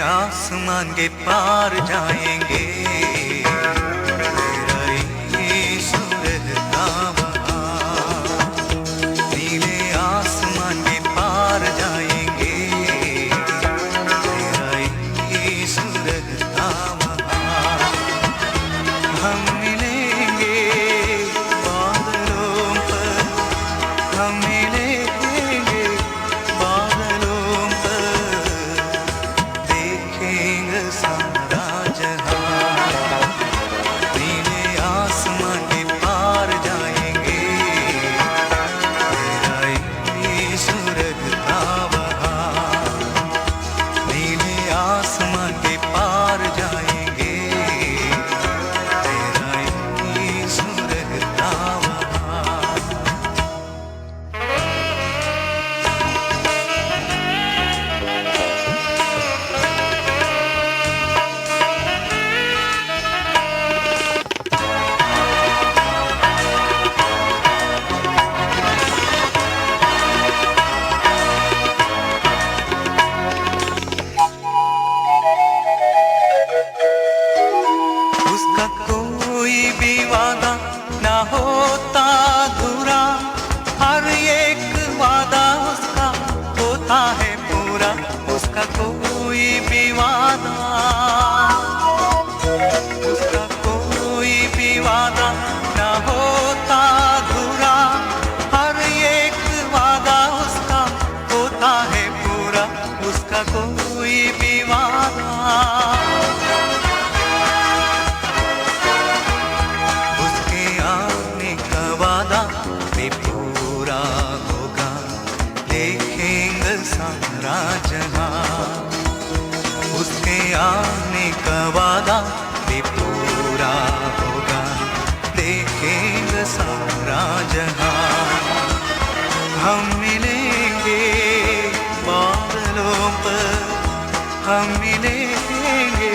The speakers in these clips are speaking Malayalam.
आसमान के पार जाएंगे, तेरा ही सुरहता वहाँ। नीले आसमान के पार जाएंगे, तेरा ही सुरहता वहाँ। हम मिलेंगे बादलों पर, हम मिलेंगे बादलों पर, देखेंगे सारा जहां। नीले आसमान के पार जाएंगे, तेरा ही सुरहता वहाँ। नीले आसमान के पार जाएंगे, तेरा ही सुरहता वहाँ। उसका कोई भी वादा ना होता अधूरा, हर एक वादा उसका होता है पूरा। उसका कोई भी वादा, उसका कोई भी वादा ना होता अधूरा, हर एक वादा उसका होता है पूरा। उसका कोई भी वादा, उसके आने का वादा भी पूरा होगा, देखेंगे सारा जहां। उसके आने का वादा भी पूरा होगा, देखेंगे सारा जहां। हम मिलेंगे बादलों पर, हम मिलेंगे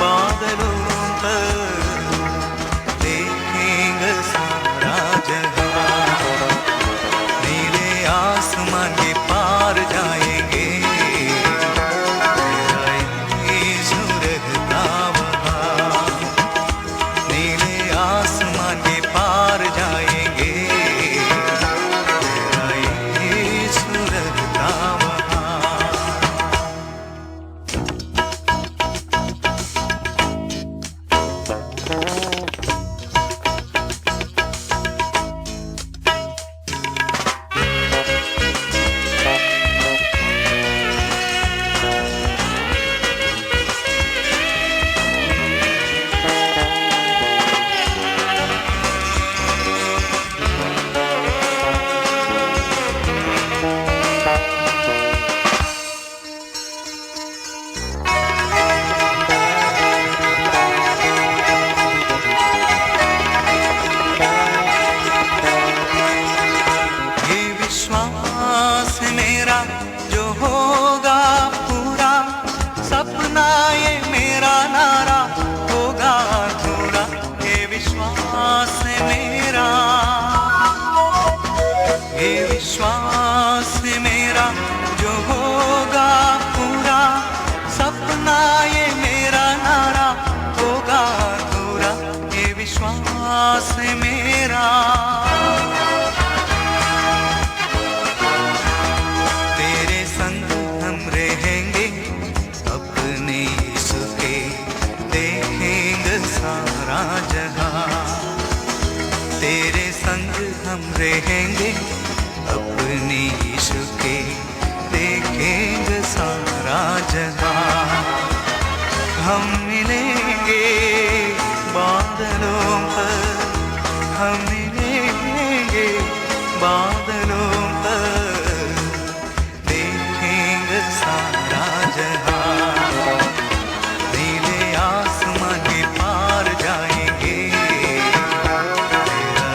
बादलों पर, देखेंगे सारा जहां। नीले आसमान के पार जाएंगे, तेरा ही सुरहता वहाँ। नीले आसमान के पार जाएंगे, तेरा ही सुरहता वहाँ। विश्वास मेरा जो होगा पूरा, सपना ये मेरा नारा होगा अधूरा। ये विश्वास मेरा, ये विश्वास मेरा जो होगा पूरा, सपना ये मेरा नारा होगा अधूरा। ये विश्वास मेरा, तेरे संग हम रहेंगे अपने यीशु के, देखेंगे सारा जहां। तेरे संग हम रहेंगे अपने यीशु के, देखेंगे सारा जहां। हम मिलेंगे बादलों पर, हम मिलेंगे बादलों पर, देखेंगे सारा जहां, नीले आसमान के पार जाएंगे, तेरा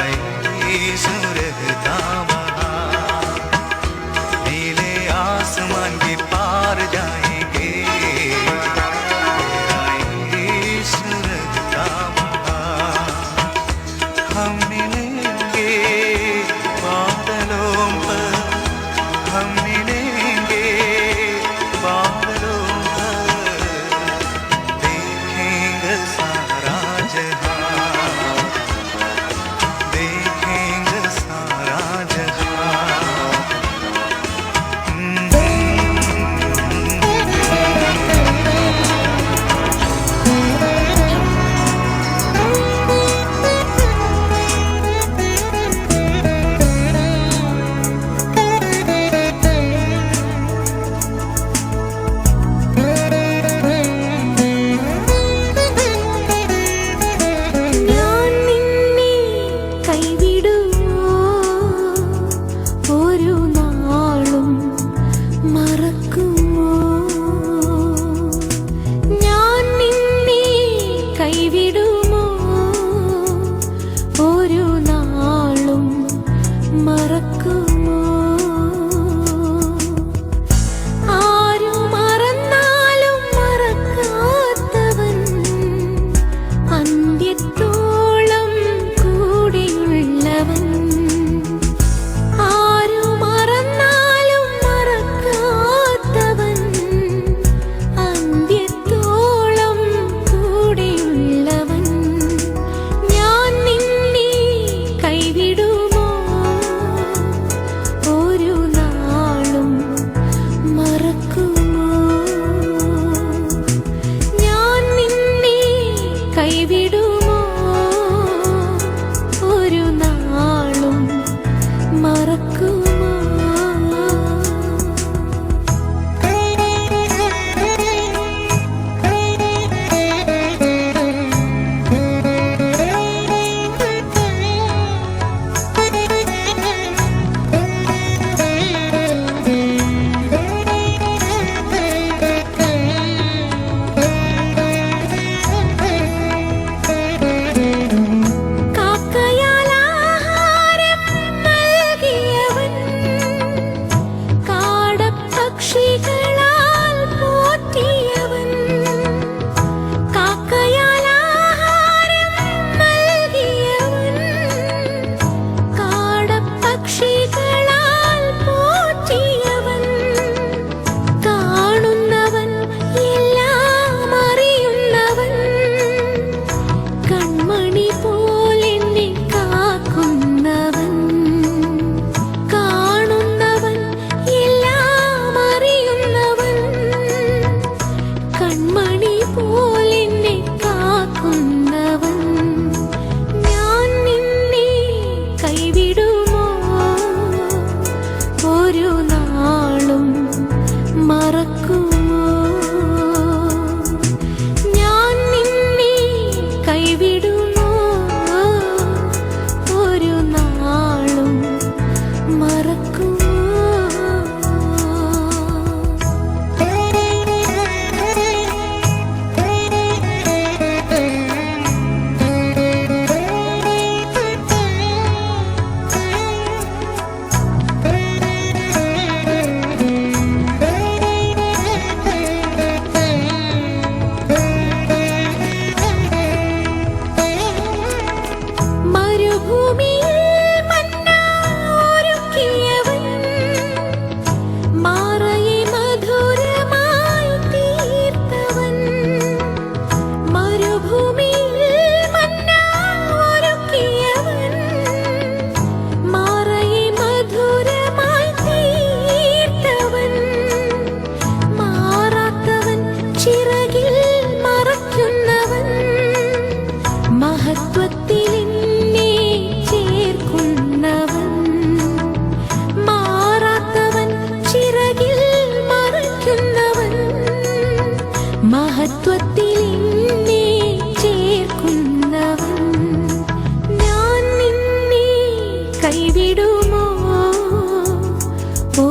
इश्क रहता वहां, नीले आसमान के पार जाएंगे, तेरा इश्क रहता वहां। हम मिलेंगे बादलों पर, हम मिलेंगे बादलों पर, देखेंगे सारा जहां, देखेंगे सारा जहां।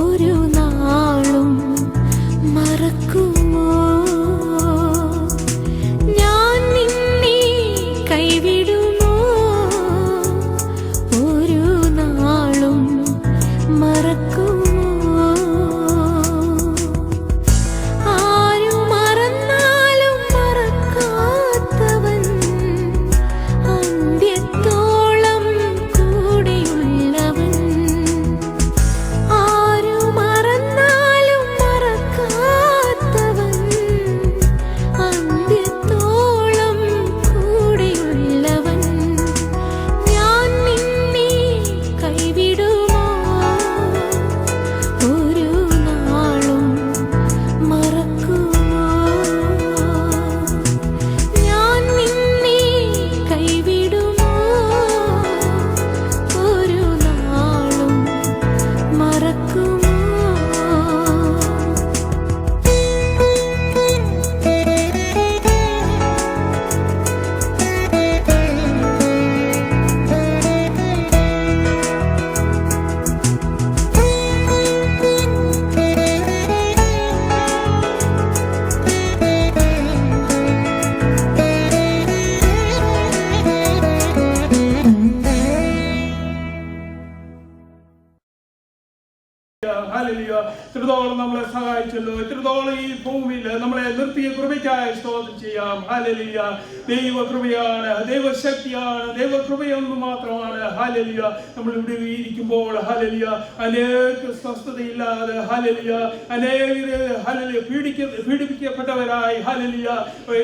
ഒരു നാളും മറക്കും. സഹായിച്ചല്ലോ. ഇത്രത്തോളം ഈ ഭൂമിയിൽ നമ്മളെ നിർത്തിയ കൃപയ്ക്കായി സ്തോത്രം ചെയ്യാം. ഹല്ലേലൂയ. ദൈവകൃപയാണ്, ദൈവശക്തിയാണ്, ദൈവകൃപയൊന്നു മാത്രമാണ്. ഹല്ലേലൂയ. നമ്മൾ ഇവിടെ ഇരിക്കുമ്പോൾ ഹല്ലേലൂയ അനേക സ്വസ്ഥതയില്ലാതെ ഹല്ലേലൂയ അനേകര് ഹല്ലേലൂയ പീഡിപ്പിക്കപ്പെട്ടവരായി ഹല്ലേലൂയ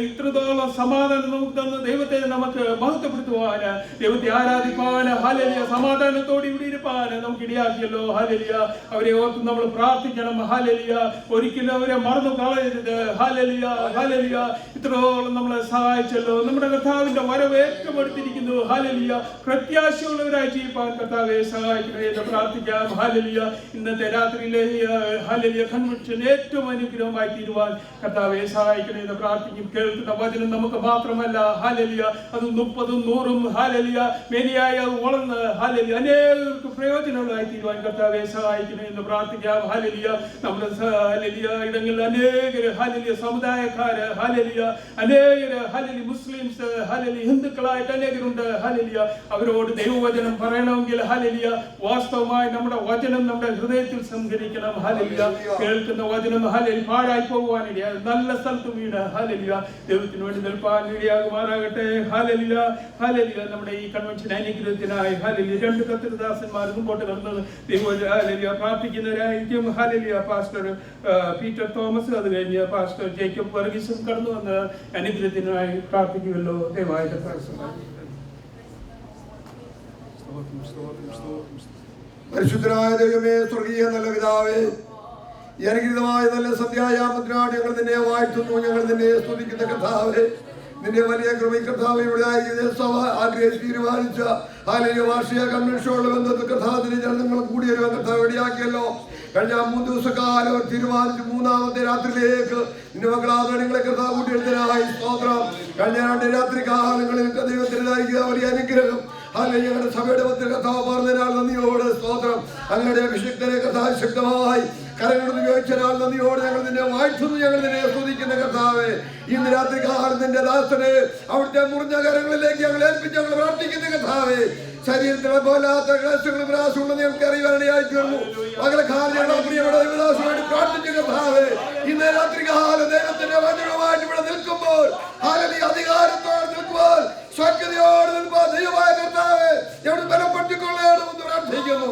ഇത്രത്തോളം സമാധാനം നമുക്ക് തന്ന ദൈവത്തെ നമുക്ക് മഹത്വപ്പെടുത്തുവാൻ, ദൈവത്തെ ആരാധിപ്പാൻ ഹല്ലേലൂയ സമാധാനത്തോടെ ഇവിടെ ഇരുപ്പാൻ നമുക്ക് ഇടയാക്കിയല്ലോ. ഹല്ലേലൂയ. അവരെ ഓർത്ത് നമ്മൾ പ്രാർത്ഥിക്കണം. ഹല്ലേലൂയ. ഒരിക്കലും അവരെ മറന്നു കളയരുത്. ഹല്ലേലൂയ. ഹല്ലേലൂയ. ഇത്രത്തോളം നമ്മളെ സഹായിച്ചല്ലോ. നമ്മുടെ കർത്താവിന്റെ വരവ് ഏറ്റവും അടുത്തിരിക്കുന്നു. ഹല്ലേലൂയ. പ്രത്യാശയുള്ളവരായി ജീവിപ്പാൻ കർത്താവെ സഹായിക്കണേ എന്ന് പ്രാർത്ഥിക്കാം. ഹല്ലേലൂയ. ഇന്നത്തെ രാത്രിയിലെ ഹല്ലേലൂയ കൺവെൻഷൻ ഏറ്റവും അനുഗ്രഹമായി തീരുവാൻ കർത്താവെ സഹായിക്കണേ എന്ന് പ്രാർത്ഥിക്കും. കേൾക്കുന്ന വചനം നമുക്ക് മാത്രമല്ല ഹല്ലേലൂയ അത് 30 100 ഹല്ലേലൂയ മേനിയായി അത് വളർന്ന് ഹല്ലേലൂയ അനേകർക്ക് പ്രയോജനമുള്ളതായി തീരുവാൻ കർത്താവെ സഹായിക്കണേ എന്ന് പ്രാർത്ഥിക്കാം. ഹല്ലേലൂയ. നമ്മുടെ ഹല്ലേലൂയ ഇടങ്ങളിൽ അനേകർ ഹല്ലേലൂയ സമുദായക്കാര് ഹല്ലേലൂയ അനേകർ ഹല്ലേലൂയ മുസ്ലിംസ് ഹല്ലേലൂയ ഹിന്ദുക്കളായിട്ട് അനേകരുണ്ട്. ഹല്ലേലൂയ. അവരോട് ദൈവവചനം പറയണമെങ്കിൽ ഹല്ലേലൂയ വാസ്തവമായി നമ്മുടെ വചനം നമ്മുടെ ഹൃദയത്തിൽ സംഭരിക്കണം. ഹല്ലേലൂയ. കേൾക്കുന്ന വചനം ഹല്ലേലൂയ പാഴായി പോകുവാനിടയാ നല്ല സ്ഥലത്ത് വീണ് ഹല്ലേലൂയ ദൈവത്തിന് വേണ്ടി നിൽപ്പാൻ ഇടയാകുമാറാകട്ടെ. ഹല്ലേലൂയ. ഹല്ലേലൂയ. നമ്മുടെ ഈ കൺവെൻഷൻ അനുഗ്രഹത്തിനായി ഹല്ലേലൂയ 2 കർത്തൃദാസന്മാർ മുമ്പോട്ട് കടന്നത് ദൈവ ഹല്ലേലൂയ പ്രാർത്ഥിക്കുന്നവരായിരിക്കും. ഹല്ലേലൂയ. പാസ്റ്റർ പീറ്റർ തോമസ്, അത് കഴിഞ്ഞ് പാസ്റ്റർ ജേക്കബ് വർഗീസും കടന്നു വന്ന് അനുഗ്രഹത്തിനായി പ്രാർത്ഥിക്കുമല്ലോ. ദയവായിട്ട് പരിശുദ്ധനായ ദൈവമേ, സ്വർഗീയ നല്ല പിതാവേ, ഈ അനുഗ്രഹീതമായ നല്ല സന്ധ്യായാമത്തിനാണ് ഞങ്ങൾ നിന്നെ വാഴ്ത്തുന്നു. ഞങ്ങൾ നിന്നെ സ്തുതിക്കുന്ന കർത്താവേ, നിന്റെ വലിയ കൃപയും കർത്താവ് ഇവിടെ സഭ ആഗ്രഹിച്ച് തീരുമാനിച്ച ഹല്ലേലൂയ വാർഷിക കൺവെൻഷനുള്ള ബന്ധത്തിൽ കർത്താവിനെ ഞങ്ങൾ കൂടിയൊരുവൻ കർത്താവ് ഇടയാക്കിയല്ലോ. കഴിഞ്ഞ 3 ദിവസക്കാലം അവർ തീരുമാനിച്ചു 3-ാമത്തെ രാത്രിയിലേക്ക് നിന്റെ മക്കളാതെ നിങ്ങളെ കർത്താവ് കൂട്ടിയെടുത്തതിനായി സ്തോത്രം. കഴിഞ്ഞ 2 രാത്രി കാലങ്ങളിൽ ദൈവത്തിനായിരിക്കുന്ന വലിയ അനുഗ്രഹം അല്ലെങ്കിൽ ഞങ്ങളുടെ സഭയുടെ മധ്യ കർത്താവ് പറഞ്ഞതിനാൽ നന്ദിയോട് സ്തോത്രം. അങ്ങയുടെ അഭിഷിക്തനെ കർത്താവ് ശക്തമായി കരങ്ങൾ ഉപയോഗിച്ചതിനാൽ നന്ദിയോട് ഞങ്ങൾ നിന്നെ വാഴ്ത്തുന്നു. ഞങ്ങൾ നിന്നെ സ്തുതിക്കുന്ന കർത്താവേ, ഇന്ന് രാത്രി കാലം നിന്റെ ദാസനെ അവിടുത്തെ മുറിഞ്ഞ കരങ്ങളിലേക്ക് ഞങ്ങൾ ഏൽപ്പിച്ച് ഞങ്ങൾ പ്രാർത്ഥിക്കുന്ന കർത്താവേ, ശരീരത്തിലെ പോലാത്ത ക്ലേശങ്ങളും പ്രയാസമുണ്ടെന്ന് ഞങ്ങൾക്ക് അറിയാനിടയായി തീർന്നു. മകളെ കാലം ഞങ്ങൾ പ്രിയപ്പെട്ട ദൈവദാസനുവേണ്ടി പ്രാർത്ഥിച്ച കർത്താവേ, ഇന്ന് രാത്രി കാലം ദൈവത്തിന്റെ വചനവുമായിട്ട് ഇവിടെ നിൽക്കുമ്പോൾ ഹല്ലേലൂയ അധികാരത്തോടെ നിൽക്കുമ്പോൾ ശക്തിയോടെ നിൽക്കുമ്പോൾ ദൈവമായ കർത്താവേ എവിടെ ബലപ്പെടുത്തിക്കൊള്ളണമെന്ന് പ്രാർത്ഥിക്കുന്നു.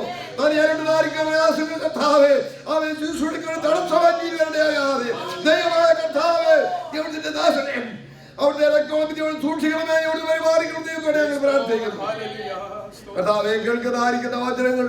കർത്താവേ അവൻ ശുശ്രൂഷിക്കുന്ന തടസ്സമാക്കിയാതെ ദൈവമായ കർത്താവേ എവിടെ ദാസനെ അവിടുത്തെ രക്തോളത്തിൽ സൂക്ഷിക്കണമേ, എവിടെ പരിപാലിക്കണം ദൈവത്തോടെ ഞങ്ങൾ പ്രാർത്ഥിക്കുന്നു. കർത്താവേ കേൾക്കുന്നതായിരിക്കുന്ന വചനങ്ങൾ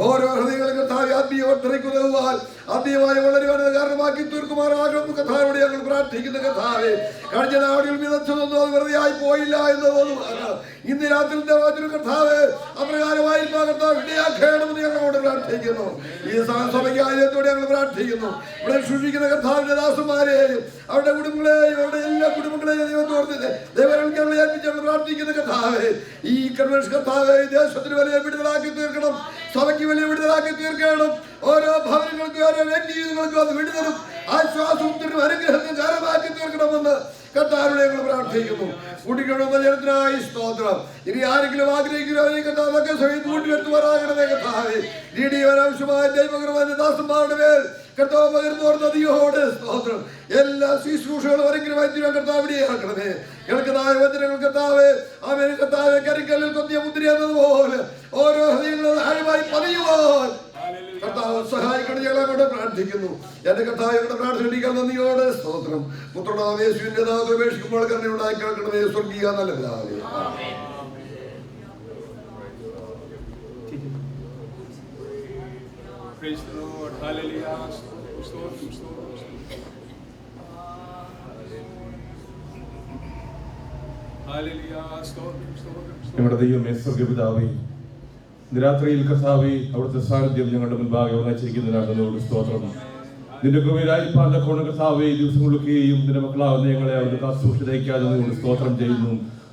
ഓരോ ഹൃദയങ്ങളും കർത്താവെ ആത്മീയവർദ്ധനയ്ക്കുതകുവാൻ ആത്മീയമായി വളരുവാൻ കാരണമാക്കി തീർക്കുമാറാകും കർത്താവോട് ഞങ്ങൾ പ്രാർത്ഥിക്കുന്ന കർത്താവേ, കഴിഞ്ഞ നാടുകൾ വിതച്ചതൊന്നും അത് വെറുതെ ആയി പോയില്ല എന്ന് തോന്നുന്നു. ഇന്ന് രാത്രിയുടെ വചനം കർത്താവേ അപ്രകാരമായി കർത്താവ് ഇടയാക്കണമെന്ന് ഞങ്ങളോട് പ്രാർത്ഥിക്കുന്നു. ഈ സഭയ്ക്കായത്തോടെ ഞങ്ങൾ പ്രാർത്ഥിക്കുന്നു. ഇവിടെ സൂക്ഷിക്കുന്ന കർത്താവിന്റെ ദാസന്മാരെയും അവരുടെ കുടുംബങ്ങളെയും അവരുടെ എല്ലാ കുടുംബങ്ങളെയും ദൈവത്തോട് ദൈവങ്ങളെ ഏൽപ്പിച്ച് ഞങ്ങൾ പ്രാർത്ഥിക്കുന്ന കർത്താവേ, ഈ കൺവെൻഷൻ കർത്താവേ ദേശത്തിന് വലിയ വിടുതലാക്കി തീർക്കണം, സഭയ്ക്ക് വലിയ വിടുതലാക്കി തീർക്കണം. ഓരോ ഭവനങ്ങൾക്കും ഓരോ വ്യക്തികൾക്കും അത് വിടുതലും ആശ്വാസവും അനുഗ്രഹത്തിന് കാരണമാക്കി തീർക്കണമെന്ന് കർത്താവിനോട് ഞങ്ങൾ പ്രാർത്ഥിക്കുന്നു. കൂട്ടിക്കൊണ്ടുവന്ന ജനത്തിനായി സ്തോത്രം. ഇനി ആരെങ്കിലും ആഗ്രഹിക്കുന്നവരെ കർത്താവൊക്കെ സമയത്ത് കൂട്ടിവരുത്തുവാനാകണമേ കർത്താവേ. ആവശ്യമായ ദൈവകൃപന്റെ ദാസന്മാരുടെ മേൽ കർത്താവ് പകർന്നു നദിയോട് സ്തോത്രം. എല്ലാ ശുശ്രൂഷകളും അനുഗ്രഹമായി തീരാൻ കർത്താവ് ഇടയാക്കണമേ. കേൾക്കുന്നതായ വചനങ്ങൾ കർത്താവേ ആമേൻ കർത്താവേ കരിക്കല്ലിൽ കൊത്തിയ മുദ്ര എന്നതുപോലെ ഓരോ ഹൃദയങ്ങളും ആഴമായി പതിയുവാൻ കർത്താവ് സഹായിക്കണം. ഞങ്ങളെ പ്രാർത്ഥിക്കുന്നു. എന്റെ കർത്താവിയുടെ പ്രാർത്ഥന നന്ദിയോടെ സ്തോത്രം. പുത്രനാമ യേശുവിന്റെ നാമത്തിൽ അപേക്ഷിക്കുമ്പോൾ കരുണയുണ്ടായി കേൾക്കണമേ സ്വർഗീയ നല്ല പിതാവേ. ഞങ്ങളുടെ ദൈവമേ സ്വർഗ്ഗപിതാവേ, രാത്രിയിൽ കർത്താവേ അവിടുത്തെ സാന്നിധ്യം ഞങ്ങളുടെ മുൻപാകെ വന്നിരിക്കുന്നതിനാണ് സ്തോത്രം. നിന്റെ കൃപയിലായിരിക്കാൻ കോണ കർത്താവേ ഈ ദിവസങ്ങളൊക്കെയും നിന്റെ മക്കളാവുന്ന ഞങ്ങളെ അവിടുത്തെ കാസൂഷിതയ്ക്കാതെ സ്തോത്രം ചെയ്യുന്നു.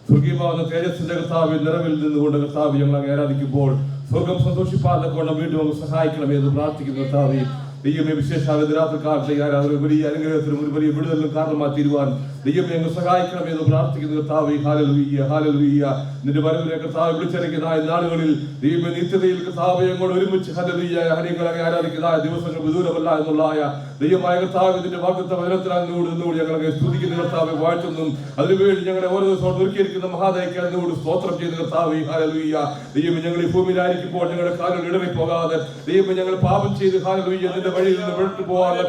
സ്വർഗീയമാവുന്ന തേജസ്സിന്റെ കർത്താവിൽ നിറവിൽ നിന്നുകൊണ്ട് കർത്താവ് ഞങ്ങളെ ആരാധിക്കുമ്പോൾ സ്വർഗം സന്തോഷിപ്പാതെ കോണം വീണ്ടും അങ്ങ് സഹായിക്കണമേ എന്ന് പ്രാർത്ഥിക്കുന്ന കർത്താവേ, ദൈവമേ വിശേഷാൽ രാത്രി കാലത്തെ ആരാധന വലിയ അനുഗ്രഹത്തിനും ഒരു വലിയ വിടുതലിനും കാരണമായി തീരുവാൻ ദൈവമേ അങ്ങ് സഹായിക്കണമെന്ന് പ്രാർത്ഥിക്കുന്നു കർത്താവേ. Hallelujah hallelujah. നിന്റെ വരവിനെ കർത്താവേ വിളിച്ചിറങ്ങിയ നാളുകളിൽ ദൈവമേ നിത്യതയിൽ കർത്താവേ അങ്ങോട്ട് ഒരുമിച്ച് ഹല്ലേലൂയ ഹരികളെ ആരാധിക്കുന്ന ദിവസങ്ങൾ വിദൂരമല്ല എന്നുള്ളായ ദൈവമായ കർത്താവേ നിന്റെ വാഗ്ദത്ത വചനത്തിൽ അങ്ങോട്ട് ഞങ്ങളെ സ്തുതിക്കുന്ന കർത്താവേ, വാഴ്ത്തുന്നു. അതിനുവേണ്ടി ഞങ്ങളെ ഓരോ ദിവസവും ഒരുക്കിയിരിക്കുന്ന മഹാദയക്ക് അതിനോട് സ്തോത്രം ചെയ്ത് കർത്താവേ. ഹല്ലേലൂയ. ദൈവമേ ഞങ്ങൾ ഈ ഭൂമിയിലായിരിക്കുമ്പോൾ ഞങ്ങളുടെ കാലുകൾ ഇടറിപ്പോകാതെ ദൈവമേ ഞങ്ങൾ പാപം ചെയ്ത് ഹല്ലേലൂയ നിന്റെ വഴിയിൽ നിന്ന് വിട്ടു പോകാതെ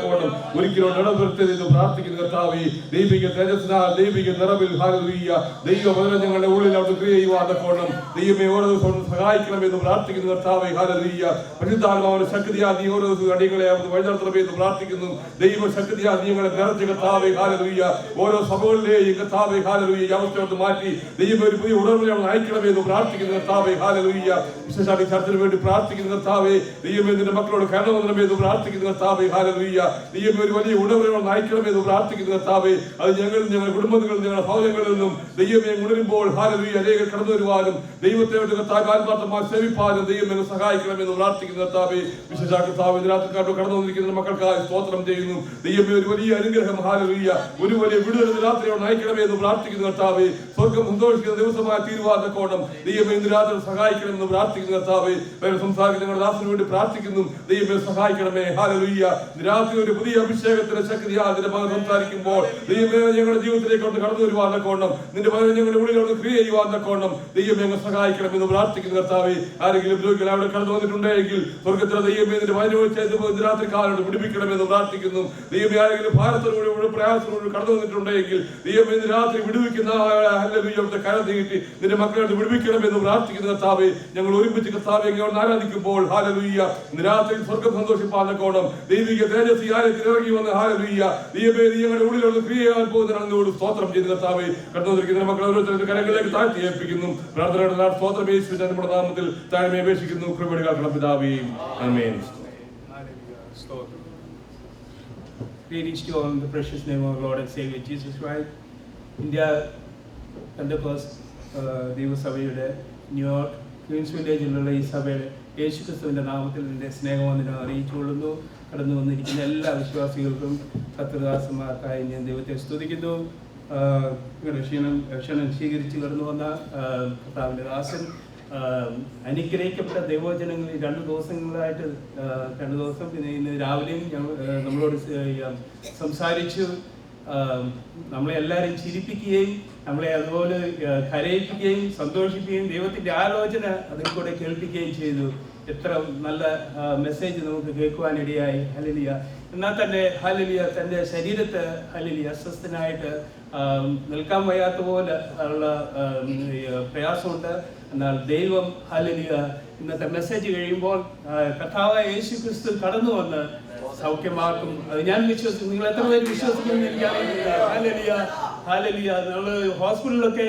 ഒരിക്കലും ഇടപെടുത്തരുതെന്ന് പ്രാർത്ഥിക്കുന്ന കർത്താവേ. ദൈവിക തേജസ്സിനാൽ ദൈവിക നിറവിൽ ഹല്ലേലൂയ ദൈവവചനം ഞങ്ങളുടെ ഉള്ളിൽ അവിടെ ക്രിയ ചെയ്യുവാതെ കോണം ദൈവമേ ഓരോ ദിവസവും സഹായിക്കണമെന്ന് പ്രാർത്ഥിക്കുന്ന കർത്താവേ. ഹല്ലേലൂയ. പരിശുദ്ധാത്മാവിന്റെ ശക്തിയാൽ നീ ഓരോ ദിവസവും അടികളെ അവിടെ വഴിനടത്തണമെന്ന് പ്രാർത്ഥിക്കുന്നു. ദൈവ ശക്തിയാൽ നീ ഞങ്ങളെ നിറച്ച കർത്താവേ. ഹല്ലേലൂയ. ഓരോ സഭകളിലെയും കർത്താവേ ഹല്ലേലൂയ ഈ അവസ്ഥയോട് മാറ്റി ദൈവം ഒരു പുതിയ ഉണർവിനെ നയിക്കണമെന്ന് പ്രാർത്ഥിക്കുന്ന കർത്താവേ. ഹല്ലേലൂയ. വിശേഷാൽ ചർച്ചിന് വേണ്ടി പ്രാർത്ഥിക്കുന്ന കർത്താവേ. ദൈവമേ നിന്റെ മക്കളോട് കരുണ പ്രാർത്ഥിക്കുന്ന കർത്താവേ. ഹല്ലേലൂയ. ദൈവമേ ഒരു വലിയ ഉണർവിനെ നയിക്കണമെന്ന് പ്രാർത്ഥിക്കുന്ന കർത്താവേ. അത് ഞങ്ങളുടെ കുടുംബങ്ങളിൽ ഞങ്ങളുടെ ഭവനങ്ങളിൽ നിന്നും ദൈവമേ ഉണരുമ്പോൾ ഹല്ലേലൂയ അനേകർ കടന്നു വരുവാനും ദൈവത്തെ കർത്താവ് ആത്മാർത്ഥമായി സേവിപ്പാനും ദൈവമേ സഹായിക്കണമെന്ന് പ്രാർത്ഥിക്കുന്ന കർത്താവേ. വിശേഷ കർത്താവ് രാത്രിക്കാരോട് കടന്നു വന്നിരിക്കുന്ന മക്കൾക്കായി സ്തോത്രം ചെയ്യുന്നു. ദൈവമേ ഒരു വലിയ അനുഗ്രഹം ഹല്ലേലൂയ ഒരു വലിയ വിടുതൽ രാത്രിയോട് നയിക്കണമെന്ന് പ്രാർത്ഥിക്കുന്ന കർത്താവേ. സ്വർഗ്ഗം സന്തോഷിക്കുന്ന ദിവസമായി തീരുവാതെ കോണം ദൈവമേ ഇന്ന് രാത്രി സഹായിക്കണമെന്ന് പ്രാർത്ഥിക്കുന്ന കർത്താവേ. സംസാരിക്കുന്ന ഞങ്ങളുടെ ദാസന് വേണ്ടി പ്രാർത്ഥിക്കുന്നു. ദൈവമേ സഹായിക്കണമേ. ഹല്ലേലൂയ. രാത്രി ഒരു പുതിയ അഭിഷേകത്തിന്റെ ശക്തിയാൽ നിന്റെ മകൻ സംസാരിക്കുമ്പോൾ ദൈവമേ ഞങ്ങളുടെ ജീവിതത്തിലേക്ക് ഒന്ന് കടന്നു വരുവാൻ കോണം നിന്റെ മകൻ ഞങ്ങളുടെ ഉള്ളിലോട്ട് ക്രിയ ചെയ്യുവാൻ കോണം ദൈവമേ അങ്ങ് സഹായിക്കണമെന്ന് പ്രാർത്ഥിക്കുന്ന കർത്താവേ. ആരെങ്കിലും രോഗികൾ അവിടെ കടന്നു വന്നിട്ടുണ്ടെങ്കിൽ സ്വർഗ്ഗത്തിലെ ദൈവമേ നിന്റെ മകൻ രാത്രി കാലോട് പിടിപ്പിക്കണമെന്ന് പ്രാർത്ഥിക്കുന്നു. ദൈവമേ ആരെങ്കിലും ഭാരത്തോടുകൂടി പ്രയാസത്തോടുകൂടി കടന്നു വന്നിട്ടുണ്ടെങ്കിൽ ദൈവമേ ഇന്ന് രാത്രി വിടുവിക്കുന്ന ഹല്ലേലൂയ കരം നീട്ടി നിന്റെ മക്കളോട് വിടുവിക്കണമെന്ന് പ്രാർത്ഥിക്കുന്ന കർത്താവേ. ഞങ്ങൾ ഒരുമിച്ച് കർത്താവേ അങ്ങോട്ട് ആരാധിക്കുമ്പോൾ ഹല്ലേലൂയ ഇന്ന് രാത്രി സ്വർഗ്ഗം സന്തോഷിപ്പാൻ കോണം ദൈവിക തേജസ് ഇറങ്ങി വന്ന് ഹല്ലേലൂയ ദൈവമേ നീ ഞങ്ങളുടെ ഉള്ളിലോട്ട് ക്രിയ ചെയ്യാൻ പോകുന്നതിനോട് സ്തോത്രം ചെയ്ത് കർത്താവേ. കടന്നുവന്നിരിക്കുന്ന മക്കളെ ഓരോരുത്തരുടെ കരങ്ങളിലേക്ക് താഴ്ത്തി ഏൽപ്പിക്കുന്നു. പ്രാർത്ഥനയുടെ സ്തോത്രം യേശുവിന്റെ നമ്മുടെ നാമത്തിൽ താഴ്മ അപേക്ഷിക്കുന്നു. കൃപയുടെ കാക്കണം പിതാവേ. ആമേൻ. Greetings to all in the precious name of our Lord and Savior Jesus Christ. India Pentecost ദൈവസഭയുടെ ന്യൂയോർക്ക് ക്വീൻസ് വില്ലേജിലുള്ള ഈ സഭയുടെ യേശുക്രിസ്തുവിൻ്റെ നാമത്തിൽ എൻ്റെ സ്നേഹവന്ദനം അറിയിച്ചുകൊള്ളുന്നു. കടന്നു വന്നിരിക്കുന്ന എല്ലാ വിശ്വാസികൾക്കും കർത്തൃദാസന്മാർക്കായി ഞാൻ ദൈവത്തെ സ്തുതിക്കുന്നു. ക്ഷണം സ്വീകരിച്ച് കടന്നു വന്ന കർത്താവിൻ്റെ ദാസൻ അനുഗ്രഹിക്കപ്പെട്ട ദൈവവചനങ്ങളിൽ 2 ദിവസങ്ങളായിട്ട് 2 ദിവസം പിന്നെ ഇന്ന് രാവിലെയും നമ്മളോട് സംസാരിച്ചു. നമ്മളെ എല്ലാവരെയും ചിരിപ്പിക്കുകയും നമ്മളെ അതുപോലെ കരയിപ്പിക്കുകയും സന്തോഷിപ്പിക്കുകയും ദൈവത്തിൻ്റെ ആലോചന അതിൽ കൂടെ കേൾപ്പിക്കുകയും ചെയ്തു. എത്ര നല്ല മെസ്സേജ് നമുക്ക് കേൾക്കുവാനിടയായി. ഹല്ലേലൂയ. എന്നാൽ തന്നെ ഹല്ലേലൂയ തൻ്റെ ശരീരത്തെ ഹല്ലേലൂയ അസ്വസ്ഥനായിട്ട് നിൽക്കാൻ വയ്യാത്ത പോലെ ഉള്ള പ്രയാസമുണ്ട്. എന്നാൽ ദൈവം ഹല്ലേലൂയ ഇന്നത്തെ മെസ്സേജ് കഴിയുമ്പോൾ കർത്താവായ യേശുക്രിസ്തു കടന്നു വന്ന് സൗഖ്യമാക്കും. അത് ഞാൻ വിശ്വസിക്കുന്നു. നിങ്ങൾ എത്ര പേര് വിശ്വസിക്കുന്നു എനിക്കറിയില്ല. Hallelujah hallelujah. നമ്മൾ ഹോസ്പിറ്റലിലൊക്കെ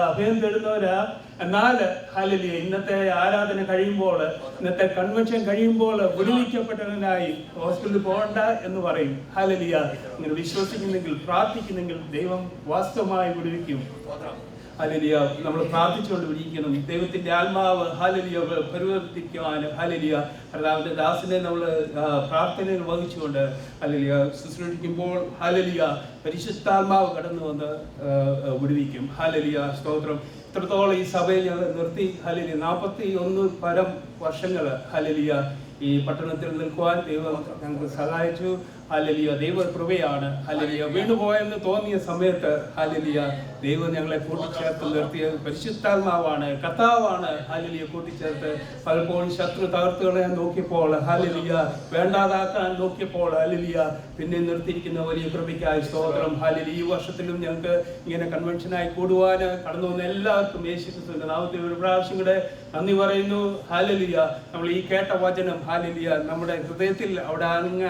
അഭയം തേടുന്നവരാ. എന്നാൽ ഹല്ലേലൂയ ഇന്നത്തെ ആരാധന കഴിയുമ്പോൾ ഇന്നത്തെ കൺവെൻഷൻ കഴിയുമ്പോൾ വിടുവിക്കപ്പെട്ടവനായി ഹോസ്പിറ്റലിൽ പോകണ്ട എന്ന് പറയും. ഹല്ലേലൂയ. നിങ്ങൾ വിശ്വസിക്കുന്നെങ്കിൽ പ്രാർത്ഥിക്കുന്നെങ്കിൽ ദൈവം വാസ്തവമായി വിടുവിക്കും. ഹല്ലേലൂയ. നമ്മൾ പ്രാർത്ഥിച്ചുകൊണ്ട് വിളിക്കണം. ദൈവത്തിന്റെ ആത്മാവ് ഹല്ലേലൂയ പരിവർത്തിക്കുവാൻ ഹല്ലേലൂയ കർത്താവിന്റെ ദാസനെ നമ്മൾ പ്രാർത്ഥനയിൽ വഹിച്ചുകൊണ്ട് ഹല്ലേലൂയ ശുശ്രൂഷിക്കുമ്പോൾ ഹല്ലേലൂയ പരിശുദ്ധാത്മാവ് കടന്നു വന്ന് വിടുവിക്കും. ഹല്ലേലൂയ. സ്തോത്രം. ഇത്രത്തോളം ഈ സഭയിൽ ഞങ്ങൾ നിർത്തി ഹല്ലേലൂയ 41 പരം വർഷങ്ങൾ ഹല്ലേലൂയ ഈ പട്ടണത്തിൽ നിൽക്കുവാൻ ദൈവം ഞങ്ങൾക്ക് സഹായിച്ചു. ഹല്ലേലൂയ. ദൈവ കൃപയാണ്. ഹല്ലേലൂയ. വീണുപോയെന്ന് തോന്നിയ സമയത്ത് ഹല്ലേലൂയ ദൈവം ഞങ്ങളെ കൂട്ടിച്ചേർത്ത് നിർത്തിയ പരിശുദ്ധാത്മാവാണ്, കർത്താവാണ്. ഹല്ലേലൂയ കൂട്ടിച്ചേർത്ത് പലപ്പോഴും ശത്രു തകർത്ത് കളയാൻ നോക്കിയപ്പോൾ ഹല്ലേലൂയ വേണ്ടാതാക്കാൻ നോക്കിയപ്പോൾ ഹല്ലേലൂയ പിന്നെ നിർത്തിയിരിക്കുന്ന വലിയ കൃപയ്ക്കായി സ്തോത്രം. ഹല്ലേലൂയ. ഈ വർഷത്തിലും ഞങ്ങൾക്ക് ഇങ്ങനെ കൺവെൻഷനായി കൂടുവാൻ കടന്നു വന്ന എല്ലാവർക്കും യേശുക്രിസ്തുവിന്റെ നാമത്തിൽ ഒരു പ്രാവശ്യം കൂടെ നന്ദി പറയുന്നു. ഹല്ലേലൂയ. നമ്മൾ ഈ കേട്ട വചനം ഹല്ലേലൂയ നമ്മുടെ ഹൃദയത്തിൽ അവിടെ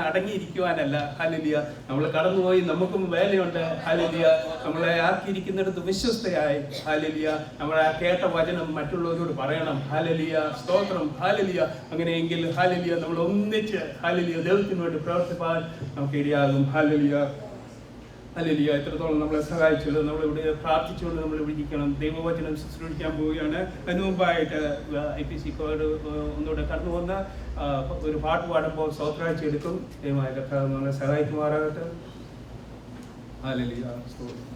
അടങ്ങിയിരിക്കുവാനല്ല. ഹല്ലേലൂയ. നമ്മൾ കടന്നുപോയി നമുക്കും വേലയുണ്ട്. ഹല്ലേലൂയ. നമ്മളെ ആക്കിയിരിക്കുന്നിടത്ത് വിശ്വസ്തയായി ഹല്ലേലൂയ നമ്മളെ കേട്ട വചനം മറ്റുള്ളവരോട് പറയണം. ഹല്ലേലൂയ. സ്തോത്രം. ഹല്ലേലൂയ. അങ്ങനെയെങ്കിൽ ഹല്ലേലൂയ നമ്മൾ ഒന്നിച്ച് ഹല്ലേലൂയ ദൈവത്തിന് വേണ്ടി പ്രവർത്തിപ്പാൻ നമുക്ക് ഇടയാകും. ഹല്ലേലൂയ. ഹല്ലേലൂയ. എത്രത്തോളം നമ്മളെ സഹായിച്ചത് നമ്മളിവിടെ പ്രാർത്ഥിച്ചുകൊണ്ട് നമ്മൾ വിളിക്കണം. ദൈവവചനം ശുശ്രൂഷിക്കാൻ പോവുകയാണ്. അതിനു മുമ്പായിട്ട് IPC കോഡ് ഒന്നുകൂടെ കടന്നു വന്ന് ഒരു പാട്ട് പാടുമ്പോൾ സ്വത്രാഴ്ച എടുക്കും. ദൈവമായ കർത്താവ് നമ്മളെ സഹായിക്കുമാറാകട്ടെ. ഹല്ലേലൂയ സ്തോത്രം.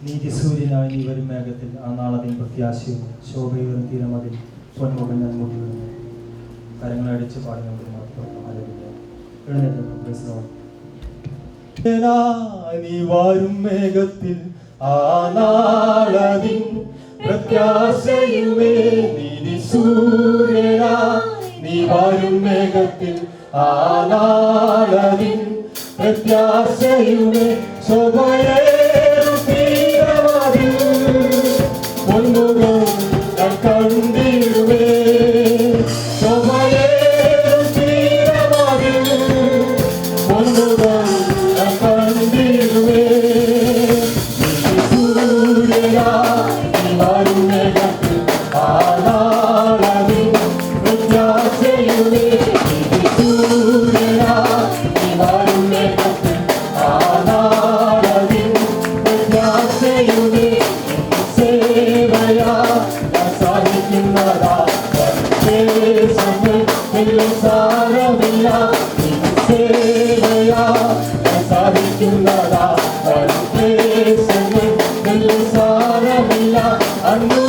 നീതി സൂര്യനായി നീ വരും മേഘത്തിൽ ആ നാളതിൻ പ്രത്യാശയും ശോഭയേറും തീരമതിൽ പൊന്മുഖൻ മുടി വരുന്നു. കരങ്ങളടിച്ച് പാടി നമുക്ക് നീ വരും മേഘത്തിൽ ആ നാളതിൻ പ്രത്യാശയുമേ. നീതി സൂര്യനാ നീ വരും മേഘത്തിൽ ആ നാളതിൻ പ്രത്യാശയുമേ. ശോഭയേറും തീരമതിൽ പൊന്മുഖം കണ്ടിടുമേ. ശോഭയേറും തീരമതിൽ പൊന്മുഖം കണ്ടിടുമേ. സൂര്യനാ നീ വരും മേഘത്തിൽ ആ നാളതിൻ പ്രത്യാശയുമേ. സൂര്യനാ നീ വരും മേഘത്തിൽ ആ നാളതിൻ പ്രത്യാശയുമേ. സേവയാ സാധിക്കുന്നതാ സാരമില്ല. സേവയാ സാധിക്കുന്നതാ സാരമില്ല. അന്നു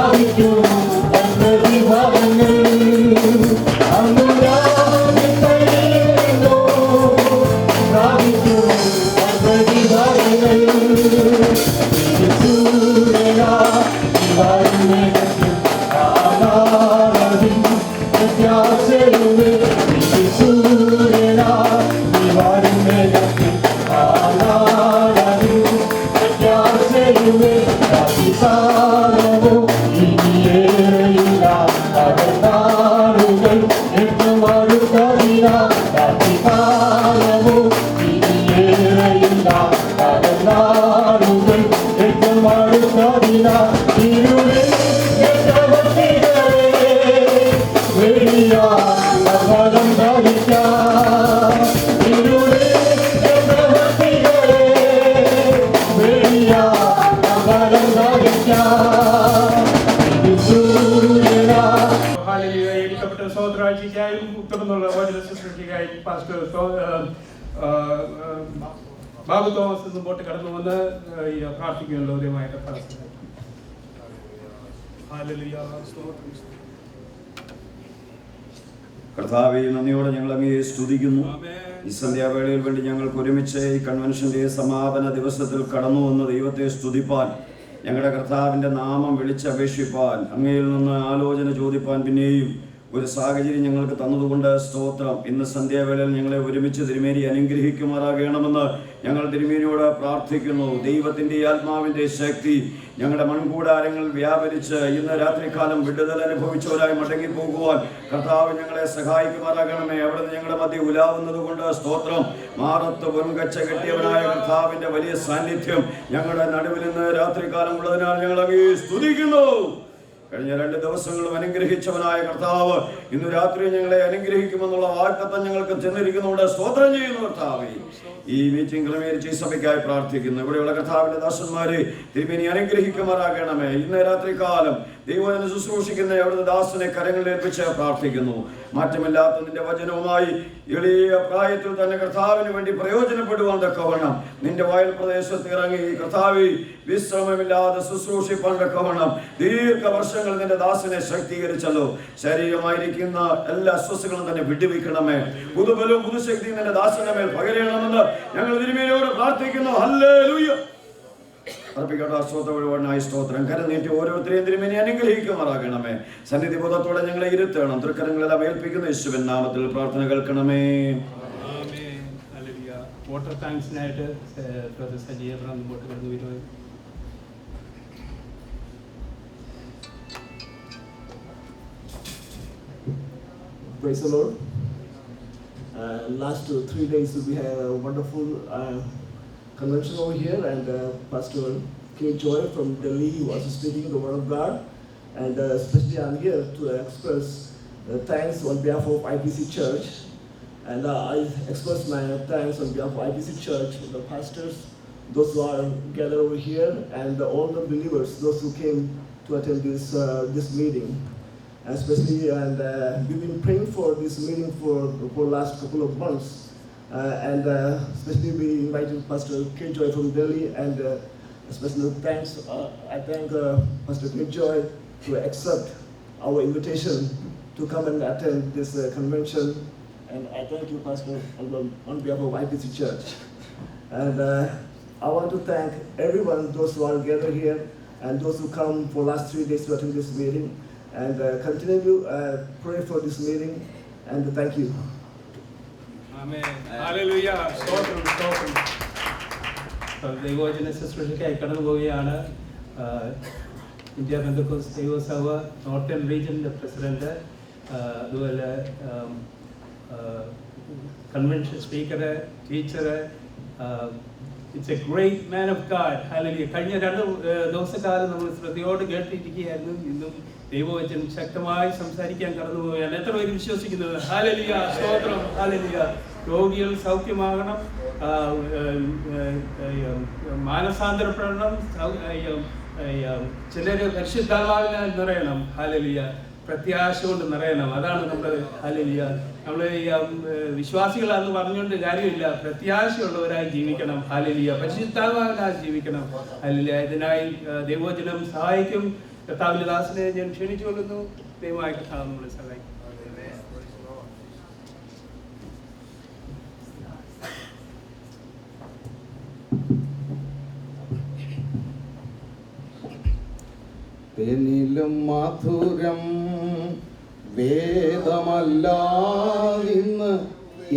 പ്രാപിക്കും പ്രതിഫലങ്ങൾ. അന്നു പ്രാപിക്കും പ്രതിഫലങ്ങൾ. സൂര്യനാ വരും മേഘത്തിൽ ആ നാളതിൻ പ്രത്യാശയുമേ. സൂര്യനാ വരും മേഘത്തിൽ ആ നാളതിൻ പ്രത്യാശയുമേ. അതിസാരമോ ഇനിയേറെയില്ല അകന്നാളുകൾ എന്നും അടുത്തതിന. അതിസാരമോ ഇനിയേറെയില്ല അകന്നാളുകൾ എന്നും അടുത്തതിന. ഇരുളിൽ വെളിയാം ധരിക്കാം. ഇരുളിൽ വെളിയാം ധരിക്കാം. ഹല്ലേലൂയ. എടുക്കപ്പെട്ട സ്വതന്ത്രാഴ്ചയ്ക്കായും തുടർന്നുള്ള വചന ശുശ്രൂഷയ്ക്കായും പാസ്റ്റർ ബാബു തോമസ് മുമ്പോട്ട് കടന്നു വന്ന് പ്രാർത്ഥിക്കുമല്ലോ. ദൈവമായ കർത്താവേ. ഹല്ലേലൂയ സ്തോത്രം. കർത്താവേ, നന്ദിയോടെ ഞങ്ങൾ അങ്ങയെ സ്തുതിക്കുന്നു. ഈ സന്ധ്യാവേളയിൽ വേണ്ടി ഞങ്ങൾക്ക് ഒരുമിച്ച് ഈ കൺവെൻഷന്റെ സമാപന ദിവസത്തിൽ കടന്നു വന്ന് ദൈവത്തെ സ്തുതിപ്പാൻ, ഞങ്ങളുടെ കർത്താവിൻ്റെ നാമം വിളിച്ചപേക്ഷിപ്പാൻ, അങ്ങയിൽ നിന്ന് ആലോചന ചോദിപ്പാൻ പിന്നെയും ഒരു സാഹചര്യം ഞങ്ങൾക്ക് തന്നതുകൊണ്ട് സ്തോത്രം. ഇന്ന് സന്ധ്യാവേളയിൽ ഞങ്ങളെ ഒരുമിച്ച് തിരുമേനി അനുഗ്രഹിക്കുമാറാകണമെന്ന് ഞങ്ങൾ തിരുമേനിയോട് പ്രാർത്ഥിക്കുന്നു. ദൈവത്തിൻ്റെ ആത്മാവിൻ്റെ ശക്തി ഞങ്ങളുടെ മൺകൂടാരങ്ങളിൽ വ്യാപരിച്ച് ഇന്ന് രാത്രികാലം വിടുതൽ അനുഭവിച്ചവരായി മടങ്ങിപ്പോകുവാൻ കർത്താവ് ഞങ്ങളെ സഹായിക്കുമാറാകണമേ. അവിടുന്ന് ഞങ്ങളുടെ മധ്യ ഉലാവുന്നത് കൊണ്ട് സ്തോത്രം. മാറത്ത് പൊൻകച്ച കെട്ടിയവനായ കർത്താവിൻ്റെ വലിയ സാന്നിധ്യം ഞങ്ങളുടെ നടുവിൽ നിന്ന് രാത്രികാലം ഉള്ളതിനാൽ ഞങ്ങൾ അങ്ങേ സ്തുതിക്കുന്നു. കഴിഞ്ഞ 2 ദിവസങ്ങളും അനുഗ്രഹിച്ചവനായ കർത്താവ് ഇന്ന് രാത്രി ഞങ്ങളെ അനുഗ്രഹിക്കുമെന്നുള്ള വാഗ്ദത്തം ഞങ്ങൾക്ക് ചെന്നിരിക്കുന്നുണ്ട്. സ്തോത്രം ചെയ്യുന്നു കർത്താവേ. ഈ മീറ്റിംഗ് ക്രമീകരിച്ച് ഈ സഭയ്ക്കായി പ്രാർത്ഥിക്കുന്നു. ഇവിടെയുള്ള കർത്താവിന്റെ ദാസന്മാരെ തിരുമേനി അനുഗ്രഹിക്കുമാറാകണമേ. ഇന്ന് രാത്രികാലം ദൈവവചനം ശുശ്രൂഷിക്കുന്ന അവിടുത്തെ ദാസനെ കരങ്ങളിൽ ഏൽപ്പിച്ച് പ്രാർത്ഥിക്കുന്നു. മാറ്റമില്ലാത്ത നിന്റെ വചനവുമായി എളിയ പ്രായത്തിൽ തന്നെ കർത്താവിന് വേണ്ടി പ്രയോജനപ്പെടുവാൻ തക്കവണ്ണം നിന്റെ വയൽ പ്രദേശത്ത് ഇറങ്ങി കർത്താവി വിശ്രമമില്ലാതെ ശുശ്രൂഷിപ്പാൻ തക്കവണ്ണം ദീർഘവർഷങ്ങൾ നിന്റെ ദാസനെ ശക്തീകരിച്ചല്ലോ. ശരീരമായിരിക്കുന്ന എല്ലാ അസ്വസ്ഥകളും തന്നെ വിടുവിക്കണമേ. പുതുബലവും പുതുശക്തിയും നിന്റെ ദാസന്റെ മേൽ പകരണമെന്ന് ഞങ്ങൾ തിരുമേനിയോട് പ്രാർത്ഥിക്കുന്നു. ഹല്ലേലൂയ. സ്തോത്രം. കരനീട്ടി ഓരോരുത്തരെയും തിരുമേനി അനുഗ്രഹിക്കുമാറാകണമേ. സന്നിധി ബോധത്തോടെ ഞങ്ങളെ ഇരുത്തണം. തൃക്കരങ്ങളെല്ലാം ഏൽപ്പിക്കുന്ന യേശുവിൻ നാമത്തിൽ പ്രാർത്ഥന കേൾക്കണമേ. വാട്ടർ ടാങ്ക്സിനായിട്ട് സജീവ മുമ്പോട്ട് കടന്നു വരുവാൻ Praise the Lord. Last 3 days we had a wonderful convention over here, and Pastor K. Joy from Delhi was speaking the word of God, and especially I'm here to express thanks on behalf of IPC Church, and I express my thanks on behalf of IPC Church, the pastors, those who are gathered over here, and all the believers, those who came to attend this meeting. Especially, and we've been praying for this meeting for last couple of months, and especially we invited Pastor K. Joy from Delhi, and especially thanks. I thank Pastor K. Joy to accept our invitation to come and attend this convention, and I thank you, Pastor, on behalf of IPC Church. And I want to thank everyone, those who are gathered here, and those who come for last 3 days to attend this meeting. And continue to pray for this meeting, and thank you. Amen. Hallelujah. സ്തോത്രം, സ്തോത്രം. ദൈവവചന ശുശ്രൂഷയ്ക്കായി കടന്നു പോവുകയാണ്. ഇന്ത്യ പെന്തക്കോസ്റ്റ് ദൈവസഭ നോർത്തേൺ റീജിയൻ്റെ പ്രസിഡന്റ്, അതുപോലെ convention speaker, teacher. It's A great man of God. Hallelujah. കഴിഞ്ഞ 2 ദിവസക്കാലം നമ്മൾ ശ്രദ്ധയോട് കേട്ടിരിക്കുകയായിരുന്നു. ഇന്നും ദൈവവചനം ശക്തമായി സംസാരിക്കാൻ കടന്നു പോവുകയാണ്. എത്ര പേര് വിശ്വസിക്കുന്നത്? ഹല്ലേലൂയ, സ്തോത്രം, ഹല്ലേലൂയ. രോഗികൾ സൗഖ്യമാകണം, മാനസാന്തരപ്പെടണം, ചിലർ പരിശുദ്ധാത്മാവിനാൽ നിറയണം. ഹല്ലേലൂയ. പ്രത്യാശ കൊണ്ട് നിറയണം. അതാണ് നമ്മുടെ ഹല്ലേലൂയ. നമ്മൾ വിശ്വാസികളാണെന്ന് പറഞ്ഞുകൊണ്ട് കാര്യമില്ല. പ്രത്യാശയുള്ളവരായി ജീവിക്കണം. ഹല്ലേലൂയ. പരിശുദ്ധാത്മാവിനാൽ ജീവിക്കണം. ഹല്ലേലൂയ. ഇതിനായി ദൈവവചനം സഹായിക്കും. കർത്താവിന്റെ ദാസനെ ഞാൻ ക്ഷണിച്ചു കൊള്ളുന്നു. ദൈവമായ കർത്താവ് നമ്മളെ സഹായിക്കും. തേനിലും മധുരം വേദമല്ലാതിന്ന്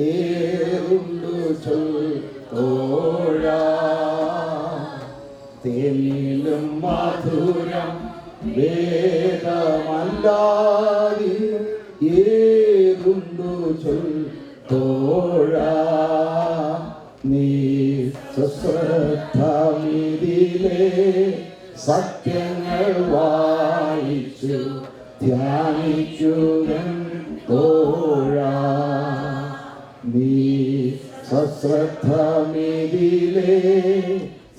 ഏറുണ്ടു ചൊല്ലോഴ. തേനിലും മധുരം വേദമല്ലാതിന്ന് ഏറുണ്ടു ചൊല്ലോഴ. നീ സുശ്രദ്ധമിതിലേ സത്യങ്ങൾ വായിച്ചു ധ്യാനിക്കുകൻ തോഴ. നീ സശ്രദ്ധമിതിലേ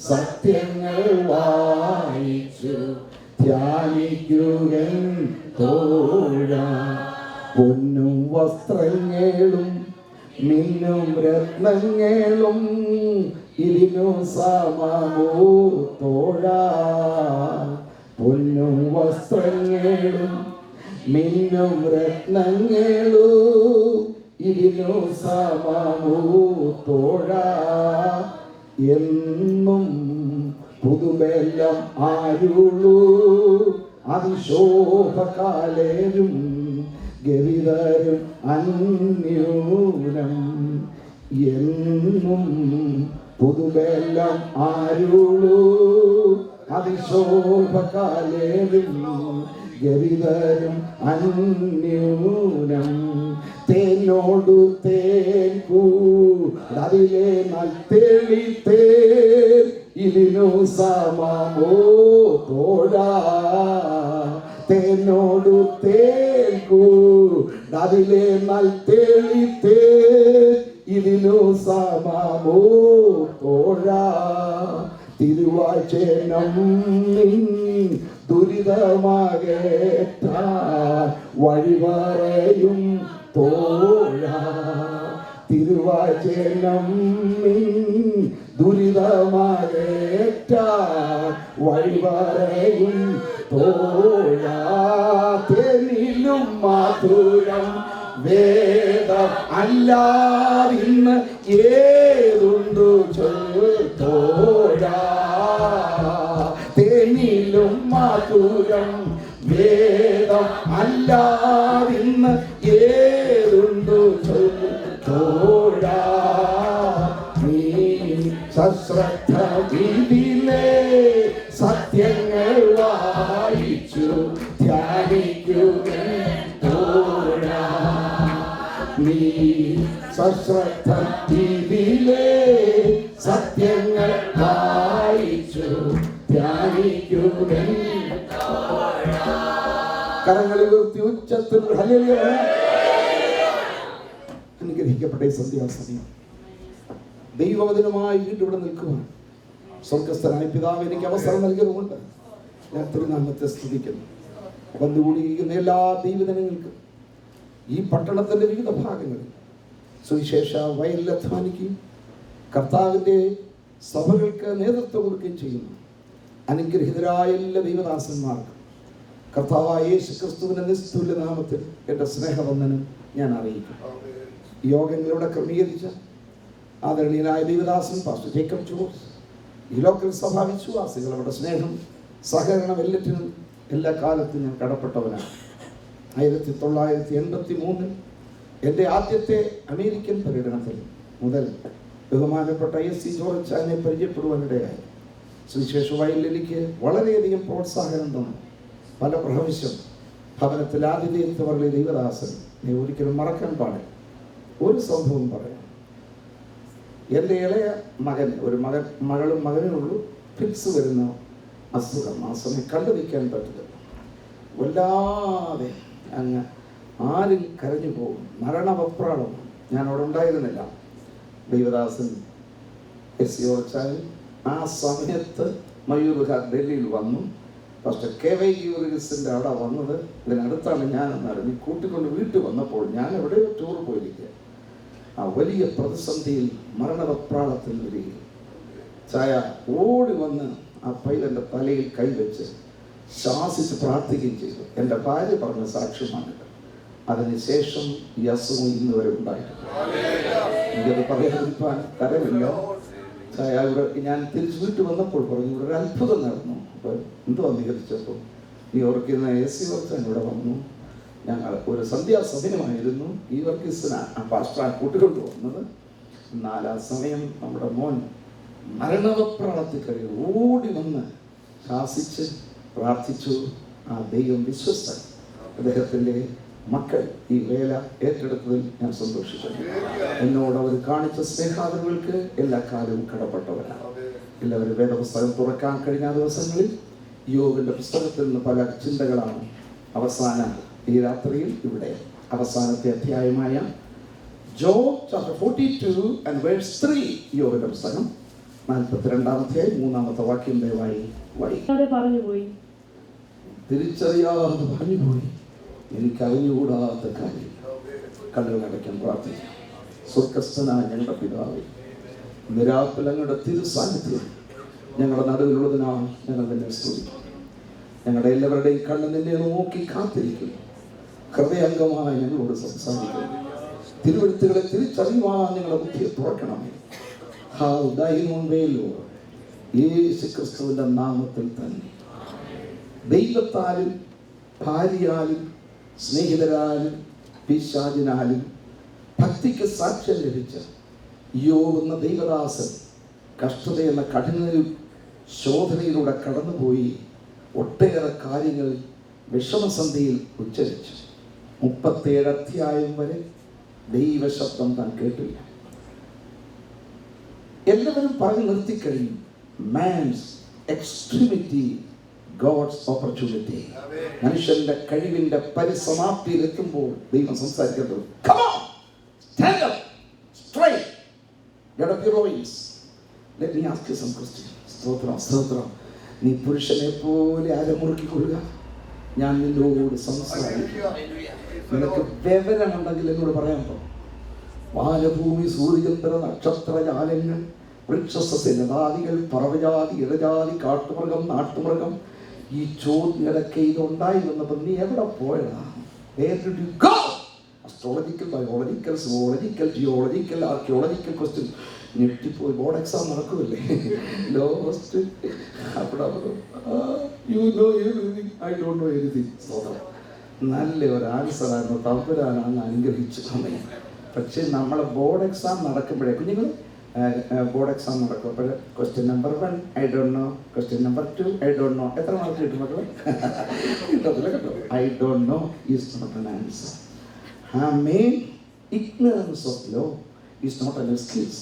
സത്യങ്ങൾ വായിച്ചു ധ്യാനിക്കുകൻ തോഴ. പൊന്നും വസ്ത്രങ്ങളും മിന്നും രത്നങ്ങളും ഇതിനു സമമോ തോഴ. പൊന്നും വസ്ത്രങ്ങളും മിന്നും രത്നങ്ങളും ഇതിനു സമമോ തോഴ. എന്നും പുതുമെല്ലാം ആരുള്ളൂ അതിശോഭകാലേരും ഗവിതരും അന്യൂനം. എന്നും പുതുമെല്ലാം ആരുള്ളൂ അതിശോഭകാലേരും ഗവിതരും അന്യൂനം. തേനോടു തേൻ കൂടതിലെ നൽത്തേളി തേൻ ഇതിനു സമമോ തോഴ. തേനോടു തേൻ കൂടതിലെ നൽത്തേളി തേൻ ഇതിനു സമമോ തോഴ. തിരുവാചനം ദുരിതമാകേറ്റാൻ വഴിവറയും തോഴ. തിരുവാചനം ദുരിതമാകേറ്റാൻ വഴിവറയും തോഴ. തേനിലും മധുരം വേദം അല്ലാതിന്ന് ഏതുണ്ടു ചൊല്ലോഴ. തേനിലും മധുരം വേദം അല്ലാതിന്ന് ഏതുണ്ടു ചൊല്ലോഴ. നീ സശ്രദ്ധമിതിലേ സത്യങ്ങൾ വായിച്ചു ധ്യാനിക്കുകൻ തോഴ. നീ സശ്രദ്ധമിതിലേ സത്യങ്ങൾ വായിച്ചു ധ്യാനിക്കുകൻ തോഴ. കരങ്ങളിൽ ഉയർത്തി ഉച്ചത്തിൽ ഹല്ലേലൂയ. അനുഗ്രഹിക്കപ്പെട്ട സന്ധ്യാസമയം ദൈവവചനമായി ഇവിടെ നിൽക്കുവാൻ സ്വർഗസ്ഥനായ പിതാവ് എനിക്ക് അവസരം നൽകിയതുകൊണ്ട് ഞാൻ തിരുനാമത്തെ സ്തുതിക്കുന്നു. വന്നുകൂടിയിരിക്കുന്ന എല്ലാ ദൈവജനങ്ങൾക്കും ഈ പട്ടണത്തിൻ്റെ വിവിധ ഭാഗങ്ങളിൽ സുവിശേഷ വയലിൽ അധ്വാനിക്കുകയും കർത്താവിൻ്റെ സഭകൾക്ക് നേതൃത്വം കൊടുക്കുകയും ചെയ്യുന്നു അനുഗ്രഹീതരായ എല്ലാ ദൈവദാസന്മാർക്കും കർത്താവായ യേശു ക്രിസ്തുവിന്റെ നിസ്തുല്യ നാമത്തിൽ എൻ്റെ സ്നേഹവന്ദനം ഞാൻ അറിയിക്കും. യോഗങ്ങളിലൂടെ ക്രമീകരിച്ച ആദരണീയനായ ദൈവദാസൻ പാസ്റ്റർ ജേക്കബ് ജോർജ്, ഈ ലോക്കൽ സഭാ വിശ്വാസികളുടെ സ്നേഹം സഹകരണം എല്ലാറ്റിനും എല്ലാ കാലത്തും ഞാൻ കടപ്പെട്ടവനാണ്. 1983 എൻ്റെ ആദ്യത്തെ അമേരിക്കൻ പര്യടനത്തിൽ മുതൽ ബഹുമാനപ്പെട്ട എസ് ജോർജ് ചാനെ പരിചയപ്പെടുവാനിടയായി. സുവിശേഷ വയലിൽ എനിക്ക് വളരെയധികം പ്രോത്സാഹനം തന്നു. പല പ്രാവശ്യം ഭവനത്തിൽ ആതിഥേയത്വമുള്ള ദൈവദാസൻ നീ ഒരിക്കലും മറക്കാൻ പാടില്ല. ഒരു സംഭവം പറയാം. എൻ്റെ ഇളയ മകൻ, ഒരു മകളും മകനുള്ളൂ, ഫിക്സ് വരുന്ന അസുഖം. ആ സമയം കണ്ടു നിൽക്കാൻ പറ്റില്ല. വല്ലാതെ അങ്ങ് ആരും കരഞ്ഞു പോകും, മരണവപ്രാളം. ഞാൻ അവിടെ ഉണ്ടായിരുന്നില്ല. ദൈവദാസൻ എസ് യോർച്ചാൽ ആ സമയത്ത് മയൂർഖാൻ ഡൽഹിയിൽ വന്നു. ഫസ്റ്റ് KV യൂറിസിൻ്റെ അവിടെ വന്നത്. ഇതിനടുത്താണ് ഞാനെന്ന് അറിഞ്ഞ് കൂട്ടിക്കൊണ്ട് വീട്ടിൽ വന്നപ്പോൾ ഞാൻ എവിടെയോ ടൂർ പോയിരിക്കുക. ആ വലിയ പ്രതിസന്ധിയിൽ മരണവപ്രാളത്തിൽ വരികയും ചായ ഓടി വന്ന് ആ പൈലൻ്റെ തലയിൽ കൈവച്ച് ശാസിച്ച് പ്രാർത്ഥിക്കുകയും ചെയ്തു. എൻ്റെ ഭാര്യ പറഞ്ഞ സാക്ഷ്യമാണിത്. അതിനുശേഷം ഈ അസുഖം ഇന്ന് വരെ ഉണ്ടായിട്ടുണ്ട്. എനിക്കത് പറയാതിരിക്കാൻ തരമില്ല. ചായ ഇവിടെ ഞാൻ തിരിച്ചു വീട്ടിൽ വന്നപ്പോൾ പറഞ്ഞു ഇവിടെ ഒരു അത്ഭുതം നടന്നു. അപ്പോൾ എന്തോ അംഗീകരിച്ചപ്പോൾ ഈ ഓർക്കുന്ന എസ് വർക്കാൻ ഇവിടെ വന്നു. ഞങ്ങൾ ഒരു സന്ധ്യാസമയമായിരുന്നു. ഈ വർക്കീസിനാണ് ആ പാസ്റ്റർ കൂട്ടിക്കൊണ്ട് വന്നത്. എന്നാൽ ആ സമയം നമ്മുടെ മോൻ മരണവപ്രാളത്തിൽ കഴിയും ഓടി വന്ന് ശാസിച്ച് പ്രാർത്ഥിച്ചു. ആ ദൈവം വിശ്വസ്തൻ. അദ്ദേഹത്തിൻ്റെ മക്കൾ ഈ വേല ഏറ്റെടുത്തതിൽ ഞാൻ സന്തോഷിക്കുന്നു. എന്നോട് അവർ കാണിച്ച സ്നേഹാദരങ്ങൾക്ക് എല്ലാ കാലവും കടപ്പെട്ടവരാണ്. എല്ലാവരും വേദപുസ്തകം തുറക്കാൻ കഴിഞ്ഞ ദിവസങ്ങളിൽ യോബിന്റെ പുസ്തകത്തിൽ നിന്ന് പല ചിന്തകളാണ് അവസാന ഈ രാത്രിയിൽ ഇവിടെ അവസാനത്തെ അധ്യായമായ ജോബ് ചാപ്റ്റർ 42 and verse 3. യോബിന്റെ പുസ്തകം 42-ാം അധ്യായം 3-ാമത്തെ വാക്യം ദയവായി പറഞ്ഞുപോയി. തിരിച്ചറിയാതെ പറഞ്ഞുപോയി. എനിക്ക് അറിഞ്ഞുകൂടാത്ത കാര്യം. കണ്ണുകൾ അടയ്ക്കാൻ പ്രാർത്ഥിക്കാം. സ്വർഗസ്ഥനായ ഞങ്ങളുടെ പിതാവേ, നിരാകുലങ്ങളുടെ തിരുസാന്നിധ്യം ഞങ്ങളുടെ നടുവിലുള്ളതിനാൽ ഞങ്ങൾ നിന്നെ സ്തുതിക്കുന്നു. ഞങ്ങളുടെ എല്ലാവരുടെയും കണ്ണ് നിന്നെ നോക്കി കാത്തിരിക്കുന്നു. ഹൃദയംഗമായി ഞങ്ങളോട് സംസാരിക്കുന്നു. തിരുവെഴുത്തുകളെ തിരിച്ചറിയുവാൻ ഞങ്ങളുടെ ബുദ്ധിയെ തുറക്കണമേ. യേശു ക്രിസ്തുവിന്റെ നാമത്തിൽ തന്നെ ദൈവത്താലും ഭാര്യയാലും സ്നേഹിതരാലും പിശാചിനാലും ഭക്തിക്ക് സാക്ഷ്യം ലഭിച്ച യോബ് എന്ന ദൈവദാസൻ കഷ്ടതയെന്ന കഠിന ശോധനയിലൂടെ കടന്നുപോയി ഒട്ടേറെ കാര്യങ്ങൾ വിഷമസന്ധിയിൽ ഉച്ചരിച്ചു. 37 അധ്യായം വരെ ദൈവശബ്ദം താൻ കേട്ടില്ല. എല്ലാവരും പറഞ്ഞു നിർത്തിക്കഴിഞ്ഞു. Man's extremity, God's opportunity. മനുഷ്യന്റെ കഴിവിന്റെ പരിസമാപ്തിയിൽ എത്തുമ്പോൾ ദൈവം സംസാരിക്കുന്നത് സ്തോത്രം. നീ പുരുഷനെ പോലെ അരമുറുക്കിക്കൊള്ളുക. ഞാൻ നിന്നോട് സംസാരിക്കും. നിനക്ക് വിവരമുണ്ടെങ്കിൽ എന്നോട് പറയാൻ പോകും. വാനഭൂമി സൂര്യചന്ദ്ര നക്ഷത്രജാലങ്ങൾ വൃക്ഷസസ്യലതാദികൾ പറവജാതി ഇടജാതി കാട്ടുമൃഗം നാട്ടുമൃഗം ഈ ചോദ്യങ്ങളൊക്കെ ഇതുണ്ടായി വന്നപ്പോൾ നീ എവിടെ പോയതാ? Astrological, biological, zoological, geological, archaeological question ഞെട്ടിപ്പോയി. ബോർഡ് എക്സാം നടക്കുമല്ലേ? ലോസ്റ്റ് അവിടെ നല്ല ഒരു ആൻസറായിരുന്നു. തമ്പുരാനാണ് അനുഗ്രഹിച്ചു സമയം. പക്ഷേ നമ്മളെ ബോർഡ് എക്സാം നടക്കുമ്പോഴേ കുഞ്ഞുങ്ങൾ ബോർഡ് എക്സാം നടക്കും. അപ്പോൾ question number 1 I don't know, question number 2 I don't know. എത്ര മാർക്ക് കിട്ടും മക്കളെ? കിട്ടത്തില്ല കേട്ടോ. I don't know is not an answer. ആ main ignorance of law is not an excuse.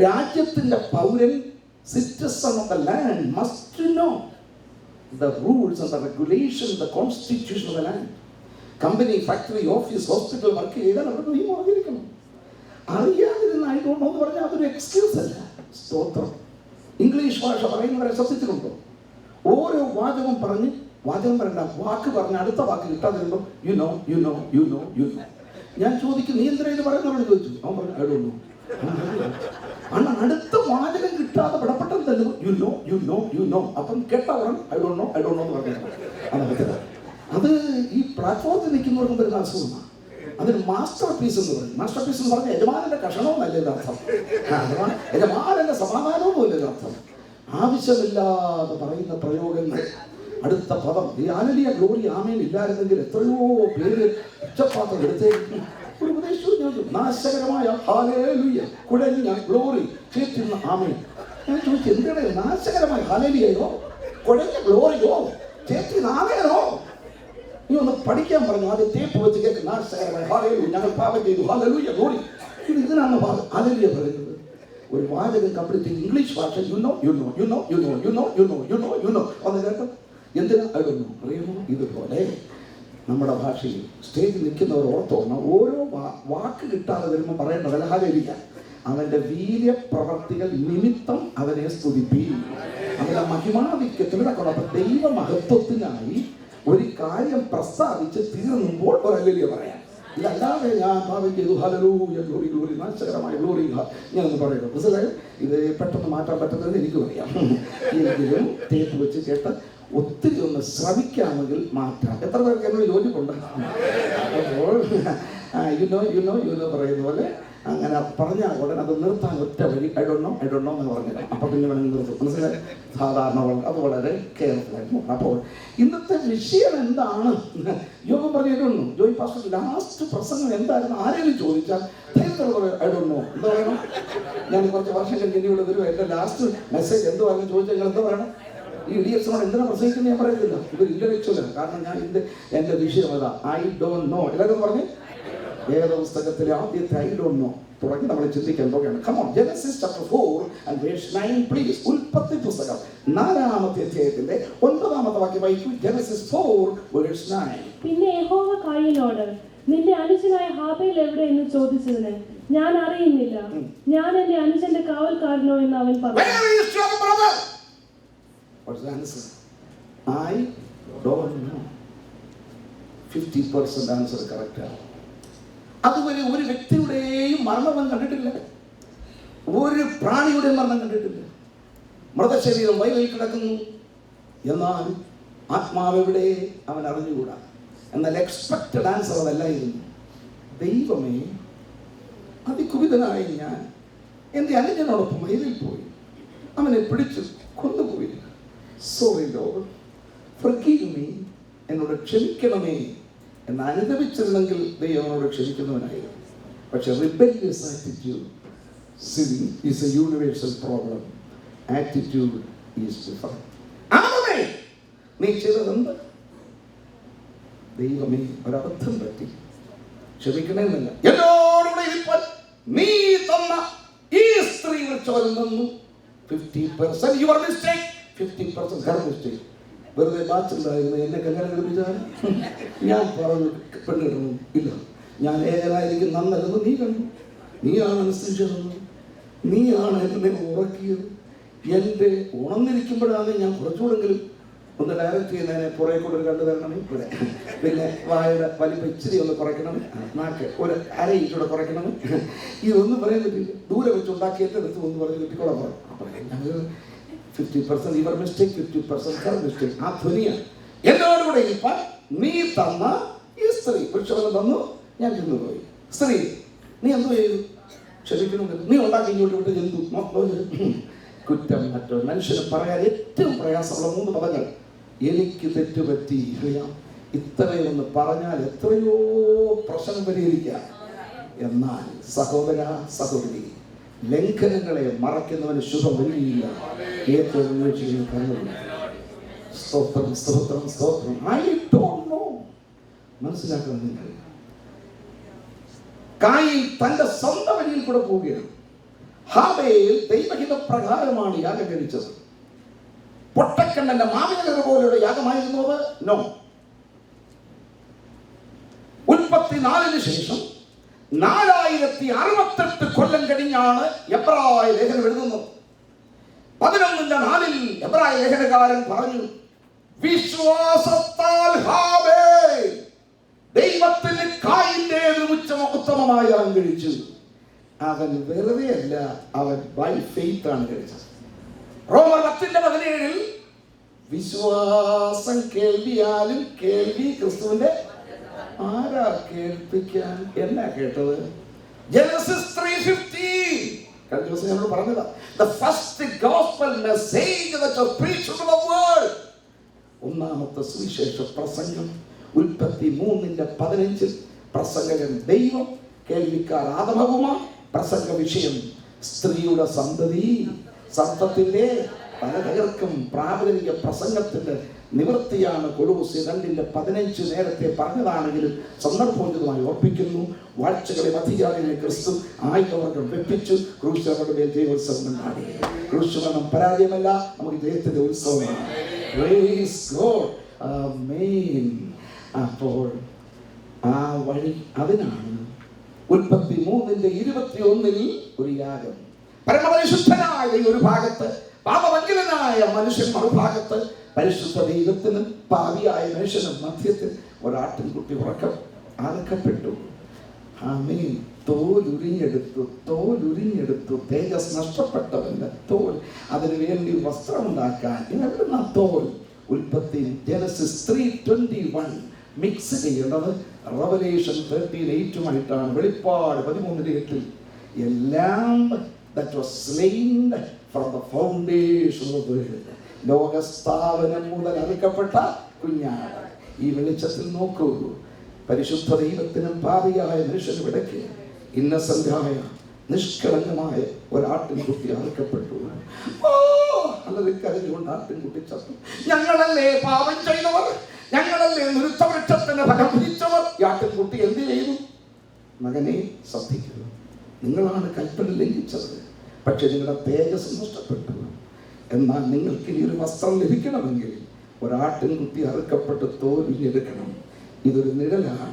രാജ്യത്തിന്റെ പൗരൻ, citizen of the land must know the rules and the regulation, the constitution of the land. Company, factory, office, hospital work ചെയ്താൽ അവിടെ നിയമം അറിയിക്കണം. അറിയാതിരുന്ന ഐ ഡോണ്ട് നോ എന്ന് പറഞ്ഞാൽ അതൊരു എക്സ്ക്യൂസ് അല്ല. സ്തോത്രം. ഇംഗ്ലീഷ് ഭാഷ പറയുന്നവരെ ശ്രദ്ധിച്ചിട്ടുണ്ടോ? ഓരോ വാചകം പറഞ്ഞ്, വാചകം പറയണ്ട, വാക്ക് പറഞ്ഞ് അടുത്ത വാക്ക് കിട്ടാതെ വരുമ്പോൾ you know you know you know you know. ഞാൻ ചോദിക്കും, നീ എന്തിനാ ഇത് പറയുന്നവരോട് ചോദിച്ചു. അവൻ പറഞ്ഞു ഐ ഡോണ്ട് നോ. അണ്ണ അടുത്ത വാചകം കിട്ടാതെ വിടപ്പെട്ടത് തന്നെ you know you know you know. അപ്പം കേട്ടവർ ഐ ഡോണ്ട് നോ എന്ന് പറഞ്ഞു. അത് ഈ പ്ലാറ്റ്ഫോമിൽ നിൽക്കുന്നവർക്കും വരുന്ന അസുഖമാണ്. അതിന് മാസ്റ്റർ പീസ് എന്ന് പറയും. മാസ്റ്റർ പീസ് എന്ന് പറഞ്ഞാൽ യജമാനന്റെ കഷണവും അല്ലേ അർത്ഥം, യജമാനന്റെ സമാധാനവും അല്ലേ അർത്ഥം. ആവശ്യമില്ലാതെ പറയുന്ന പ്രയോഗങ്ങൾ. അടുത്ത പദം ഈ ഹല്ലേലൂയ ഗ്ലോറി ആമേൻ ഇല്ലായിരുന്നെങ്കിൽ എത്രയോ പേര് ഉച്ചപ്പാത്രം എടുത്തേക്കും. ഒരു ഉപദേശവും നാശകരമായ ഹല്ലേലൂയ കുഴഞ്ഞ ഗ്ലോറി കേട്ടുന്ന ആമേൻ. ഞാൻ ചോദിച്ചു, എന്താണ് നാശകരമായ ഹല്ലേലൂയയോ കുഴഞ്ഞ ഗ്ലോറിയോ കേട്ടുന്ന ആമേനോ? നീ ഒന്ന് പഠിക്കാൻ പറഞ്ഞു. അത് ടേപ്പ് വെച്ച് കേൾക്കും. നാശകരമായ ഹല്ലേലൂയ, ഞങ്ങൾ പാപം ചെയ്തു, ഹല്ലേലൂയ ഗ്ലോറി. ഇതിനാണ് ഹല്ലേലൂയ പറയുന്നത്. ഒരു വാചകം കംപ്ലീറ്റ് ഇംഗ്ലീഷ് ഭാഷ you know you know you know you know you know you know you know you know ഒന്ന് കേട്ടോ. എന്തിനാ അറിയുന്നു അറിയുമോ? ഇതുപോലെ നമ്മുടെ ഭാഷയിൽ സ്റ്റേജിൽ നിൽക്കുന്നവർ ഓർത്തോണം, ഓരോ വാക്ക് കിട്ടാതെ വരുമ്പോൾ പറയേണ്ടതല്ല ഹല്ലേലൂയ. അവന്റെ വീര്യപ്രവർത്തികൾ നിമിത്തം അവനെ സ്തുതിപ്പീൻ. അവന്റെ മഹിമാധിക്യത്തിലൂടെ കൊള്ളപ്പോൾ ദൈവമഹത്വത്തിനായി ഒരു കാര്യം പ്രസ്താവിച്ച് തീർന്നുമ്പോൾ ഒരു ഹല്ലേലൂയ പറയാം. ഇതല്ലാതെ ഞാൻ പാപം ചെയ്തു ഹല്ലേലൂയ ഗ്ലോറി ഗ്ലോറി നാശകരമായ ഗ്ലോറി ഞാനൊന്ന് പറയുന്നത് മനസ്സിലായോ? ഇത് പെട്ടെന്ന് മാറ്റാൻ പറ്റുന്നത് എനിക്കും അറിയാം. എങ്കിലും ടേപ്പ് വെച്ച് കേട്ട് ഒത്തിരി ഒന്ന് ശ്രമിക്കാമെങ്കിൽ മാറ്റാം. എത്ര പേർക്ക് എന്നോട് യോജിപ്പുണ്ട്? അപ്പോൾ യുനോ പറയുന്ന പോലെ അങ്ങനെ പറഞ്ഞാൽ ഉടനെ അത് നിർത്താൻ ഒറ്റ വഴി ഐ ഡോണ്ട് നോ എന്ന് പറഞ്ഞില്ല. അപ്പം പിന്നെ വേണമെങ്കിൽ നിർത്തും. മനസ്സിലായി? സാധാരണ അത് വളരെ കെയർഫുള്ളായിരുന്നു. അപ്പോൾ ഇന്നത്തെ വിഷയം എന്താണ്? യോഗം പറഞ്ഞിരുന്നു ജോയി പാസ്റ്റർ ലാസ്റ്റ് പ്രസംഗം എന്തായിരുന്നു ആരെങ്കിലും ചോദിച്ചാൽ ധൈര്യത്തോടെ ഐ ഡോണ്ട് നോ എന്താ പറയണം? ഞാൻ കുറച്ച് വർഷം കഴിഞ്ഞ് ഇവിടെ വരും, എൻ്റെ ലാസ്റ്റ് മെസ്സേജ് എന്തുവായിരുന്നു ചോദിച്ചാൽ നിങ്ങൾ എന്താ പറയണം? ഈ ഇഡിയറ്റ്സിനോട് എന്തിനാ പ്രസംഗിക്കുന്നത് ഞാൻ പറയുന്നില്ല. ഇവർ ഇന്റലക്ച്വലാണ്. കാരണം ഞാൻ എൻ്റെ വിഷയം അതാ ഐ ഡോണ്ട് നോ. എല്ലാവരും പറഞ്ഞ് വേദപുസ്തകത്തിലെ ആദ്യത്തെ ഐ ഡോണ്ട് നോ തുടങ്ങി നമ്മൾ ചിന്തിക്കാൻ പോകുകയാണ്. Come on, Genesis chapter 4 and verse 9 please. ഉൽപ്പത്തി പുസ്തകം 4-ാമത്തെ അധ്യായത്തിന്റെ 9-ാമത്തെ വാക്യം വായിക്കൂ. Genesis 4 verse 9. പിന്നെ യഹോവ കയീനോട്, നിന്റെ അനുജനായ ഹാബേൽ എവിടെ എന്ന് ചോദിച്ചതിന് ഞാൻ അറിയുന്നില്ല, ഞാൻ എന്റെ അനുജന്റെ കാവൽക്കാരനോ എന്ന് അവൻ പറഞ്ഞു. Where is your brother? What's the answer? I don't know. 50% answer correct ആണ്. അതുവരെ ഒരു വ്യക്തിയുടെയും മരണം കണ്ടിട്ടില്ല, ഒരു പ്രാണിയുടെ മരണം കണ്ടിട്ടില്ല. മൃതശരീരം വയലിൽ കിടക്കുന്നു, എന്നാൽ ആത്മാവെവിടെ അവൻ അറിഞ്ഞുകൂടാ. എന്നാൽ എക്സ്പെക്റ്റഡ് ആൻസർ അതല്ലായിരുന്നു. ദൈവമേ, അതികുപിതനായ ഞാൻ എൻ്റെ അനുജനോടൊപ്പം വയലിൽ പോയി, അവനെ പിടിച്ചു കൊണ്ടുപോയി. സോറി ലോർഡ്, ഫർഗീവ് മീ, എന്നോട് ക്ഷമിക്കണമേ എന്ന് അനുദപിച്ചിരുന്നെങ്കിൽ ദൈവം അവനോട് ക്ഷമിക്കുന്നവനായിരുന്നു. പക്ഷെ rebellious attitude, sin is a universal problem. Attitude is different. ആമേ, നീ ചെയ്തതെന്ത്? ദൈവമേ, ഒരബദ്ധം പറ്റി, ക്ഷമിക്കണമെന്നില്ല. എന്നോടുകൂടെ ഇരിപ്പാൻ നീ തന്ന ഈ സ്ത്രീ വിളിച്ചവരിൽ നിന്നും 50% യുവർ മിസ്റ്റേക്ക്, 50% ഹെർ മിസ്റ്റേക്ക്. വെറുതെ ബാച്ചുണ്ടായിരുന്നു എന്നെ കല്യാണം കഴിപ്പിച്ചാൽ ഞാൻ പറഞ്ഞു പെണ്ണ് കിട്ടണം ഇല്ല, ഞാൻ ഏകനായിരിക്കും നന്നല്ലെന്ന് നീ കണ്ടു. നീയാണ് അനുസരിച്ചത്, നീയാണ് എന്നെ ഉറക്കിയത്. എൻ്റെ ഉണർന്നിരിക്കുമ്പോഴാണ് ഞാൻ കുറച്ചുകൂടെങ്കിലും ഒന്ന് ഡയറക്റ്റ് ചെയ്യുന്നതിനെ പുറകെ കൂടെ കണ്ടു തരണമേ, ഇവിടെ പിന്നെ വായുടെ വലിപ്പം ഇച്ചിരി ഒന്ന് കുറയ്ക്കണമേ, നാക്ക് ഒരു 1/2 ഇഞ്ചൂടെ കുറയ്ക്കണമേ. ഇതൊന്നും പറയാൻ പറ്റില്ല. ദൂരെ വെച്ച് ഉണ്ടാക്കിയിട്ട് എടുത്ത് ഒന്ന് പറഞ്ഞ് കിട്ടിക്കോളാൻ പറഞ്ഞു. അപ്പോൾ ഞങ്ങൾ 50% യുവർ മിസ്റ്റേക്ക്, 50% ഹെർ മിസ്റ്റേക്ക്. ആ ധ്വനിയാണ്. എന്നോടുകൂടെ ഇരിപ്പാൻ നീ തന്ന ഈ സ്ത്രീ വൃക്ഷഫലം തന്നു, ഞാൻ തിന്നുപോയി. സ്ത്രീ, നീ എന്തോ ചെയ്തു? ക്ഷമിക്കണമെങ്കിൽ നീ ഉണ്ടാക്കി ഇങ്ങോട്ട് വിട്ട് ജന്തു കുറ്റം. മറ്റൊരു മനുഷ്യന് പറയാൻ ഏറ്റവും പ്രയാസമുള്ള 3 പദങ്ങൾ. എനിക്ക് തെറ്റുപറ്റി, അറിയാം, ഇത്രയൊന്ന് പറഞ്ഞാൽ എത്രയോ പ്രശ്നം പരിഹരിക്കാം. എന്നാൽ സഹോദര സഹോദരി, ലംഘനങ്ങളെ മറയ്ക്കുന്നവന് ശുഭം വരികയില്ല. ഏറ്റവും സ്തോത്രം സ്തോത്രം സ്തോത്രം. I don't no. മനസ്സിലാക്കണം നിങ്ങൾ. കായീൻ തന്റെ സ്വന്തം വഴിയിൽ കൂടെ പോവുകയാണ്. ഹാബേൽ ദൈവഹിത പ്രകാരമാണ് യാഗം കഴിച്ചത്. പൊട്ടക്കണ്ണന്റെ മാവിനകർ പോലെയുള്ള യാഗമായിരുന്നു അത്? നോ. ഉൽപ്പത്തി 4-ന് ശേഷം 4068 കൊല്ലം കഴിഞ്ഞാണ് എബ്രായ ലേഖനം എഴുതുന്നത്. 11:4 എബ്രായ ലേഖനകാരൻ പറഞ്ഞു, വിശ്വാസത്താൽ ഹാബേൽ ദൈവത്തിന് കായിന്റേതും ഉത്തമമായ കഴിച്ചു. അവൻ വെറുതെ അല്ല, അവൻ ബൈ ഫെയ്ത്ത് ആണ് കഴിച്ചത്. റോമർ 10:17 വിശ്വാസം കേൾവിയാലും, കേൾവി ക്രിസ്തുവിന്റെ. ആരാ കേൾപ്പിക്കാൻ? എന്നാ കേട്ടത്? ജനസിസ് 3:50 കഴിഞ്ഞ ദിവസം നമ്മൾ പറഞ്ഞതാ. The first gospel message that was preached to the world. ഒന്നാമത്തെ സുവിശേഷ പ്രസംഗം ഉൽപ്പത്തി 3:15. പ്രസംഗകൻ ദൈവം, കേൾവിക്കാർ ആദമവുമാ. പ്രസംഗ വിഷയം സ്ത്രീയുടെ സന്തതി. സന്തത്തിന്റെ പലതകർക്കും പ്രാബല്യ പ്രസംഗത്തിന്റെ നിവൃത്തിയാണ് കൊലോസ്യർ 2:15 നേരത്തെ പറഞ്ഞതാണെങ്കിലും സന്ദർഭോചിതമായി ഓർപ്പിക്കുന്നു. വാഴ്ചകളെ അധികാരികളെ ക്രിസ്തു ആയുധവർഗം വെപ്പിച്ചു. ക്രൂശവരുടെ മേൽ ജയോത്സവം കൊണ്ടാടി. ക്രൂശുമരണം പരാജയമല്ല, നമുക്ക് ജയത്തിന്റെ ഉത്സവമാണ്. Praise God. Amen. അപ്പോൾ ആ വഴി അതിനാണ് ഉൽപ്പത്തി 3:21 ഒരു യാഗം. പരമപരിശുദ്ധനായ ഒരു ഭാഗത്ത്, പാപവഞ്ചകനായ മനുഷ്യൻ മറുഭാഗത്ത്, പരിശുദ്ധ ദൈവത്തിനും പാപിയായ മനുഷ്യനും മധ്യത്തിൽ ഒരാട്ടിൻകുട്ടി അറക്കപ്പെട്ടു. ആമേൻ. തോലുരിഞ്ഞെടുത്തു തേജസ് നഷ്ടപ്പെട്ടവന്റെ തോൽ. അതിനു വേണ്ടി വസ്ത്രമുണ്ടാക്കാൻ എവിടുന്ന തോൽ? ഉൽപ്പത്തി ജനസിസ് 3:21 മിക്സ് ചെയ്യേണ്ടത് റെവലേഷൻ 13:8 വെളിപ്പാട് 13:8 എല്ലാം that was slain from the foundation of the world. ലോകസ്ഥാപനം മുതൽ അറുക്കപ്പെട്ട കുഞ്ഞാട്. ഈ വെളിച്ചത്തിൽ നോക്കൂ, പരിശുദ്ധ ദൈവത്തിനും പാപിയായ മനുഷ്യനും ഇടയ്ക്ക് ഇന്നസെന്റായ നിഷ്കളങ്കമായ ഒരാട്ടിൻകുട്ടി അറുക്കപ്പെട്ടു. അല്ലത് കരഞ്ഞുകൊണ്ട് ആട്ടിൻകുട്ടി ചത്തു. ഞങ്ങളല്ലേ പാപം ചെയ്തവർ, ഞങ്ങളല്ലേ നൃത്തവൃക്ഷത്തിന് ഫലം ഭരിച്ചവർ. ഈ ആട്ടിൻകുട്ടി എന്ത് ചെയ്തു? മകനെ ശ്രദ്ധിക്കുക, നിങ്ങളാണ് കൽപ്പന ലംഘിച്ചത്, പക്ഷെ നിങ്ങളുടെ തേജസ് നഷ്ടപ്പെട്ടു. എന്നാൽ നിങ്ങൾക്ക് ഇനി ഒരു വസ്ത്രം ലഭിക്കണമെങ്കിൽ ഒരാട്ടിൻകുട്ടി അറുക്കപ്പെട്ട് തോലിഞ്ഞെടുക്കണം. ഇതൊരു നിഴലാണ്.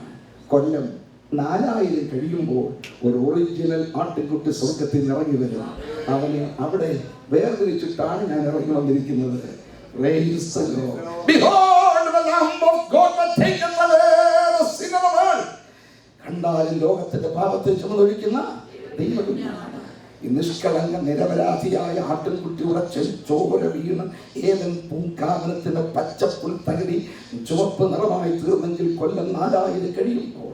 കൊല്ലം 4000 കഴിയുമ്പോൾ ഒരു ഒറിജിനൽ ആട്ടിൻകുട്ടി സ്വർഗത്തിൽ ഇറങ്ങി വരും. അവനെ അവിടെ വേർതിരിച്ചിട്ടാണ് ഞാൻ ഇറങ്ങി വന്നിരിക്കുന്നത്. കണ്ടാലും ലോകത്തിന്റെ പാപത്തെ ചുമന്നൊഴിക്കുന്ന ദൈവകുഞ്ഞാണ്. നിഷ്കളങ്ക നിരപരാധിയായ ആട്ടിൻകുട്ടിയുടെ ചോര വീണ് ഏതൻ പൂങ്കാവനത്തിന്റെ പച്ചപ്പുൽ തകടി ചുവപ്പ് നിറമായി തീർന്നെങ്കിൽ കൊല്ലം 4000 കഴിയുമ്പോൾ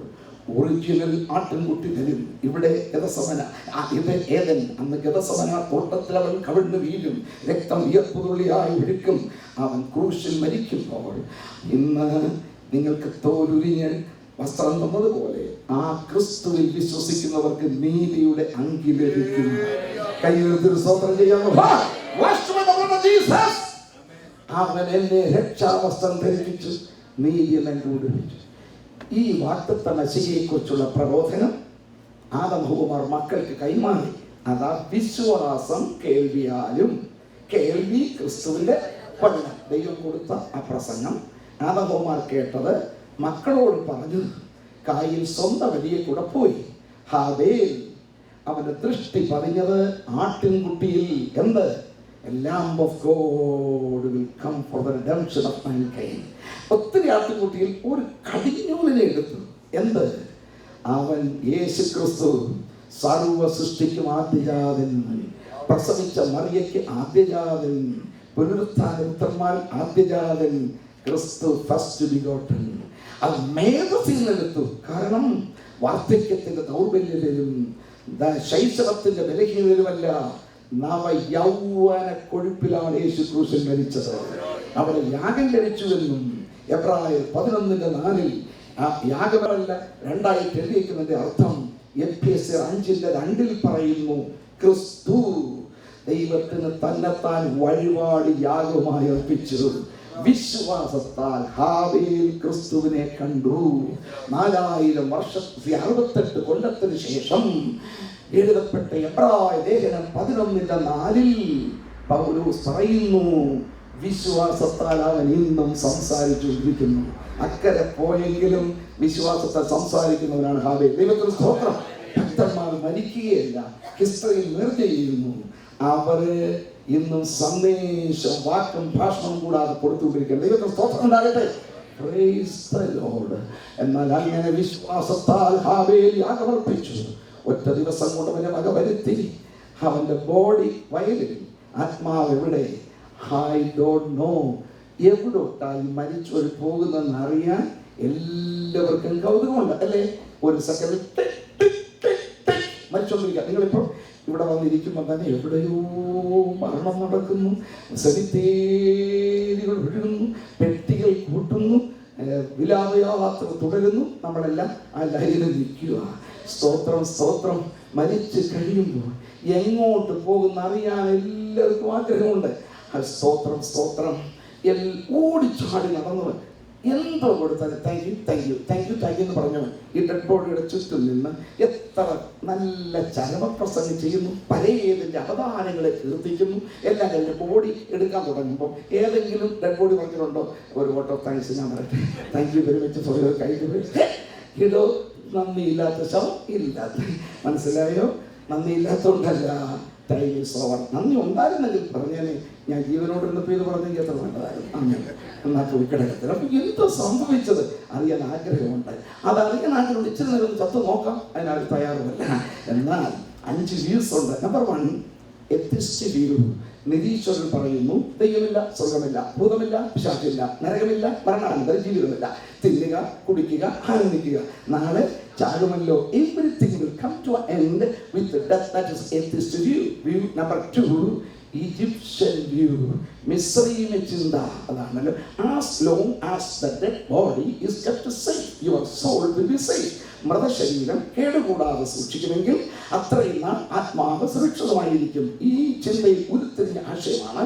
ഒറിജിനൽ ആട്ടിൻകുട്ടി വരും. ഇവിടെ ഇത് ഏതൻ. അന്ന് ഗതസമന തോട്ടത്തിൽ അവൻ കവിഴ്ന്നു വീഴും, രക്തം വിയർപ്പുതുള്ളിയായി ഒഴുക്കും. അവൻ ക്രൂശിൽ മരിക്കുമ്പോൾ ഇന്ന് നിങ്ങൾക്ക് തോലുരിഞ്ഞ് വസ്ത്രം തന്നതുപോലെ ആ ക്രിസ്തുവിൽ വിശ്വസിക്കുന്നവർക്ക് നീതിയുടെ അങ്കി ലഭിക്കുന്നു. കൈയെടുത്തൊരു സ്തോത്രം ചെയ്യാമോ? അവൻ എന്നെ രക്ഷാവസ്ത്രം ധരിപ്പിച്ചു, നീതി എന്നെ ലഭിച്ചു. ഈ വാഗ്ദത്ത മെസ്സിഹയെക്കുറിച്ചുള്ള പ്രബോധനം ആദമഹൂമാർ മക്കൾക്ക് കൈമാറി. അതാ വിശ്വാസം കേൾവിയാലും, കേൾവി ക്രിസ്തുവിന്റെ പഠനം. ദൈവം കൊടുത്ത ആ പ്രസംഗം ആദമഹൂമാർ കേട്ടത് മക്കളോട് പറഞ്ഞു. കായിൽ സ്വന്തം വലിയ കൂടെ പോയി. ഹാബേൽ അവന്റെ ദൃഷ്ടി പതിഞ്ഞത് ആട്ടിൻകുട്ടിയിൽ. എന്ത്? Lamb of God will come for the redemption of mankind. ഒത്തിരി ആട്ടിൻകുട്ടിയിൽ ഒരു കടിഞ്ഞൂലിനെ എടുത്തു. എന്ത്? അവൻ യേശു ക്രിസ്തു സർവ സൃഷ്ടിക്കും ആദ്യജാതൻ, പ്രസവിച്ച മറിയയ്ക്ക് ആദ്യജാതൻ, പുനരുത്ഥാനപുത്രന്മാർ ആദ്യജാതൻ, ക്രിസ്തു ഫസ്റ്റ് ബിഗോട്ടൻ. അത് മേധസ്സിൽ നിന്നെടുത്തു. കാരണം വാർദ്ധക്യത്തിന്റെ ദൗർബല്യത്തിലും ശൈശവത്തിന്റെ ബലഹീനതയിലുമല്ല, നവ യൗവന കൊഴുപ്പിലാണ് യേശു ക്രൂശിൽ മരിച്ചത്. അവിടെ യാഗം കഴിച്ചുവെന്നും എബ്രായർ 11:4 ആ യാഗമല്ല 2 എഴുതിയിരിക്കുന്നതിന്റെ അർത്ഥം എഫേസ്യർ 5:2 പറയുന്നു. ക്രിസ്തു ദൈവത്തിന് തന്നെത്താൻ വഴിപാട് യാഗമായി അർപ്പിച്ചു. വിശ്വാസത്താൽ ഹാബേൽ ക്രിസ്തുവിനെ കണ്ടു. 4068 കൊല്ലത്തിന് ശേഷം എഴുതപ്പെട്ട എബ്രായ ലേഖനം 11:4 പൗലോസ് പറയുന്നു, വിശ്വാസത്താൽ അവൻ ഇന്നും സംസാരിച്ചുകൊണ്ടിരിക്കുന്നു. അക്കരെ പോയെങ്കിലും വിശ്വാസത്താൽ സംസാരിക്കുന്നവരാണ് ഹാബേൽ. ദൈവത്തിന് സ്തോത്രം. ഭക്തന്മാർ മരിക്കുകയല്ല, ഹിസ്റ്ററിയിൽ നേർച്ച ചെയ്യുന്നു. അവര് ഇന്നും സന്ദേശം വാക്കും ഭാഷണവും കൂടാതെ കൊടുത്തുകൊണ്ടിരിക്കുന്നത്. ദൈവത്തിന് സ്തോത്രം ഉണ്ടാകട്ടെ. Praise the Lord. എന്നാൽ അങ്ങനെ വിശ്വാസത്താൽ ഹാബേൽ യാഗമർപ്പിച്ചു. ഒറ്റ ദിവസം കൊണ്ട് അവനെ വക വരുത്തി. അവന്റെ ബോഡി വയലിൽ, ആത്മാവ് എവിടെ? I don't know. എവിടോട്ടായി മരിച്ചവർ പോകുന്നെന്ന് അറിയാൻ എല്ലാവർക്കും കൗതുകമുണ്ട് അല്ലേ? ഒരു സെക്കൻഡ് മരിച്ചോണ്ടിരിക്കുക. നിങ്ങളിപ്പോൾ ഇവിടെ വന്നിരിക്കുമ്പോൾ തന്നെ എവിടെയോ മരണം നടക്കുന്നു, സെമിത്തേരികൾ ഒഴുകുന്നു, പെട്ടികൾ കൂട്ടുന്നു, വിലാപയാത്ര തുടരുന്നു. നമ്മളെല്ലാം ആ ലൈനിൽ നിൽക്കുക. സ്തോത്രം സ്തോത്രം. മരിച്ച് കഴിയുമ്പോൾ എങ്ങോട്ട് പോകുന്ന അറിയാൻ എല്ലാവർക്കും ആഗ്രഹമുണ്ട്. സ്തോത്രം സ്തോത്രം. ഓടിച്ചാടി നടന്നവൻ എന്തോ കൊടുത്താലും thank you thank you thank you thank you എന്ന് പറഞ്ഞവൻ ഈ ഡെഡ് ബോഡിയുടെ ചുറ്റും നിന്ന് എത്ര നല്ല ചരമപ്രസംഗം ചെയ്യുന്നു, പലതിൻ്റെ അവദാനങ്ങളെ കീർത്തിക്കുന്നു. എല്ലാം കഴിഞ്ഞ് ബോഡി എടുക്കാൻ തുടങ്ങുമ്പോൾ ഏതെങ്കിലും ഡെഡ് ബോഡി പറഞ്ഞിട്ടുണ്ടോ? ഒരു വോട്ട് ഓഫ് താങ്ക്സ് ഞാൻ പറയട്ടെ, thank you very much for your kind. ഇതോ നന്ദിയില്ലാത്ത ശവം ഇല്ലാത്ത, മനസ്സിലായോ? നന്ദിയില്ലാത്തതുകൊണ്ടല്ല, ടൈം ഈസ് ഓവർ. നന്ദി ഉണ്ടായിരുന്നെങ്കിൽ പറഞ്ഞേനെ, ഞാൻ ജീവനോടിരുന്നപ്പോൾ ഇത് പറഞ്ഞെങ്കിൽ എത്ര നല്ലതായിരുന്നു. അങ്ങനെ എന്നാൽ പോയി കിടക്കത്തില്ല. അപ്പം എന്തോ സംഭവിച്ചത് അറിയാൻ ആഗ്രഹമുണ്ട്. അതറിയാൻ ആഗ്രഹം ഇച്ചിരി നേരം ചത്തു നോക്കാം, അതിനാൾ തയ്യാറുമല്ല. എന്നാൽ 5 വ്യൂസ് ഉണ്ട്. Number 1, atheist view. നിരീശ്വരൻ പറയുന്നു ദൈവമില്ല, സ്വർഗമില്ല, ഭൂതമില്ല, പിശാചില്ല, നരകമില്ല, മരണാനന്തര ജീവിതമില്ല, തിന്നുക, കുടിക്കുക, ആനന്ദിക്കുക, നാളെ ചാകുമല്ലോ. Everything will come to an end with the death. That is atheist view. View number 2, Egyptian view. മിസ്രയീമ ചിന്ത അതാണല്ലോ. As long as the dead body is kept safe, your soul will be safe. മൃതശരീരം കേടുകൂടാതെ സൂക്ഷിക്കുമെങ്കിൽ അത്രയും നാൾ ആത്മാവ് സുരക്ഷിതമായിരിക്കും. ഈ ചിന്തയിൽ ഉരുത്തിരിഞ്ഞ ആശയമാണ്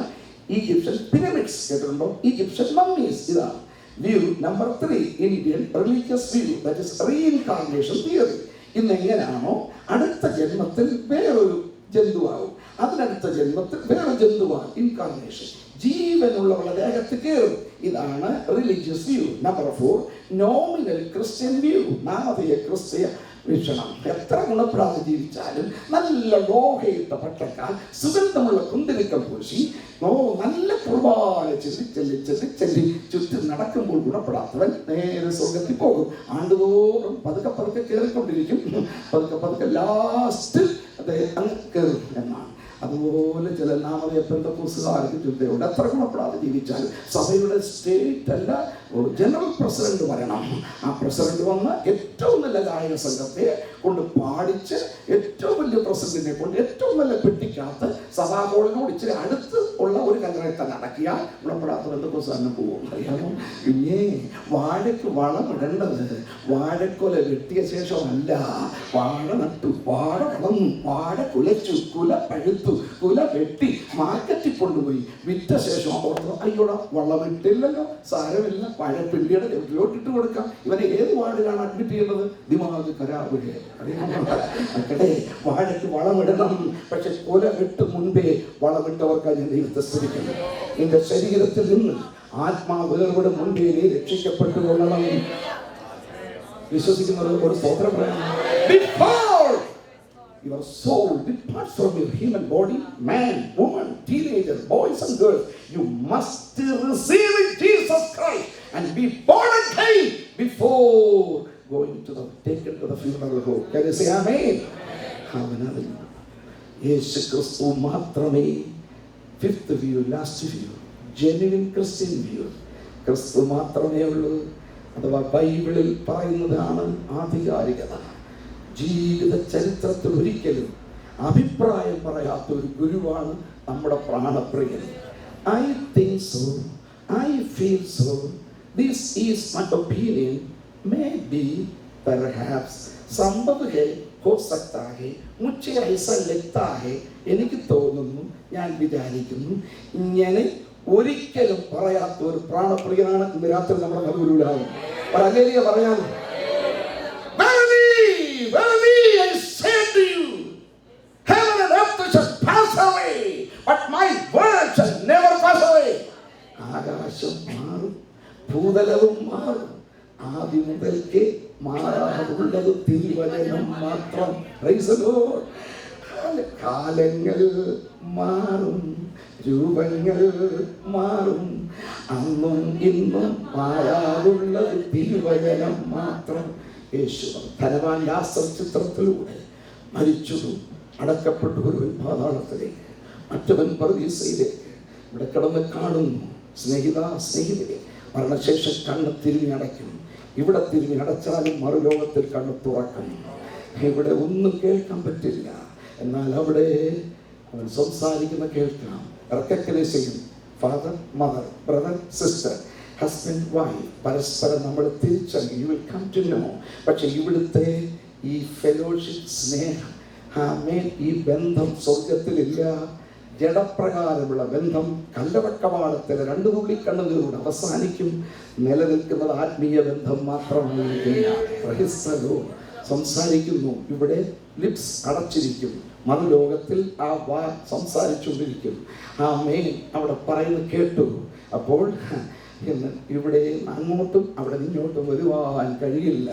ഈജിപ്ഷ്യൻ പിരമിഡ്സ്. കേട്ടിട്ടുണ്ടോ? Egyptian mummies. ഇതാണ് view number 3, Indian religious view. That is reincarnation theory. ഇന്ന് എങ്ങനെയാണോ അടുത്ത ജന്മത്തിൽ വേറൊരു ജന്തുവാകും, അതിനടുത്ത ജന്മത്തിൽ വേറെ ജന്തുവാകും, ഇൻകാർണേഷൻ. ജീവനുള്ളവരുടെ ദേഹത്ത് കയറും. ഇതാണ് religious view. Number 4, nominal Christian view. നാമധേയ ക്രിസ്തീയ വീക്ഷണം. എത്ര ഗുണപ്പെടാതെ ജീവിച്ചാലും നല്ല ലോഹയിട്ട പട്ടക്കാൽ സുഗന്ധമുള്ള കുന്തിരിക്കം പൂശി നല്ല കുർബാന ചെല്ലി ചെല്ലി ചെല്ലി ചെല്ലി ചുറ്റും നടക്കുമ്പോൾ ഗുണപ്പെടാത്തവൻ നേരെ സ്വർഗത്തിൽ പോകും. ആണ്ടുതോറും പതുക്കെ പതുക്കെ കയറിക്കൊണ്ടിരിക്കും. പതുക്കെ പതുക്കെ ലാസ്റ്റിൽ അദ്ദേഹം അങ്ങ് കയറും എന്നാണ്. അതുപോലെ ചില നാമധേയ പെന്തക്കോസ്തുകാർക്ക് ചിന്തയുണ്ട്. എത്ര ഗുണപ്പെടാതെ ജീവിച്ചാലും സഭയുടെ സ്റ്റേറ്റ് അല്ല, ജനറൽ പ്രസിഡന്റ് വരണം. ആ പ്രസിഡന്റ് വന്ന് ഏറ്റവും നല്ല ഗായക സംഘത്തെ കൊണ്ട് പാടിച്ച് ഏറ്റവും വലിയ പ്രസിഡന്റിനെ കൊണ്ട് ഏറ്റവും നല്ല പെട്ടിക്കകത്ത് സഭാ ഹോളിനോട് ഇച്ചിരി അടുത്ത് ഉള്ള ഒരു കല്ലറയിൽ നടക്കിയാൽ ഗുണപ്പെടാത്ത പെന്തക്കോസ്തുകാരന് പോകും. അറിയാമോ? പിന്നെ വാഴയ്ക്ക് വളമിടേണ്ടത് വാഴക്കൊല വെട്ടിയ ശേഷമല്ല. വാഴ നട്ടു, വാഴ വളർന്നു, വാഴ കുലച്ചു, കുല പഴുത്തു, കുല വെട്ടി മാർക്കറ്റിൽ കൊണ്ടുപോയി വിറ്റ ശേഷം ഓർത്ത് അയ്യോടാ വളമിട്ടില്ലല്ലോ, സാരമില്ല, വാഴപ്പിള്ളിയുടെ ലെവലിലോട്ടിട്ട് കൊടുക്കാം. ഇവനെ ഏത് വാർഡിലാണ് അഡ്മിറ്റ് ചെയ്യുന്നത്? ദിമാഗ് കരാറുകയെ. അക്കടെ വാഴയ്ക്ക് വളമിടണം. പക്ഷെ കുല വെട്ട് മുൻപേ വളമിട്ടവർക്കാണ് ഞാൻ ദൈവത്തെ സ്തുതിക്കുന്നത്. നിന്റെ ശരീരത്തിൽ നിന്ന് ആത്മാവ് വേർപെടും മുൻപേ നീ രക്ഷിക്കപ്പെട്ടുകൊള്ളണം. വിശ്വസിക്കുന്നവർ ഒരു സ്തോത്രം പറയണം. Your soul departs from your human body, man, woman, teenager, boys and girls. You must receive Jesus Christ and be born again before going to the taken to the funeral home. Can you say amen? Hallelujah. Yesu Christu മാത്രമേ. 5th view, last view, genuine Christian view. ക്രിസ്തു മാത്രമേ ഉള്ളൂ. അഥവാ ബൈബിളിൽ പറയുന്നതാണ് ആധികാരികത. ജീവിത ചരിത്രത്തിൽ ഒരിക്കലും അഭിപ്രായം പറയാത്ത ഒരു ഗുരുവാണ് നമ്മുടെ പ്രാണപ്രിയൻ. I think so, I feel so, this is my opinion, may be, perhaps, സംഭവ് ഹെ, ഹോ സക്താ ഹെ, മുझे ऐसा लगता है, എനിക്ക് തോന്നുന്നു, ഞാൻ വിചാരിക്കുന്നു. ഇങ്ങനെ ഒരിക്കലും പറയാത്ത ഒരു പ്രാണപ്രിയനാണ് ഇന്ന് രാത്രി നമ്മുടെ നടുവിലുണ്ടാകും. ഹല്ലേലൂയ പറയാം. Verily I say to you, heaven and earth shall pass away, but my word shall never pass away. ആകാശം മാറും, ഭൂതലവും മാറും, ആദ്യം മുതൽക്കേ മാറാതുള്ളത് തിരുവചനം മാത്രം. Praise the Lord. കാലങ്ങൾ മാറും, രൂപങ്ങൾ മാറും, അന്നും ഇന്നും മാറാറുള്ളത് തിരുവചനം മാത്രം. യേശു ധനവാൻ ലാസർ ചിത്രത്തിലൂടെ മരിച്ചു, അടക്കപ്പെട്ടു. ഒരുവൻ പാതാളത്തിലേക്ക്, മറ്റവൻ പറുദീസയിലേക്ക്. ഇവിടെ കിടന്ന് കാണുന്നു. സ്നേഹിതരെ, മരണശേഷം കണ്ണ് തിരിഞ്ഞ് അടയ്ക്കും. ഇവിടെ തിരിഞ്ഞ് അടച്ചാലും മറുലോകത്തിൽ കണ്ണ് തുറക്കും. ഇവിടെ ഒന്നും കേൾക്കാൻ പറ്റില്ല, എന്നാൽ അവിടെ അവൻ സംസാരിക്കുന്ന കേൾക്കാം. Recognising father, mother, brother, sister, husband, wife, പരസ്പരം നമ്മൾ തിരിച്ചറിയും. You will come to know. പക്ഷെ ഇവിടുത്തെ ഈ ഫെലോഷിപ്പ്, സ്നേഹം, ഈ ബന്ധം സ്വർഗത്തിലില്ല. ജഡപ്രകാരമുള്ള ബന്ധം കല്ലവക്കവാടത്തിലെ 2 തുള്ളി കണ്ണുകളിലൂടെ അവസാനിക്കും. നിലനിൽക്കുന്നത് ആത്മീയ ബന്ധം മാത്രമായിരിക്കും. സംസാരിക്കുന്നു, ഇവിടെ ലിപ്സ് അടച്ചിരിക്കും. മറുലോകത്തിൽ ആ വാ സംസാരിച്ചുകൊണ്ടിരിക്കും. അവിടെ പറയുന്നത് കേട്ടു. അപ്പോൾ ഇവിടെ അങ്ങോട്ടും അവിടെ ഇങ്ങോട്ടും വരുവാൻ കഴിയില്ല.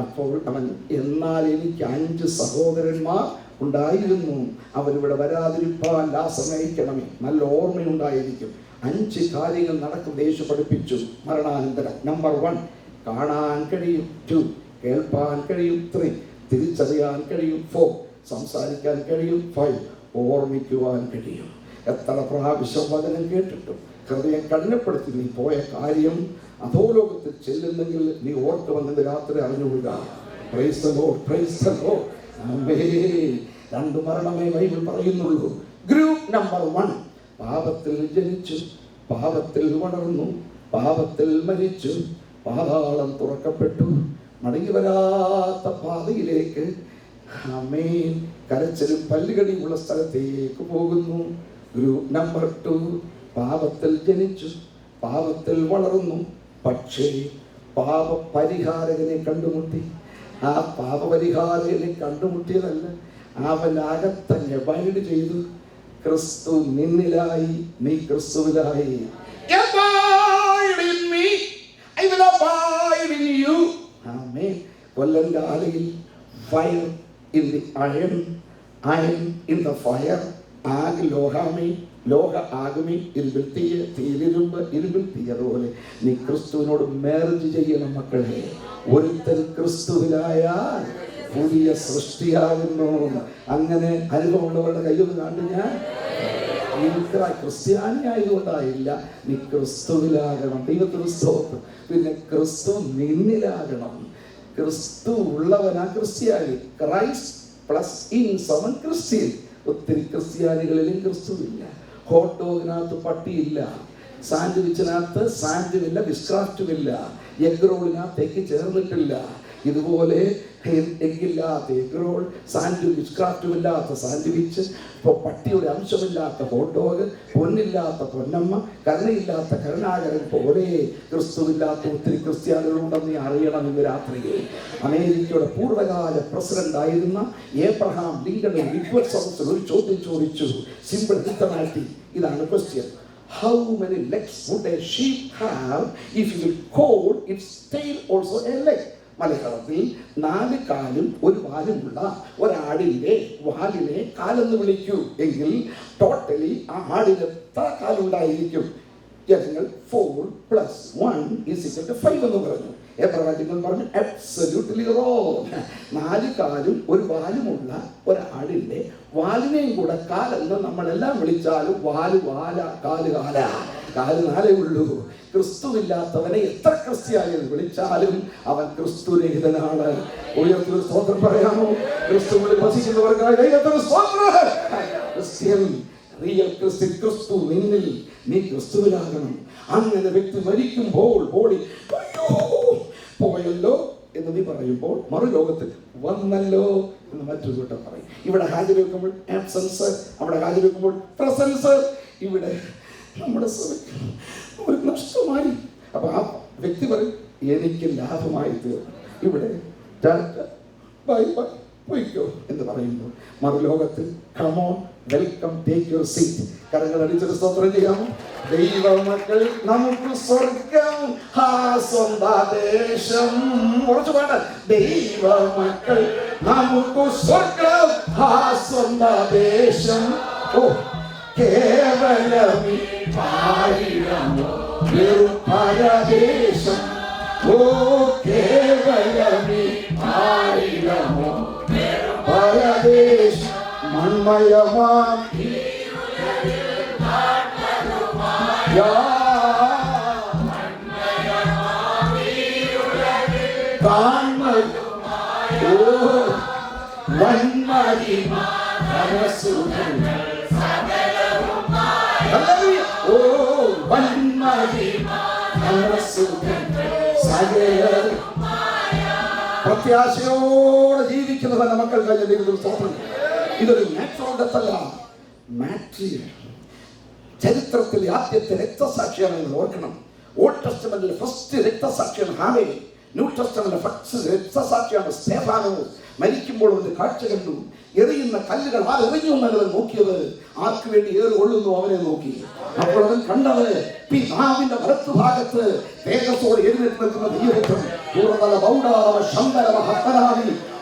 അപ്പോൾ അവൻ, എന്നാൽ എനിക്ക് 5 സഹോദരന്മാർ ഉണ്ടായിരുന്നു, അവരിവിടെ വരാതിരിപ്പാൻ ലാസമയിക്കണമേ. നല്ല ഓർമ്മയുണ്ടായിരിക്കും. 5 കാര്യങ്ങൾ നടക്കും. യേശു പഠിപ്പിച്ചു മരണാനന്തരം. നമ്പർ 1, കാണാൻ കഴിയും. 2, കേൾപ്പാൻ കഴിയും. 3, തിരിച്ചറിയാൻ കഴിയും. 4, സംസാരിക്കാൻ കഴിയും. 5, ഓർമ്മിക്കുവാൻ കഴിയും. എത്ര പ്രാവശ്യം വചനം കേട്ടിട്ടും ഹൃദയം കഠിനപ്പെടുത്തി നീ പോയ കാര്യം അധോലോകത്തിൽ ചെല്ലുന്നെങ്കിൽ നീ ഓർക്കുമെന്നത് രാത്രി അറിഞ്ഞുകൊള്ളുക. Praise the Lord, praise the Lord. Amen. 2 മരണമേ ബൈബിൾ പറയുന്നുള്ളൂ. ഗ്രൂപ്പ് നമ്പർ 1, പാപത്തിൽ ജനിച്ചു, പാപത്തിൽ വളർന്നു, പാപത്തിൽ മരിച്ചു, പാതാളം തുറക്കപ്പെട്ടു, മടങ്ങി വരാത്ത പാതയിലേക്ക്, ആമേൻ, കരച്ചിലും പല്ലുകടിയുമുള്ള സ്ഥലത്തേക്ക് പോകുന്നു. ഗ്രൂപ്പ് നമ്പർ 2, പാപത്തിൽ ജനിച്ചു, പാപത്തിൽ വളർന്നു, പക്ഷേ പാപപരിഹാരകനെ കണ്ടുമുട്ടി. ആ പാപപരിഹാരകനെ കണ്ടുമുട്ടിയതല്ല, അവൻ അകത്തന്നെ ബൈൻഡ് ചെയ്തു. ക്രിസ്തു നിന്നിലായി, നീ ക്രിസ്തുവിലായി. കൊല്ലന്റെ ആലയിൽ fire in the iron, iron in the fire. ആഗ് ലോഹാമി, ലോക ആകുമി, ഇരുമ്പിൽ തീയ, തീയിലിരുമ്പ്, ഇരുമ്പിൽ തീയ പോലെ നീ ക്രിസ്തുവിനോട് മേർജ് ചെയ്യണം മക്കളെ. ഒരുത്തൻ ക്രിസ്തുവിലായാൽ പുതിയ സൃഷ്ടിയാകുന്നു. അങ്ങനെ അനുഭവമുള്ളവരുടെ കയ്യൊന്ന് കണ്ടു. ഞാൻ ക്രിസ്ത്യാനി ആയതുകൊണ്ടായില്ല, നീ ക്രിസ്തുവിലാകണം. ദൈവത്തിന് സ്തോത്രം. പിന്നെ ക്രിസ്തു നിന്നിലാകണം. ക്രിസ്തു ഉള്ളവനാ ക്രിസ്ത്യാനി. Christ plus in summon Christian. ഒത്തിരി ക്രിസ്ത്യാനികളിലും ക്രിസ്തുവില്ല. Hot ഡോഗിനകത്ത് പട്ടിയില്ല, സാൻഡ്വിച്ചിനകത്ത് സാൻഡ്വില്ല, ബിസ്ക്രാഫ്റ്റുമില്ല, egg റോളിനകത്തേക്ക് ചേർന്നിട്ടില്ല. ഇതുപോലെ എഗ്ഗില്ലാത്ത എഗ് റോൾ, സാൻഡ്വിച്ച്, ബിസ്ക്രാഫ്റ്റുമില്ലാത്ത സാൻഡ്വിച്ച്, ഇപ്പോൾ പട്ടിയുടെ അംശമില്ലാത്ത ഹോട്ട് ഡോഗ്, പൊന്നില്ലാത്ത പൊന്നമ്മ, കരുണയില്ലാത്ത കരുണാകരൻ പോലെ ക്രിസ്തുവില്ലാത്ത ഒത്തിരി ക്രിസ്ത്യാനികളുണ്ടെന്ന് നീ അറിയണം. ഇന്ന് രാത്രിയിൽ അമേരിക്കയുടെ പൂർവ്വകാല പ്രസിഡന്റ് ആയിരുന്ന ഏബ്രഹാം ലിങ്കൺ വിദ്വത് സദസ്സിൽ ഒരു ചോദ്യം ചോദിച്ചു. Simple systematic. ഇതാണ് question. How many legs would a sheep have if you will call its tail also a leg? മലയാളത്തിൽ 4 കാലും 1 വാലുമുള്ള ഒരാടിന്റെ വാലിനെ കാലെന്ന് വിളിക്കൂ എങ്കിൽ ടോട്ടലി ആ ആടിന് എത്ര കാലുണ്ടായിരിക്കും? ജനങ്ങൾ 4 + 1 = 5 എന്ന് പറഞ്ഞു. എബ്രഹാം പറഞ്ഞു അബ്സല്യൂട്ട്ലി റോങ്. 4 കാലും 1 വാലുമുള്ള ഒരാടിന്റെ വാലിനെയും കൂടെ കാലെന്ന് നമ്മളെല്ലാം വിളിച്ചാലും വാല് വാല, കാല് കാല, കാല് 4 ഉള്ളൂ. ക്രിസ്തുവില്ലാത്തവനെ എത്ര ക്രിസ്ത്യാനികൾ വിളിച്ചാലും അവൻ ക്രിസ്തുരഹിതനാണ്. ഉയർത്തി സ്തോത്രം പറയാമോ? ക്രിസ്തുവിൽ വസിക്കുന്നവർക്കായി ദൈവത്തിന് സ്തോത്രം. ക്രിസ്ത്യൻ, റിയൽ ക്രിസ്ത്യൻ, ക്രിസ്തു നിന്നിൽ, നീ ക്രിസ്തുവിലാകണം. അങ്ങനെ വ്യക്തി മരിക്കുമ്പോൾ ബോഡി പോയല്ലോ എന്ന് നീ പറയുമ്പോൾ മറുലോകത്തിൽ വന്നല്ലോ എന്ന് മറ്റൊരു കൂട്ടം പറയും. ഇവിടെ ഹാജർ വെക്കുമ്പോൾ ആബ്സൻസ്, അവിടെ ഹാജർ വെക്കുമ്പോൾ പ്രസൻസ്. ഇവിടെ നമ്മുടെ ഒരു നഷ്ടമായി. അപ്പൊ ആ വ്യക്തി പറയും എനിക്ക് ലാഭമായി തീർന്നു. ഇവിടെ ബൈ ബൈ പോയിക്കോ എന്ന് പറയുമ്പോൾ മറുലോകത്തിൽ come on, welcome, take your seat. കരങ്ങൾ അടിച്ചൊരു സ്തോത്രം ചെയ്യാമോ? ദൈവമക്കൾ നമുക്ക് സ്വർഗം, സ്വന്തദേശം. കുറച്ച് പാട്ട്. ദൈവമക്കൾ നമുക്ക് സ്വർഗം ആ സ്വന്ത ദേശം. ഓ കേവലമി ആയിരമോ വെറും പരദേശം. ഓ കേവലമി ആയിരമോ പരദേശം. മൺമയമാം പ്രത്യാശയോടെ ജീവിക്കുന്നവന്റെ മക്കൾക്കായി ദൈവത്തിന് സ്തോത്രം. ഇതൊരു നാച്ചുറൽ ഡെത്ത് അല്ല, മാട്രിയൽ. ചരിത്രത്തിലെ ആദ്യത്തെ രക്തസാക്ഷിയാണ് നിങ്ങൾ ഓർക്കണം. ഓൾഡ് ടെസ്റ്റമെന്റിലെ ഫസ്റ്റ് രക്തസാക്ഷിയാണ് ഹാവേൽ. ന്യൂ ടെസ്റ്റമെന്റിലെ ഫസ്റ്റ് രക്തസാക്ഷിയാണ് സ്തെഫാനോസ്. മരിക്കുമ്പോൾ ഒരു കാഴ്ച കണ്ടു. എറിയുന്ന കല്ലുകൾ ആരെറിഞ്ഞു എന്നവൻ നോക്കിയത്, ആർക്ക് വേണ്ടി ഏറ് കൊള്ളുന്നു അവനെ നോക്കി. അപ്പോൾ അവൻ കണ്ടത് പിതാവിന്റെ വലത്തുഭാഗത്ത് തേജസ്സോടെ എഴുന്നേറ്റ് നിൽക്കുന്ന ദൈവത്വം.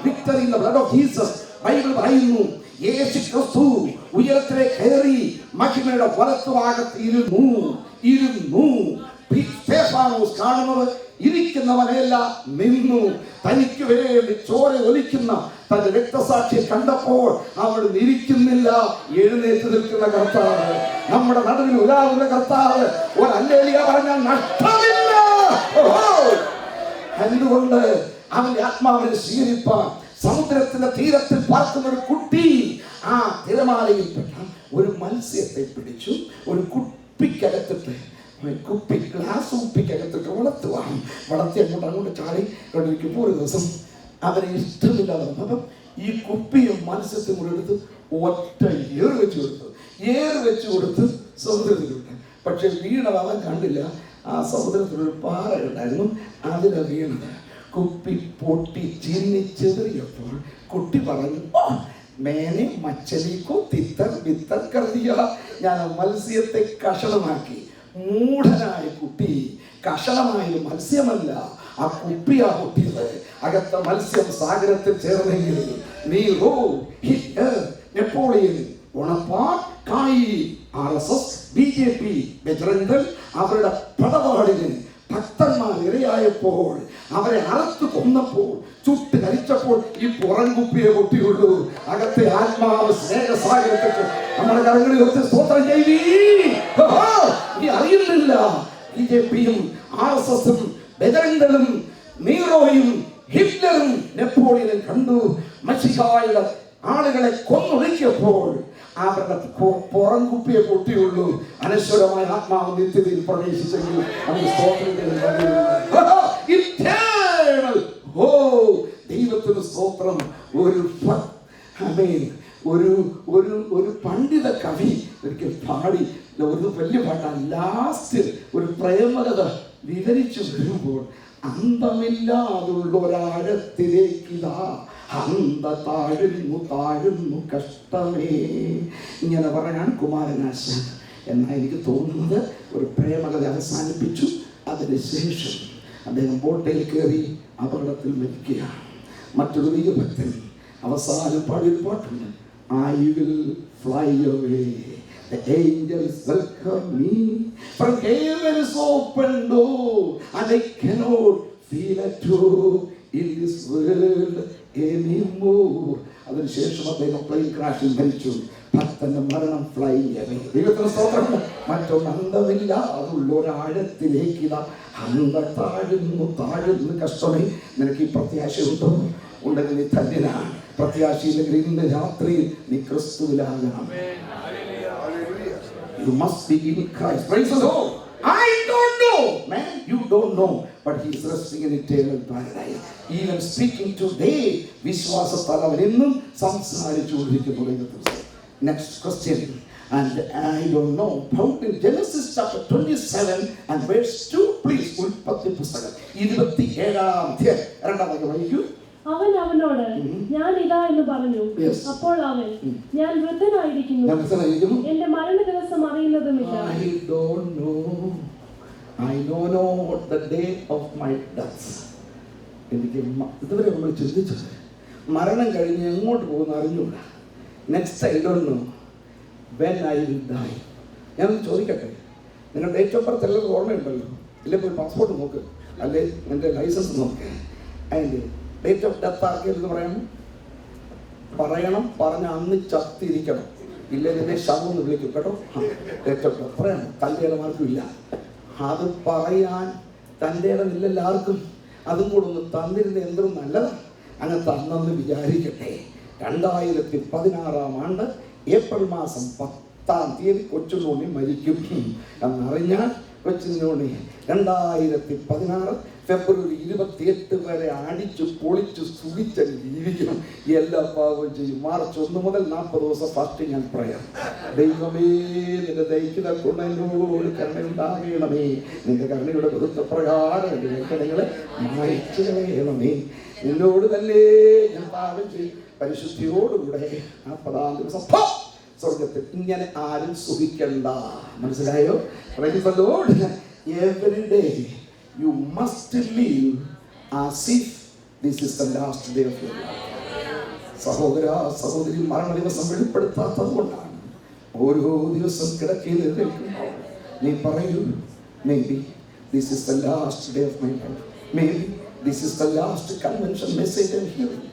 Victory in the blood of Jesus. Bible പറയുന്നു യേശു ക്രിസ്തു ഉയരത്തിലേക്ക് കയറി മഹിമയുടെ വലത്തുഭാഗത്ത് ഇരുന്നു. സ്തെഫാനോസ് കാണുന്നത് ഇരിക്കുന്നവനെയല്ല, നിന്നു. തനിക്ക് വേണ്ടി ചോര ഒലിക്കുന്ന തന്റെ രക്തസാക്ഷിയെ കണ്ടപ്പോൾ അവൾ ഇരിക്കുന്നില്ല, എഴുന്നേറ്റ് നിൽക്കുന്ന കർത്താവ്, നമ്മുടെ നടുവിൽ ഉലാവുന്ന കർത്താവ്. ഒരു ഹല്ലേലൂയ പറഞ്ഞാൽ നഷ്ടമില്ല. എന്തുകൊണ്ട്? അവന്റെ ആത്മാവിനെ സ്വീകരിപ്പാൻ സമുദ്രത്തിന്റെ തീരത്തിൽ പാർക്കുന്ന ഒരു കുട്ടി ആ തിരമാലയിൽപ്പെട്ട ഒരു മത്സ്യത്തെ പിടിച്ചു ഒരു കുപ്പിക്കകത്തിട്ട്, കുപ്പി ഗ്ലാസ് കുപ്പിക്കകത്തിട്ട് വളർത്തി അങ്ങോട്ട് ചാടി കൊണ്ടിരിക്കുമ്പോൾ ഒരു ദിവസം അവനെ ഇഷ്ടമില്ലാതെ അപ്പം ഈ കുപ്പിയും മത്സ്യത്തും കൂടെ എടുത്ത് ഒറ്റ ഏറ് വെച്ച് കൊടുത്ത് സമുദ്രത്തിലുണ്ട്. പക്ഷെ വീണത് അവൻ കണ്ടില്ല. ആ സമുദ്രത്തിലൊരു പാറ ഉണ്ടായിരുന്നു, അതിലെ വീണത്. കുപ്പി പൊട്ടി ചെതറിയപ്പോൾ കുട്ടി പറഞ്ഞു, മേനെ മച്ചലിക്കോ തിത്തർ വിത്തർ കരുതിയ, ഞാൻ മത്സ്യത്തെ കഷണമാക്കി. മൂഢനായ കുട്ടി, കഷണമായ മത്സ്യമല്ല, ആ കുപ്പിയാ പൊട്ടിയത്. അകത്ത മത്സ്യം സാഗരത്തിൽ ചേർന്നെങ്കിൽ നീറോ, ഹിറ്റ്ലർ, നെപ്പോളിയൻ, ബോണപ്പാർട്ട്, കായി, RSS, BJP, ബജ്രംഗ് അവരുടെ പടപാടിന് ഭക്തന്മാർ ഇരയായപ്പോൾ, അവരെ അറുത്ത് കൊന്നപ്പോൾ, ചുട്ട് കരിച്ചപ്പോൾ ഈ പുറം കുപ്പിയെ പൊട്ടിയുള്ളൂ. അകത്തെ ആത്മാവ് സ്നേഹസാഗരത്തിൽ നമ്മുടെ കരങ്ങളിൽ വെച്ച് സ്തോത്രം ചെയ്തി. നീ അറിയുന്നില്ല, BJPയും RSSും ബജ്രംഗും നീറോയും ഹിറ്റ്ലറും നെപ്പോളിയനും കണ്ടു മഷിഹായുടെ ആളുകളെ കൊന്നൊടുക്കിയപ്പോൾ അവരുടെ പുറം കുപ്പിയെ പൊട്ടിയുള്ളൂ. അനശ്വരമായ ആത്മാവ് നിത്യതയിൽ പ്രവേശിച്ചെങ്കിൽ ദൈവത്തിന് സ്തോത്രം. ഒരു പണ്ഡിത കവി ഒരിക്കൽ പാടി ഒരു വലിയ പാട്ടാണ്. ലാസ്റ്റ് ഒരു പ്രേമകഥ വിവരിച്ചു വരുമ്പോൾ, അന്തമില്ലാതുള്ള ഒരാഴത്തിലേക്കിതാ അന്ത താഴുന്നു കഷ്ടമേ, ഇങ്ങനെ പറയാൻ കുമാരനാശാൻ. എന്നാൽ എനിക്ക് തോന്നുന്നത് ഒരു പ്രേമകഥ അവസാനിപ്പിച്ചു. അതിനുശേഷം അദ്ദേഹം ബോട്ടിൽ കയറി അപകടത്തിൽ മരിക്കുകയാണ്. മറ്റൊരു ദൈവഭക്തൻ അവസാനം പാടിയൊരു പാട്ടുണ്ട്, I will fly away, the angels welcome me, from heaven is open door, and I cannot feel at home in this world anymore. അതിനുശേഷം അദ്ദേഹം പ്ലെയിൻ ക്രാഷിൽ മരിച്ചു. ഭക്തന്റെ മരണം ഫ്ലൈങ് അവേ. ദൈവത്തിന് സ്തോത്രം. മറ്റൊന്ന് അന്തമില്ല അതുള്ള ഒരാഴത്തിലേക്ക് ഇതാ അന്ത താഴുന്നു കഷ്ടമേ. നിനക്ക് ഈ പ്രത്യാശയുണ്ടോ? ഉണ്ടെങ്കിൽ നീ ധന്യനാണ്. പ്രത്യാശയില്ലെങ്കിൽ ഇന്ന് രാത്രിയിൽ നീ ക്രിസ്തുവിലാകണം. You must be in Christ. Praise the Lord. I don't know, man, you don't know, but he is resting in eternal paradise. Even speaking today, വിശ്വാസത്താൽ അവൻ എന്നും സംസാരിച്ചുകൊണ്ടിരിക്കുന്നു. Next question, and I don't know, found in Genesis chapter 27 and verse 2, please. ഉൽപ്പത്തി പുസ്തകം 27-ാം അധ്യായം 2-ാം വാക്യം വായിക്കൂ. അവൻ അവനോട് ഞാൻ ഇതാ എന്ന് പറഞ്ഞു. അപ്പോൾ അവൻ, ഞാൻ വൃദ്ധനായിരിക്കുന്നു, എന്റെ മരണ ദിവസം അറിയുന്നതുമില്ല. I don't know what the day of my death. എനിക്ക് ഇതുവരെ നമ്മൾ ചിന്തിച്ചത് മരണം കഴിഞ്ഞ് എങ്ങോട്ട് പോകുന്ന അറിഞ്ഞൂട. Next I don't know when I will die. ഞാനൊന്ന് ചോദിക്കട്ടെ, നിങ്ങൾ ഡേറ്റ് ഓഫ് ബർത്ത് എല്ലാവർക്കും ഓർമ്മയുണ്ടല്ലോ? ഇല്ലേ പോയി പാസ്പോർട്ട് നോക്ക്, അല്ലെ എൻ്റെ ലൈസൻസ് നോക്ക്. അതിൻ്റെ ഡേറ്റ് ഓഫ് ഡെത്ത് ആർക്കെന്ന് പറയണം. പറഞ്ഞ അന്ന് ചത്തിരിക്കണം, ഇല്ലേ നിന്നെ ശവം എന്ന് വിളിക്കും കേട്ടോ. ഡേറ്റ് ഓഫ് ഡെത്ത് പറയണം. തൻ്റെ ഇടമാർക്കും ഇല്ല, അത് പറയാൻ തൻ്റെ ഇടമില്ലല്ല ആർക്കും. അതും കൂടെ ഒന്ന് തന്നിരുന്ന എന്തൊരു നല്ലതാണ്. അങ്ങനെ തന്നെന്ന് വിചാരിക്കട്ടെ. 2016 ഏപ്രിൽ മാസം 10 കൊച്ചുണ്ണി മരിക്കും എന്നറിഞ്ഞാൽ കൊച്ചുണ്ണി 2016 ഫെബ്രുവരി 28 വരെ അടിച്ചു പൊളിച്ചു സുഖിച്ച് ജീവിക്കണം. എല്ലാ പാവവും ചെയ്യും. മാർച്ച് 1 മുതൽ 40 ദിവസം ഫസ്റ്റ് ഞാൻ പറയാം. ദൈവമേ, നിന്റെ ദൈഹിക ഗുണനോട് കരുണയുണ്ടാകണമേ. നിന്റെ കരുണയുടെ വൃത്തപ്രകാരം നിങ്ങളെ മായ്ച്ചു കളയണമേ. നിന്നോട് തന്നെ ഞാൻ പാപം ചെയ്യും. പരിശുദ്ധിയോടുകൂടെ 40-ാം ദിവസം സ്വർഗത്തിൽ. ഇങ്ങനെ ആരും സുഖിക്കണ്ട. മനസ്സിലായോ? Every day you must live as if this is the last day of your life. സഹോദര സഹോദരി, മരണ ദിവസം വെളിപ്പെടുത്താത്തത് കൊണ്ടാണ് ഓരോ ദിവസം കിടക്കയിൽ നിൽക്കുമ്പോൾ നീ പറയൂ, maybe this is the last day of my life. Maybe this is the last convention message I'm hearing.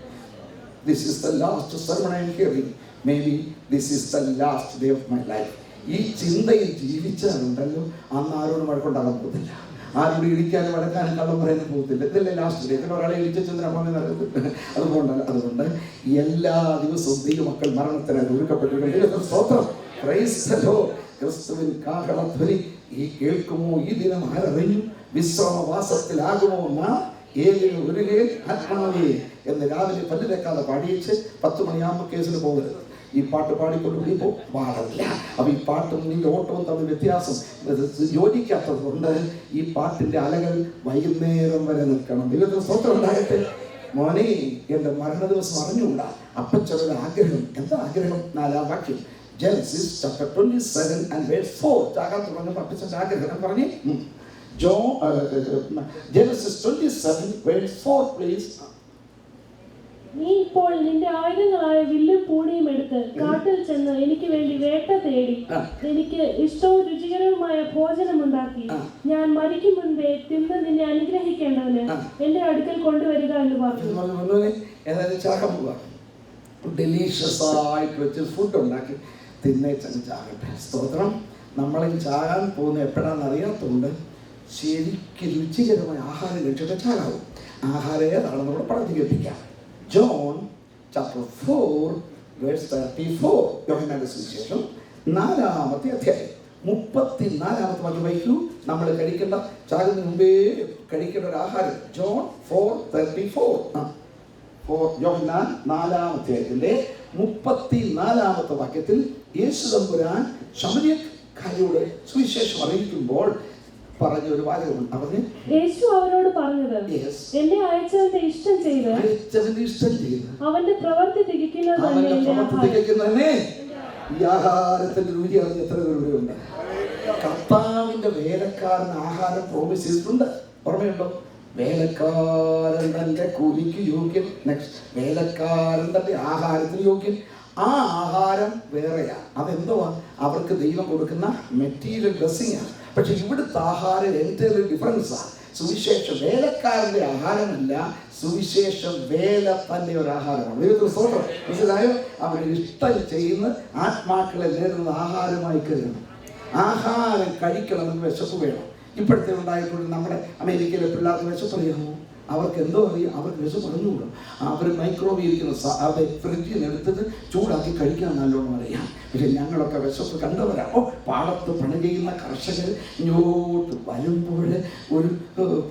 This is the last sermon I'm hearing. Maybe this is the last day of my life. ഈ ചിന്തയിൽ ജീവിച്ചാലുണ്ടല്ലോ, അന്ന് ആരോടും വഴക്കുണ്ടാകാൻ പോകത്തില്ല, ആരോട് ഇടിക്കാനും വഴക്കാനും കള്ളം പറയാനും പോകത്തില്ല. ഇതല്ലേ ലാസ്റ്റ് ഡേ. പിന്നെ ഒരാളെ ഇടിച്ച ചന്ദ്രൻ അതുകൊണ്ടല്ല. അതുകൊണ്ട് എല്ലാ ദിവസവും ദൈവമക്കൾ മരണത്തിനായി ഒരുക്കപ്പെട്ടിട്ടുണ്ട്. സ്തോത്രം. Price the Lord. ക്രിസ്തുവിൻ കാഹളധ്വനി ഈ കേൾക്കുമോ? ഈ ദിനം ആരറിഞ്ഞു? വിശ്രമവാസത്തിലാകുമോ നാം? ഏലിന് ഒരുകേൽ ആത്മാവേ എന്ന് രാവിലെ പല്ല് വെക്കാതെ പാടിയിച്ച് 10 മണിയാകുമ്പോൾ കേസിന് പോകരുത്. ഈ പാട്ട് പാടിക്കൊണ്ട് വിളിപ്പോൾ പാടില്ല. അപ്പം ഈ പാട്ടും നിന്റെ ഓട്ടവും തമ്മിൽ വ്യത്യാസം യോജിക്കാത്തത് കൊണ്ട് ഈ പാട്ടിൻ്റെ അലകൾ വൈകുന്നേരം വരെ നിൽക്കണം. ദൈവത്തിന് സ്തോത്രം ഉണ്ടാകട്ടെ. മോനെ, എൻ്റെ മരണ ദിവസം അറിഞ്ഞുകൂടാ. അപ്പച്ചൊരു ആഗ്രഹം. എന്താ ആഗ്രഹം? 4-ാം വാക്യം ജെനസിസ് ചാപ്റ്റർ 27 and verse 4. ചാകാൻ തുടങ്ങുമ്പോൾ അപ്പച്ചൻ്റെ ആഗ്രഹം പറഞ്ഞേ. Genesis 27 verse 4 please. നീ ഇപ്പോൾ നിന്റെ ആയുധങ്ങളായ വില്ലും പൂണിയും എടുത്ത് കാട്ടിൽ ചെന്ന് എനിക്ക് വേണ്ടി വേട്ട തേടി എനിക്ക് ഇഷ്ടവും രുചികരവുമായ ഭോജനം ഉണ്ടാക്കി ഞാൻ മരിക്കും മുൻപേ തിന്ന് നിന്നെ അനുഗ്രഹിക്കേണ്ടതിന് എന്റെ അടുക്കൽ കൊണ്ടുവരിക എന്ന് പറഞ്ഞു. ഡെലീഷ്യസ് ആയിട്ട് വെച്ച് ഫുഡ് ഉണ്ടാക്കി തിന്നേച്ചങ്ങ് ചാകട്ടെ. സ്തോത്രം. നമ്മളെ ചാകാൻ പോകുന്ന എപ്പോഴാണെന്ന് അറിയാത്തതുകൊണ്ട് ശരിക്കും രുചികരമായ ആഹാരം കഴിച്ചിട്ട് ചാകാവും. ആഹാരം ഏതാണെന്ന് കൂടെ പറഞ്ഞു കേൾപ്പിക്കാം. John chapter 4 verse 34. യോഹന്നാന്റെ സുവിശേഷം 4-ാമത്തെ അധ്യായം 34-ാമത്തെ വാക്യം വായിക്കൂ. നമ്മൾ കഴിക്കേണ്ട, ചാകുന്നതിന് മുമ്പേ കഴിക്കേണ്ട ഒരു ആഹാരം. John 4:34. യോഹന്നാൻ 4-ാം അധ്യായത്തിന്റെ 34-ാമത്തെ വാക്യത്തിൽ യേശു തമ്പുരാൻ ശമരിയക്കാരോട് സുവിശേഷം അറിയിക്കുമ്പോൾ പറഞ്ഞ ഒരു വാചകമുണ്ട്. അവന് യേശു അവരോട് പറഞ്ഞത്, എന്നെ അയച്ചവന്റെ ഇഷ്ടം ചെയ്ത് അവന്റെ പ്രവൃത്തി തികയ്ക്കുന്നതന്നെ. ഈ ആഹാരത്തിന്റെ രുചി അറിഞ്ഞ എത്ര പേരുണ്ട്? കർത്താവിന്റെ വേലക്കാരന് ആഹാരം പ്രോമിസ് ചെയ്തിട്ടുണ്ട്. ഓർമ്മയുണ്ടോ? വേലക്കാരൻ തന്റെ കൂലിക്ക് യോഗ്യൻ. നെക്സ്റ്റ്, വേലക്കാരൻ തന്റെ ആഹാരത്തിന് യോഗ്യൻ. ആ ആഹാരം വേറെയാ. അതെന്തുവാ? അവർക്ക് ദൈവം കൊടുക്കുന്ന മെറ്റീരിയൽ ബ്ലെസ്സിംഗ് ആണ്. പക്ഷെ ഇവിടുത്തെ ആഹാരം എൻറ്റയർലി ഡിഫറൻസാണ്. സുവിശേഷം വേലക്കാരൻ്റെ ആഹാരമല്ല, സുവിശേഷം വേല തന്നെ ഒരു ആഹാരമാണ്. ദൈവത്തിന് സ്തോത്രം. മനസ്സിലായോ? അവന് ഇഷ്ടം ചെയ്യുന്ന ആത്മാക്കളെ നേടുന്ന ആഹാരമായി കരുതണം. ആഹാരം കഴിക്കണമെന്ന് വിശപ്പ് വേണം. ഇപ്പോഴത്തെ ഉണ്ടായിക്കൊണ്ട് നമ്മുടെ അമേരിക്കയിലെ പിള്ളേർക്ക് വിശപ്പ് അറിയാമോ? അവർക്ക് എന്തോ അറിയാം, അവർക്ക് വിശപ്പ് അറിഞ്ഞുകൂടും. അവർ മൈക്രോവേവ് ഇരിക്കുന്ന അത് ഫ്രിഡ്ജിൽ നിന്ന് എടുത്തിട്ട് ചൂടാക്കി കഴിക്കാൻ നല്ലോണം അറിയാം. പക്ഷെ ഞങ്ങളൊക്കെ വിശപ്പ് കണ്ടവരാണ്. പാടത്ത് പണി ചെയ്യുന്ന കർഷകർ ഇങ്ങോട്ട് വരുമ്പോൾ ഒരു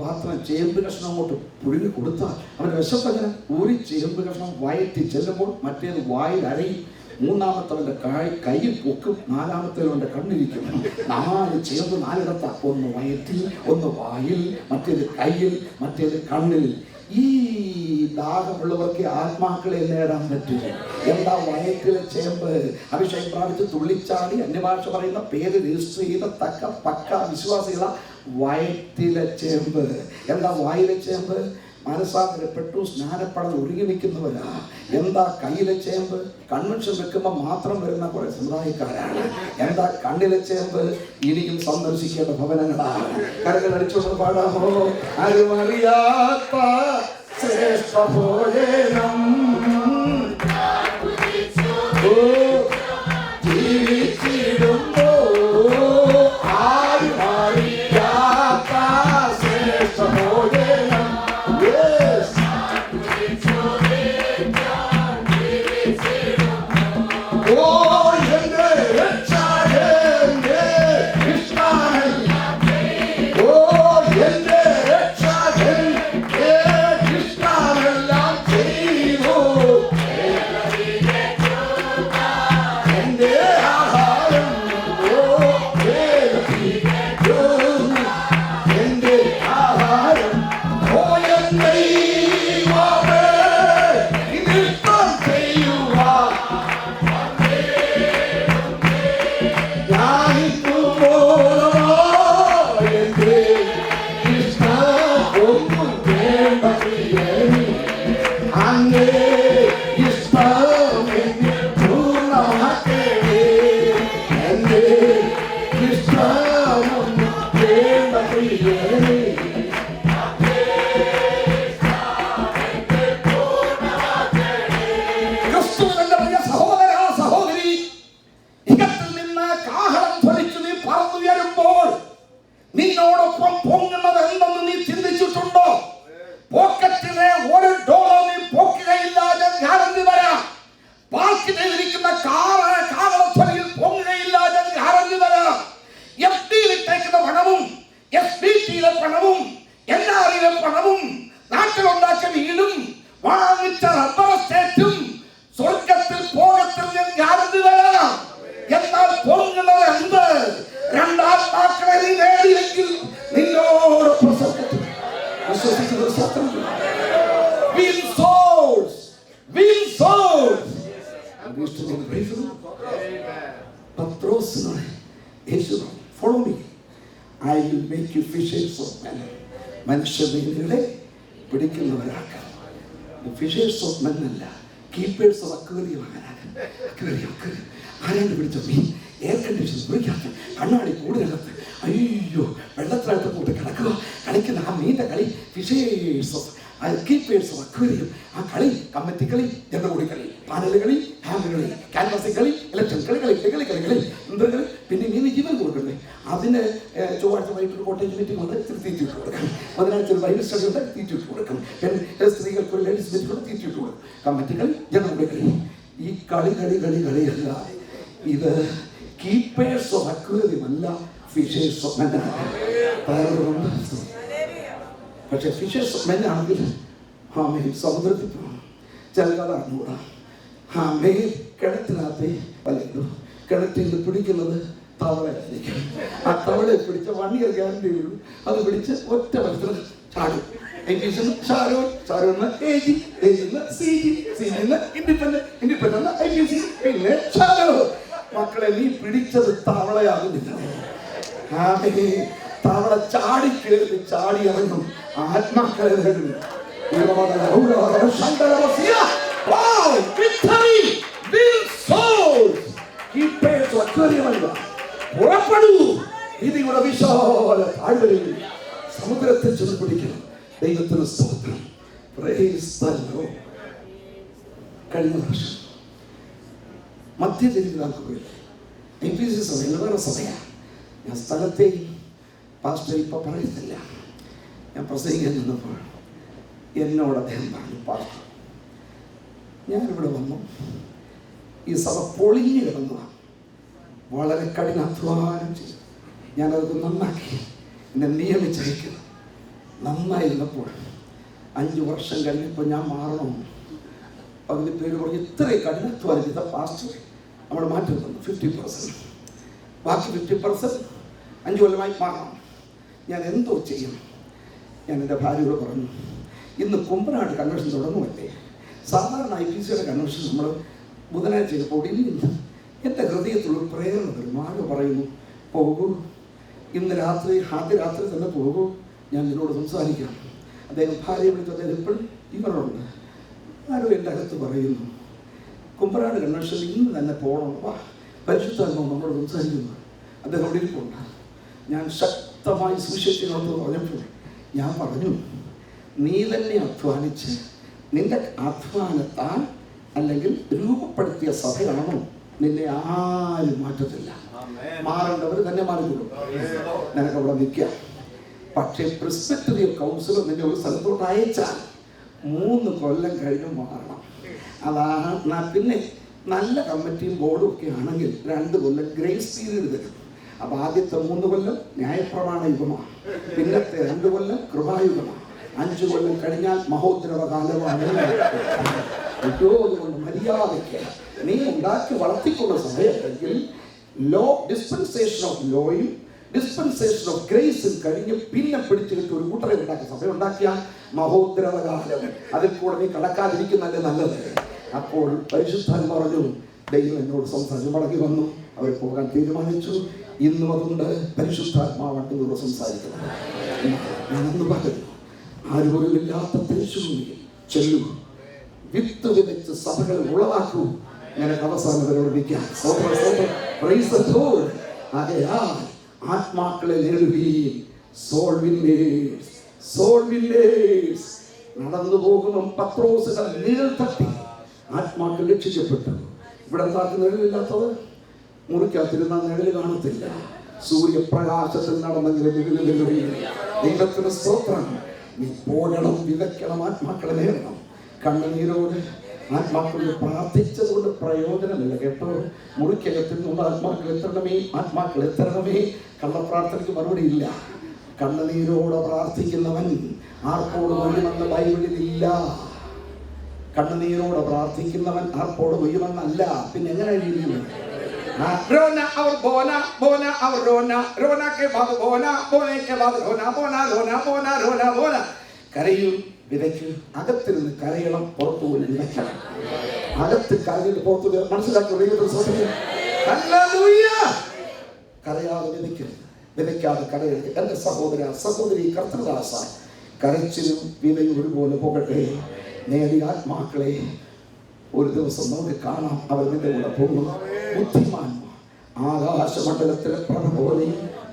പാത്രം ചേമ്പ് കഷ്ണം അങ്ങോട്ട് പുഴുങ്ങി കൊടുത്താൽ അവൻ്റെ വിശപ്പ് അങ്ങനെ ഒരു ചേമ്പ് കഷ്ണം വയറ്റി ചെല്ലുമ്പോൾ മറ്റേത് വായിൽ അരയും. മൂന്നാമത്തവൻ്റെ കയ്യിൽ പൊക്കും, നാലാമത്തവൻ്റെ കണ്ണിരിക്കും. 4 ചേമ്പ് 4 ഒന്ന് വയറ്റിൽ, ഒന്ന് വായിൽ, മറ്റേത് കയ്യിൽ, മറ്റേത് കണ്ണിൽ. ഈ ദാഹമുള്ളവർക്ക് ആത്മാക്കളെ നേടാൻ പറ്റില്ല. എന്താ വയറ്റിലെ ചേമ്പ്? അഭിഷേകം പ്രാപിച്ച് തുള്ളിച്ചാടി അന്യഭാഷ പറയുന്ന പേര് രജിസ്റ്റർ ചെയ്ത പക്ക വിശ്വാസികള വയറ്റിലെ ചേമ്പ്. എന്താ വായിലെ ചേമ്പ്? മനസ്സാന്തരപ്പെട്ടു, സ്നാനപ്പെടാൻ ഒരുങ്ങി നിൽക്കുന്നവരാ. എന്താ കയ്യിലെ ചേമ്പ്? കൺവെൻഷൻ വെക്കുമ്പോൾ മാത്രം വരുന്ന കുറെ സമുദായക്കാരാണ്. എന്താ കണ്ണിലെ ചേമ്പ്? ഇനിയും സന്ദർശിക്കേണ്ട ഭവനങ്ങളാണ്. കരകൾ അടിച്ചുകൊണ്ട് പാടാമോ? ആരുമറിയാത്ത ശ്രേഷ്ഠ ഭോജനം ജീവിച്ചിടുമ്പോ ആരുമറിയാത്ത ശ്രേഷ്ഠ ഭോജനം. നിന്നോടൊപ്പം പൊങ്ങുന്നത് എന്തെന്ന് നീ ചിന്തിച്ചിട്ടുണ്ടോ? പോക്കറ്റിലെ ഒരു ഡോളർ നീ പൊക്കുകയില്ല, ഞാൻ ഗ്യാരണ്ടി തരാം. പാർക്ക് ചെയ്തിരിക്കുന്ന കാവളത്തൊലിയിൽ പൊങ്ങുകയില്ല, ഞാൻ ഗ്യാരണ്ടി തരാം. FD-യിലിട്ടേക്കുന്ന പണവും SBT-യിലെ പണവും NRI-യിലെ പണവും നാട്ടിലുണ്ടാക്കിയ വീടും വാങ്ങിച്ച റബ്ബർ എസ്റ്റേറ്റും സ്വർഗത്തിൽ പോകത്തിൽ ഞാൻ ഗ്യാരണ്ടി തരാം. എന്നാൽ പൊങ്ങുന്നത് എന്ത്? രണ്ടാത്മാക്കളെ നീ നേടിയെങ്കിൽ നിന്നോട് മനുഷ്യനെ പിടിക്കുന്നവരാക്കാം. ഫിഷേഴ്സ് ഓഫ് മെൻ അല്ല, കീപ്പേഴ്സ് ഓഫ് അക്വേറിയം. ആരാണ്ട് പിടിച്ചോ? നീ എയർ കണ്ടീഷൻ മുറിക്കാത്ത കണ്ണാടി കൂടുതലകത്ത് അയ്യോ വെള്ളത്തിനകത്ത് കൂട്ടി കിടക്കുക. കളിക്കുന്ന ആ മീൻ്റെ കളി fishers of keepers of aquarium. ആ കളി കമ്മിറ്റി കളി, ജനകൂടി കളി, പാനൽ കളി, ഹാമ് കളി, ക്യാൻവാസിംഗ് കളി, ഇലക്ഷൻ കളി, എന്തൊക്കെ. പിന്നെ മീന് ജീവൻ കൊടുക്കണ്ടേ? അതിന് ചൊവ്വാഴ്ച വൈകിട്ട് കോട്ടേജ് മീറ്റിംഗ് ഉണ്ട്, തീറ്റിട്ട് കൊടുക്കണം. ബുധനാഴ്ച ബൈബിൾ സ്റ്റഡി ഉണ്ട്, തീറ്റിട്ട് കൊടുക്കണം. പിന്നെ സ്ത്രീകൾക്ക് ലേഡീസ് മീറ്റിംഗ് ഉണ്ട്, തീറ്റിട്ട് കൊടുക്കും. കമ്മിറ്റി കളി, ജനകൂടി കളി. ഈ കളിയല്ല ഇത്. കീപ്പേഴ്സ് ഓഫ് അക്വേറിയം അല്ല, ഫിഷേഴ്സ് ഓഫ് മെൻ. പക്ഷെ ഫിഷേഴ്സ് ഓഫ് മെൻ ആണെങ്കിൽ സമുദ്രത്തിൽ പോകണം. ചിലത് അറിഞ്ഞുകൂടാ. കിണറ്റിനകത്ത് വലയുന്നു. കിണറ്റിൽ നിന്ന് പിടിക്കുന്നത് തവളയായിരിക്കും. ആ തവളയെ പിടിച്ച 1 year ഗ്യാരണ്ടി വരും. അത് പിടിച്ച് ഒറ്റ മത്സരം ചാടും. പിന്നെ മക്കളെ, നീ പിടിച്ചത് തവളയാകുന്നില്ല. തവള ചാടി കയറി ചാടി ഇറങ്ങും. ആത്മാക്കളെ നേടും. പുറപ്പെടൂ. ഇതിയുടെ വിശാല താഴ്വരയിൽ സമുദ്രത്തിൽ ചെന്ന് പിടിക്കണം. ദൈവത്തിന് സ്തോത്രം. കഴിഞ്ഞ വർഷം മധ്യതിരിഞ്ഞാൾക്ക് പോയി NPC സഭ വേറെ സഭയാണ്. ഞാൻ സ്ഥലത്തെയും പാസ്റ്റർ ഇപ്പം പറയുന്നില്ല. ഞാൻ പ്രസംഗിക്കാൻ നിന്നപ്പോൾ എന്നോട് അദ്ദേഹം പറഞ്ഞു, പാസ്റ്റർ ഞാനിവിടെ വന്നു, ഈ സഭ പൊളിഞ്ഞു കിടന്നതാണ്, വളരെ കഠിനാധ്വാനം ചെയ്തു, ഞാനത് നന്നാക്കി എന്നെ നിയമിച്ചയക്കുന്നു. നന്നായിരുന്നപ്പോൾ 5 വർഷം കഴിഞ്ഞപ്പോൾ ഞാൻ മാറണം. പകുതി പേര് പറഞ്ഞ് ഇത്രയും കഠിനാധ്വാനം ചെയ്ത പാസ്റ്റർ നമ്മൾ മാറ്റി തന്നു 50%. ബാക്കി 50% 5 കൊല്ലമായി മാറണം. ഞാൻ എന്തോ ചെയ്യും? ഞാൻ എൻ്റെ ഭാര്യയോട് പറഞ്ഞു, ഇന്ന് കുമ്പനാട് കൺവെൻഷൻ തുടങ്ങുമല്ലേ. സാധാരണ IPCയുടെ കൺവെൻഷൻ നമ്മൾ ബുധനാഴ്ച ചെയ്തപ്പോൾ ഇന്ന് എൻ്റെ ഹൃദയത്തിലുള്ള പ്രേരണ വരും. ആരോ പറയുന്നു, പോകൂ, ഇന്ന് രാത്രി ആദ്യ രാത്രി തന്നെ പോകൂ, ഞാൻ നിന്നോട് സംസാരിക്കാം. അദ്ദേഹം ഭാര്യയെ വിളിച്ചു. അദ്ദേഹം ഇപ്പോഴും ഇവരുണ്ട്. ആരും എൻ്റെ അകത്ത് പറയുന്നു, കുമ്പനാട് കൺവെൻഷനിൽ ഇന്ന് തന്നെ പോകണം, വാ പരിശുദ്ധാത്മാവ് നമ്മളോട് സംസാരിക്കുന്നു. അദ്ദേഹം അവിടെ ഇരിപ്പുണ്ട്. ഞാൻ ശക്തമായി സുവിശേഷത്തിനോട് പറഞ്ഞപ്പോൾ ഞാൻ പറഞ്ഞു, നീ തന്നെ അധ്വാനിച്ച് നിന്റെ അധ്വാനത്താൽ അല്ലെങ്കിൽ രൂപപ്പെടുത്തിയ സഭയാണോ നിന്നെ ആരും മാറ്റത്തില്ല. മാറേണ്ടവർ തന്നെ മാറിക്കൊള്ളും. നിനക്ക് അവിടെ നിൽക്കാം. പക്ഷേ പ്രിസ്പെക്ടറി കൗൺസിലർ നിന്നെ ഒരു സ്ഥലത്തോട്ട് അയച്ചാൽ 3 കൊല്ലം കഴിഞ്ഞ് മാറണം. അതാണ്. പിന്നെ നല്ല കമ്മിറ്റിയും ബോർഡും ഒക്കെ ആണെങ്കിൽ 2 കൊല്ലം ഗ്രേസ് പീരീഡ് തരും. അപ്പോൾ ആദ്യത്തെ 3 കൊല്ലം ന്യായപ്രമാണ യുഗമാണ്, പിന്നത്തെ 2 കൊല്ലം കൃപായുഗമാണ്, 5 കൊല്ലം കഴിഞ്ഞാൽ മഹോദ്രവ കാലമാണ്. അതുകൊണ്ട് മര്യാദയ്ക്ക് നീ ഉണ്ടാക്കി വളർത്തിക്കൊണ്ട സമയത്തെങ്കിൽ ലോ ഡിസ്പെൻസേഷൻ ഓഫ് ലോയും ഡിസ്പെൻസേഷൻ ഓഫ് ഗ്രേസും കഴിഞ്ഞ് പിന്നെ പിടിച്ചിട്ട് ഒരു കൂട്ടരെ ഉണ്ടാക്കിയ സഭ ഉണ്ടാക്കിയാൽ മഹോദ്രവകാലം അതിൽ കൂടെ നീ കടക്കാതിരിക്കുന്നതല്ലേ നല്ലത്. അപ്പോൾ പരിശുദ്ധൻ പറഞ്ഞു, ദൈവം എന്നോട് സംസാരിച്ചു. മടങ്ങി വന്നു, അവർ പോകാൻ തീരുമാനിച്ചു. ഇന്നും അതുകൊണ്ട് പരിശുദ്ധാത്മാവാണ് ഇവരോട് സംസാരിക്കുന്നത്. ഞാനന്ന് പറഞ്ഞു, ആരുപോലുമില്ലാത്ത തിരിച്ചുഭൂമിയിൽ ചെല്ലൂ, വിത്ത് വിതച്ച് സഭകൾ ഉളവാക്കൂ. നിനക്ക് അവസാനം അവരോട് നിൽക്കാം. ആത്മാക്കളെ നേടുകയും നടന്നു പോകുമ്പോൾ പത്രോസുകൾ നിഴൽ തട്ടി ആത്മാക്കൾ രക്ഷിക്കപ്പെട്ടു. ഇവിടെ എന്താക്കി നിഴലില്ലാത്തത്? മുറിക്കാത്തിരുന്ന നിഴല് കാണത്തില്ല. സൂര്യപ്രകാശത്തിൽ നടന്നെങ്കിലും ദൈവത്തിന് സ്തോത്രം. നീ പോകണം, വിതയ്ക്കണം, ആത്മാക്കളെ നേടണം. കണ്ണുനീരോട് ആത്മാക്കളെ പ്രാർത്ഥിച്ചതുകൊണ്ട് പ്രയോജനമില്ല കേട്ടോ. മുറിക്കകത്തിൽ നിന്ന് ആത്മാക്കൾ എത്തരണമേ. കള്ളപ്രാർത്ഥനയ്ക്ക് മറുപടി ഇല്ല. കണ്ണുനീരോടെ പ്രാർത്ഥിക്കുന്നവൻ ആർപ്പോട് കൊയ്യുമെന്ന് ബൈബിളിലില്ല. കണ്ണുനീരോടെ പ്രാർത്ഥിക്കുന്നവൻ ആർപ്പോട് കൊയ്യുമെന്നല്ല. പിന്നെ എങ്ങനെ എഴുതിയിരിക്കുന്നു? കരയൂ, വിതയ്ക്കൂ. അകത്തിരുന്ന് കരയണം, പുറത്തു പോയി വിതയ്ക്കണം. അകത്ത് കരയിൽ പുറത്തു മനസ്സിലാക്കി കരയാതെ വിതയ്ക്കരുത്, വിതയ്ക്കാതെ കരയരുത്. എൻ്റെ സഹോദരി കർത്തൃദാസ, കരച്ചിലും വിതയും ഒരുപോലെ പോകട്ടെ. നേടിയ ആത്മാക്കളെ ഒരു ദിവസം നമുക്ക് കാണാം. അവർ നിന്റെ കൂടെ പോകും. ബുദ്ധിമാന്മാർ ആകാശമണ്ഡലത്തിലെ പ്രഭ പോലെ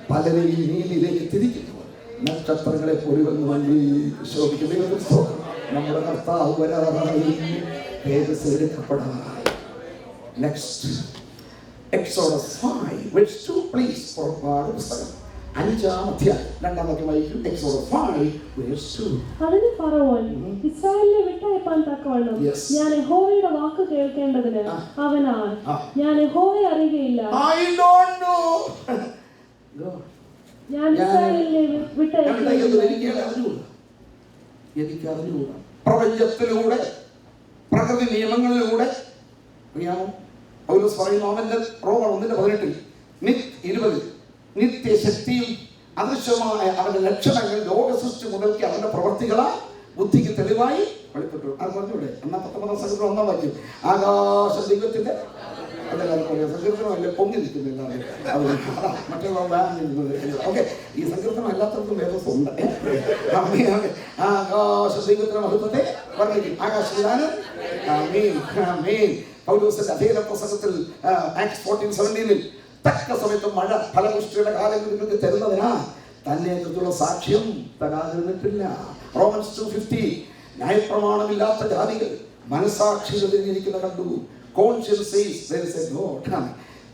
പലരെയും നീതിയിലേക്ക് തിരിക്കുന്നു. നക്ഷത്രങ്ങളെ പൊരുവന്നു ശോഭിക്കുന്ന നമ്മുടെ കർത്താവ് വരാറായി, തേജസ്സെടുക്കപ്പെടാറായി. Next Exodus 5:2 please. പുറപ്പാട് പുസ്തകം 5-ാം അധ്യായം 2-ാം വാക്യം വായിക്കും. എക്സോഡസ് 5:2. അതിന് ഫറവോൻ ഇസ്രായേലിനെ വിട്ടയപ്പാൻ തക്കവണ്ണം ഞാൻ യഹോവയുടെ വാക്ക് കേൾക്കേണ്ടതിന് അവനാണ്. ഞാൻ യഹോവയെ അറിയുകയില്ല. ഞാൻ ഇസ്രായേലിനെ എനിക്ക് അറിഞ്ഞുകൂടാ. പ്രപഞ്ചത്തിലൂടെ പ്രകൃതി നിയമങ്ങളിലൂടെ അറിയാമോ? പൗലോസ് പറയുന്നു, അവന്റെ റോമർ 1:18 നിത്യശക്തിയും അദൃശ്യമായ അവന്റെ ലക്ഷണങ്ങൾ ലോക സൃഷ്ടി മുതൽക്ക് അവന്റെ പ്രവർത്തികളാൽ ബുദ്ധിക്ക് തെളിവായി വെളിപ്പെട്ടു. അത് പറഞ്ഞൂടെ? എന്നാൽ 19-ാം സംഘത്തിൽ 1-ാം വാക്യം, ആകാശ ദൈവത്തിന്റെ സങ്കീർത്തനമല്ലേ പൊങ്ങി നിൽക്കുന്നില്ല. മറ്റുള്ള ഓക്കെ, ഈ സങ്കീർത്തനം എല്ലാത്തവർക്കും വേദസുണ്ട്. ആകാശ ദൈവത്തിന്റെ മഹത്വത്തെ വർണ്ണിക്കും. ആകാശത്തിലാണ് പൗലോസിന്റെ അധീന പ്രസംഗത്തിൽ ആക്ട്സ് 14:17 തക്ക സമയത്ത് മഴ ഫലപുഷ്ടിയുടെ കാലങ്ങൾ നിങ്ങൾക്ക് തരുന്നതിനാ തന്നെ കുറിച്ചുള്ള സാക്ഷ്യം തരാതിരുന്നിട്ടില്ല. റോമൻസ് 2:50 ന്യായപ്രമാണമില്ലാത്ത ജാതികൾ മനസാക്ഷികൾ തിരിഞ്ഞിരിക്കുന്ന കണ്ടു.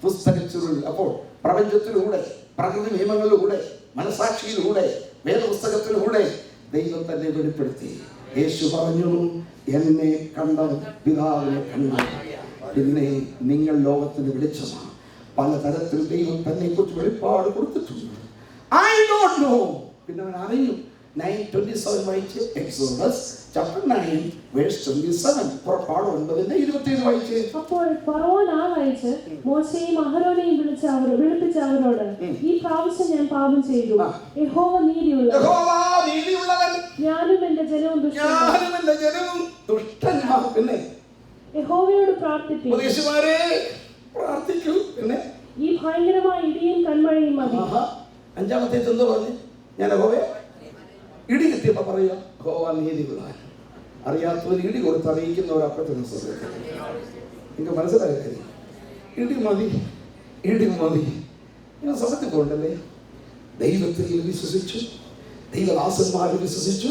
പുസ്തകച്ചുരുൾ. അപ്പോൾ പ്രപഞ്ചത്തിലൂടെ പ്രകൃതി നിയമങ്ങളിലൂടെ മനസാക്ഷിയിലൂടെ വേദപുസ്തകത്തിലൂടെ ദൈവം തന്നെ വെളിപ്പെടുത്തി. യേശു പറഞ്ഞു, എന്നെ കണ്ടവൻ പിതാവിനെ കണ്ടു. പിന്നെ നിങ്ങൾ ലോകത്തിന് വെളിച്ചമാണ്. പലതരത്തിൽ ദൈവം തന്നെ കുറിച്ച് വെളിപ്പാട് കൊടുത്തിട്ടുണ്ട്. I don't no. പിന്നെ അവൻ അറിയും. 9:27 വായിച്ച്. Exodus chapter 9:27. പുറപ്പാട് 9:27 വായിച്ച്. അപ്പോൾ ഫറവോൻ ആളയച്ച് മോശെയും അഹരോനെയും വിളിപ്പിച്ച അവരോട്, ഈ പ്രാവശ്യം ഞാൻ പാപം ചെയ്തു. യഹോവ നീതിയുള്ളവൻ, ഞാനും എന്റെ ജനവും ദുഷ്ടന്മാർ. പിന്നെ യഹോവയോട് പ്രാർത്ഥിക്കൂ. പിന്നെ ഈ ഭയങ്കരമായ ഇടിയും കൺമഴയും മതി. 5-ാമത്തെ എന്താ പറഞ്ഞു? ഞാൻ യഹോവയെ ഇടി കിട്ടിയപ്പോൾ പറയുക യഹോവ നീതിയുള്ളവൻ. അറിയാത്തവർ ഇടി കൊടുത്ത് അറിയിക്കുന്നവരപ്പത്തിന് ശ്രദ്ധിക്കും. നിങ്ങൾക്ക് മനസ്സിലായ കാര്യം, ഇടി മതി, ഇടി മതി. ഇങ്ങനെ സമയത്തിൽ കൊണ്ടല്ലേ ദൈവത്തിൽ വിശ്വസിച്ചു, ദൈവദാസന്മാരെ വിശ്വസിച്ചു,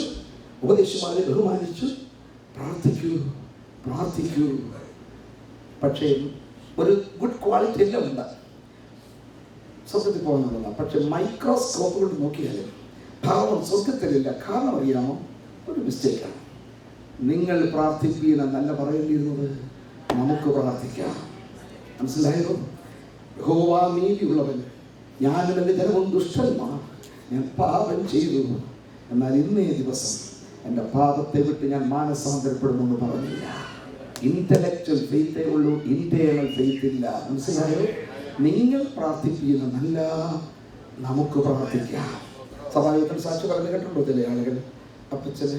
ഉപദേശിമാരെ ബഹുമാനിച്ചു. പ്രാർത്ഥിക്കൂ, പ്രാർത്ഥിക്കൂ. പക്ഷേ ഒരു ഗുഡ് ക്വാളിറ്റി എല്ലാം ഉണ്ട് സ്വർഗത്തിൽ പോകുന്നതാണ്. പക്ഷെ മൈക്രോസ്കോപ്പ് കൊണ്ട് നോക്കിയാൽ ഭാവം സ്വർഗത്തിലില്ല. കാരണം അറിയാമോ? ഒരു മിസ്റ്റേക്കാണ്. നിങ്ങൾ പ്രാർത്ഥിപ്പീനെന്നല്ല പറയേണ്ടിയിരുന്നത്, നമുക്ക് പ്രാർത്ഥിക്കാം. മനസ്സിലായോ? യഹോവ നീതിയുള്ളവൻ, ഞാനും എൻ്റെ ജനവും ദുഷ്ടന്മാർ, ഞാൻ പാപം ചെയ്തു, എന്നാൽ ഇന്നേ ദിവസം എൻ്റെ പാപത്തെ വിട്ട് ഞാൻ മാനസാന്തരപ്പെടുമെന്ന് പറഞ്ഞില്ല. ഇന്റലക്ച്വൽ ഫെയ്ത്തേ ഉള്ളൂ, ഇന്റേണൽ ഫെയ്ത്ത് ഇല്ല. മനസ്സിലായോ? നിങ്ങൾ പ്രാർത്ഥിപ്പിക്കുന്നതല്ല, നമുക്ക് പ്രാർത്ഥിക്കാം. സഭായോഗത്തിൽ സാക്ഷി പറഞ്ഞു കേട്ടിട്ടുണ്ടോ ചില ആളുകൾ? അപ്പച്ചന്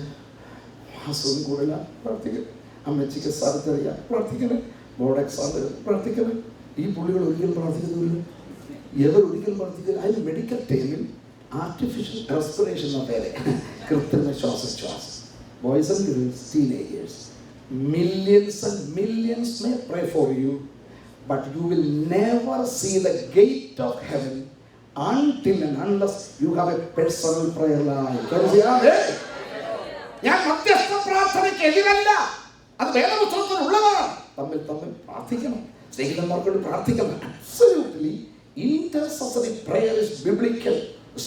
മാസവും കൂടില്ല പ്രാർത്ഥിക്കണം, അമ്മച്ചിക്ക് സ്ഥലത്തറിയാം പ്രാർത്ഥിക്കണം, ബോർഡ് എക്സാം പ്രാർത്ഥിക്കണം. ഈ പുള്ളികൾ ഒരിക്കലും പ്രാർത്ഥിക്കുന്നില്ല. ഒരിക്കലും പ്രാർത്ഥിക്കില്ല. അതിന് മെഡിക്കൽ ടൈമിൽ ആർട്ടിഫിഷ്യൽ റെസ്പിറേഷൻ പേര്, കൃത്രിമ ശ്വാസോച്ഛ്വാസം. Boys and girls, teenagers, millions and millions may pray for you, but you will never see the gate of heaven until and unless you have a personal prayer life. ഞാൻ മധ്യസ്ഥ പ്രാർത്ഥനയ്ക്ക് എതിരല്ല, അത് വേദപുസ്തകത്തിൽ ഉള്ളതാണ്. തമ്മിൽ തമ്മിൽ പ്രാർത്ഥിക്കണം, സ്നേഹിതന്മാർക്കൊണ്ട് പ്രാർത്ഥിക്കണം. Absolutely, intercessory prayer is biblical,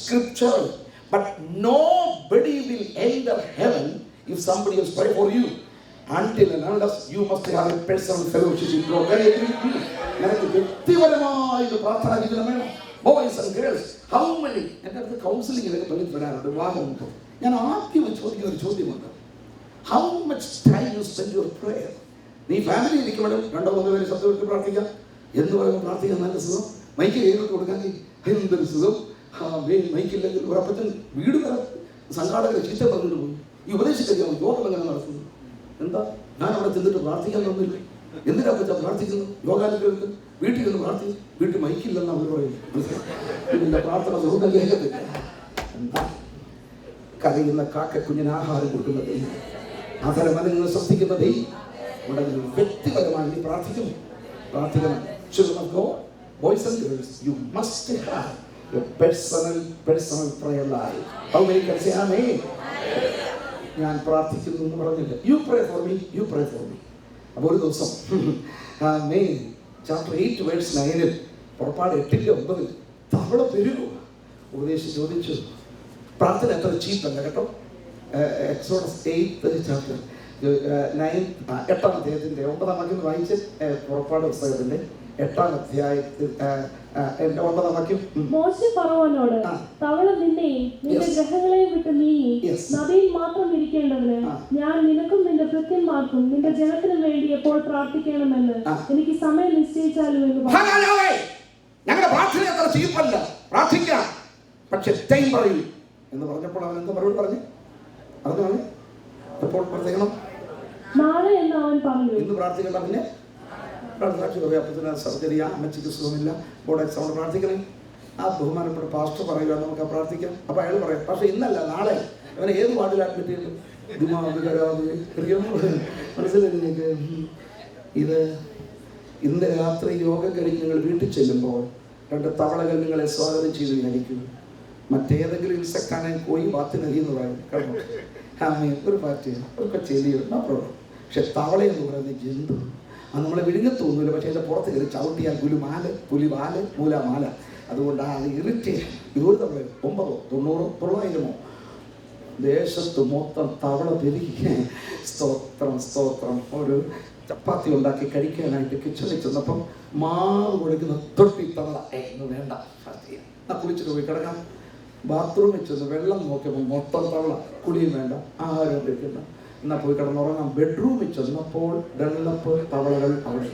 scriptural, but nobody will enter heaven if somebody else pray for you. Until and unless you must have a personal fellowship with God. നിനക്ക് വ്യക്തിപരമായ പ്രാർത്ഥന ജീവിതം വേണം. Boys and girls, how many എൻ്റെ അടുത്ത് കൗൺസിലിങ്ങിലൊക്കെ പലരും വരാറുണ്ട്. വിവാഹമുണ്ട്. ഞാൻ ആദ്യം ചോദിക്കുന്ന ഒരു ചോദ്യമുണ്ട്, how much time you spend your prayer? നീ ഫാമിലി ഇരിക്കുമ്പോഴും 2-3 പേര് ശബ്ദം എടുത്ത് പ്രാർത്ഥിക്കാം എന്ന് പറയുമ്പോൾ പ്രാർത്ഥിക്കാൻ നല്ല സുഖം. മൈക്ക് കയ്യിലോട്ട് കൊടുക്കാൻ എന്തൊരു സുഖം. മൈക്കില്ലെങ്കിൽ ഒരപ്പച്ചൻ വീട് വരെ സംഘാടകരെ ചീത്ത പറഞ്ഞിട്ട് പോയി. ഈ ഉപദേശിക്കാൻ യോഗം എങ്ങനെ നടത്തുന്നു? എന്താ ഞാൻ അവിടെ ചെന്നിട്ട് പ്രാർത്ഥിക്കാൻ തന്നില്ല? എന്തിനാ പറ്റാ പ്രാർത്ഥിക്കുന്നു? യോഗാനുഗ്രഹത്തിൽ വീട്ടിൽ നിന്ന് പ്രാർത്ഥിക്കും. വീട്ടിൽ മൈക്കില്ലെന്ന് അവർ പറയുന്നു. പ്രാർത്ഥന സുഖം കേൾക്കത്തില്ല. എന്താ കരയുന്ന കാക്ക കുഞ്ഞിന് ആഹാരം കൊടുക്കുന്നത്? ആഹാരമനങ്ങൾ ശ്രദ്ധിക്കുന്നത് ഉണ്ടെങ്കിൽ വ്യക്തിപരമായി നീ പ്രാർത്ഥിക്കുന്നു. പ്രാർത്ഥിക്കണം. Children of God, boys and girls, you must have a personal prayer life. How many can say amen? ഞാൻ പ്രാർത്ഥിക്കുന്നു എന്ന് പറഞ്ഞില്ല. You pray for me, you pray for me. അപ്പോൾ ഒരു ദിവസം ചാപ്റ്റർ 8 വേഴ്സ് 9 പുറപ്പാട് 8-9 തവള പെരുകുക. ഉപദേശം ചോദിച്ചു, പ്രാർത്ഥന എത്ര ചീപ്പല്ല കേട്ടോ. എക്സോഡസ് 8 ചാപ്റ്റർ 8-ാം അധ്യായത്തിൻ്റെ 9-ാം വാക്യം വായിച്ച്, പുറപ്പാട് പുസ്തകത്തിൻ്റെ 8-ാം അധ്യായത്തിൽ 9-ാം വാക്യം. മോശെ ഫറവോനോട്, തവള നിന്നെയും നിന്റെ ഗ്രഹങ്ങളെയും വിട്ട് നീങ്ങി നദിയിൽ മാത്രം ഇരിക്കേണ്ടതിന് ഞാൻ നിനക്കും നിന്റെ ഭൃത്യന്മാർക്കും നിന്റെ ജനത്തിനും വേണ്ടി എപ്പോൾ പ്രാർത്ഥിക്കണമെന്ന് എനിക്ക് സമയം നിശ്ചയിച്ചാലും എന്ന് പറഞ്ഞു. ഞങ്ങളുടെ പ്രാർത്ഥന അത്ര ചീപ്പല്ല, പ്രാർത്ഥിക്കാം, പക്ഷെ ടൈം പറയൂ എന്ന് പറഞ്ഞപ്പോൾ അവൻ എന്താ മറുപടി പറഞ്ഞു? അത് എപ്പോൾ പ്രാർത്ഥിക്കണം? നാളെ എന്ന് അവൻ പറഞ്ഞു. ഇന്ന് പ്രാർത്ഥിക്കണ്ട. പിന്നെ സാക്ഷി പറയും, അപ്പത്തിന് സർജറി, അമ്മച്ചിക്ക് സുഖമില്ല, ബോർഡ് എക്സാം പ്രാർത്ഥിക്കണം. ആ ബഹുമാനപ്പെട്ട പാസ്റ്റർ പറയുക നമുക്ക് പ്രാർത്ഥിക്കാം. അപ്പോൾ അയാൾ പറയാം, പക്ഷേ ഇന്നല്ല നാളെ. അവനെ ഏത് വാർഡിൽ അഡ്മിറ്റ് ചെയ്തു? മനസ്സിലായി നിങ്ങൾക്ക്? ഇത് ഇന്ന് രാത്രി യോഗ കഴിഞ്ഞ് നിങ്ങൾ വീട്ടിൽ ചെല്ലുമ്പോൾ 2 തവളകൾ നിങ്ങളെ സ്വാഗതം ചെയ്ത് വിചാരിക്കും. മറ്റേതെങ്കിലും ഇൻസെക്റ്റാണ് പോയി ബാത്തിനറിയെന്ന് പറയും. കേട്ടോ, ഒരു പാറ്റ് ഒരു ചെലിയുണ്ട് അപ്പുറം. പക്ഷെ തവളയെന്ന് പറയുന്നത് ജന്തു. അത് നമ്മളെ വിഴുങ്ങത്തൊന്നുമില്ല, പക്ഷേ അതിൻ്റെ പുറത്ത് കയറി ചവിട്ടിയാൽ പുലിമാല, പുലിവാല്, മൂലമാല. അതുകൊണ്ട് അത് ഇറിറ്റേഷൻ. 20 തവള 9, 90, 900 ദേശത്ത് മൊത്തം തവള പെരുകി. സ്തോത്രം സ്തോത്രം. ഒരു ചപ്പാത്തി ഉണ്ടാക്കി കഴിക്കാനായിട്ട് കിച്ചണിൽ ചെന്നപ്പം മാവ് കൊടുക്കുന്ന തൊട്ടി തവള. ഇന്ന് വേണ്ട, കുളിച്ചിട്ട് പോയി കിടക്കാം. ബാത്റൂമിൽ ചെന്ന് വെള്ളം നോക്കിയപ്പോൾ മൊത്തം തവള. കുളിയും വേണ്ട, ആഹാരം കഴിക്കണ്ട, എന്നാൽ പോയി കിടന്നുറങ്ങാം. ബെഡ്റൂമിൽ ചെന്നപ്പോൾ ഡെള്ളപ്പ് തവളകൾ അവിടെ.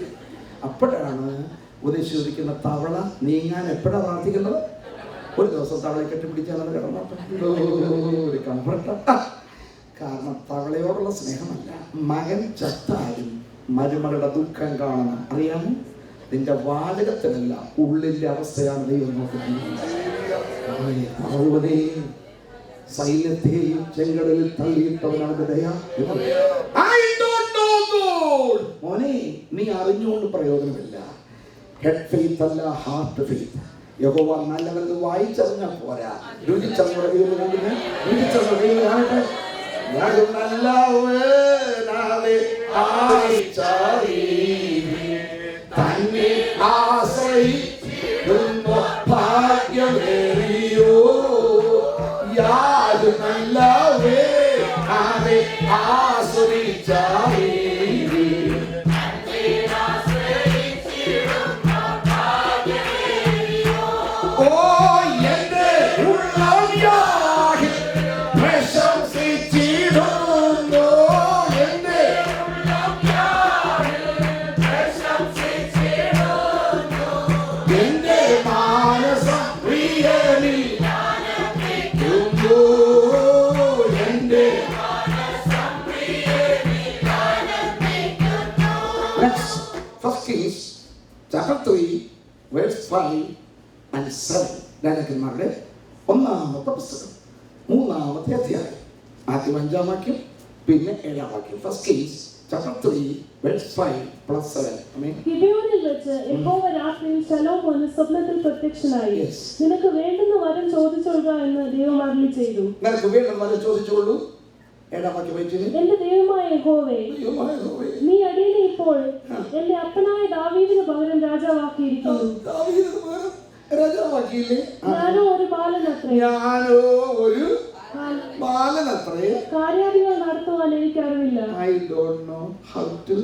അപ്പോഴാണ് ഉപദേശിച്ചിരിക്കുന്ന തവള നീങ്ങാൻ എപ്പോഴാണ് പ്രാർത്ഥിക്കേണ്ടത്? ഒരു ദിവസം തവളയെ കെട്ടിപ്പിടിച്ചാൽ കിടന്നോട്ടെ, ഒരു കംഫർട്ട്. കാരണം തവളയോടുള്ള സ്നേഹമല്ല, മകൻ ചത്താലും മരുമകളുടെ ദുഃഖം കാണണം. അറിയാമോ? നിന്റെ വാചകത്തിനല്ല, ഉള്ളിൻ്റെ അവസ്ഥയാണ് ദൈവം നോക്കുന്നത്. സൈന്യത്തെയും ചെങ്കടലിൽ തള്ളിയിട്ടവനാണ് ദയ. I don't know God. മോനെ, നീ അറിഞ്ഞുകൊണ്ട് പ്രയോജനമില്ല. ഹെഡ് ഫെയ്ത്ത് അല്ല, ഹാർട്ട് ഫെയ്ത്ത്. യഹോവ നല്ലവരെന്ന് വായിച്ചറിഞ്ഞാൽ പോരാ, രുചിച്ചറിഞ്ഞ തന്നെ ആശ്രയിക്കുന്നു ഭാഗ്യമേറിയോ. യാതൊരു നല്ലവേ ആരെ ആശ്രയിച്ചായി. Chapter 3, verse 5 and 7. രാജാക്കന്മാരുടെ 1-ാമത്തെ പുസ്തകം 3-ാമത്തെ അധ്യായം. ആദ്യം 5-ാം വാക്യം, പിന്നെ 7-ാം വാക്യം. First Kings, chapter 3, verse 5 plus 7. ഗിബെയോനിൽ വെച്ച് യഹോവ രാത്രിയിൽ ശലോമോന് സ്വപ്നത്തിൽ പ്രത്യക്ഷനായി. നിനക്ക് വേണ്ടുന്ന വരം ചോദിച്ചോളുക എന്ന് ദൈവം അരുളി ചെയ്തു. നിനക്ക് വേണ്ടുന്ന വരം ചോദിച്ചോളൂ. 7-ാം വാക്യം വായിച്ചേ. എന്റെ ദൈവമായ യഹോവേ, നീ അടിയനെ ഇപ്പോൾ എന്റെ അപ്പനായ ദാവീദിന് പകരം രാജാവാക്കിയിരിക്കുന്നു. ഞാനോ ഒരു ബാലനത്രേ, കാര്യാദികൾ നടത്തുവാൻ എനിക്ക് അറിവില്ല. I don't know how to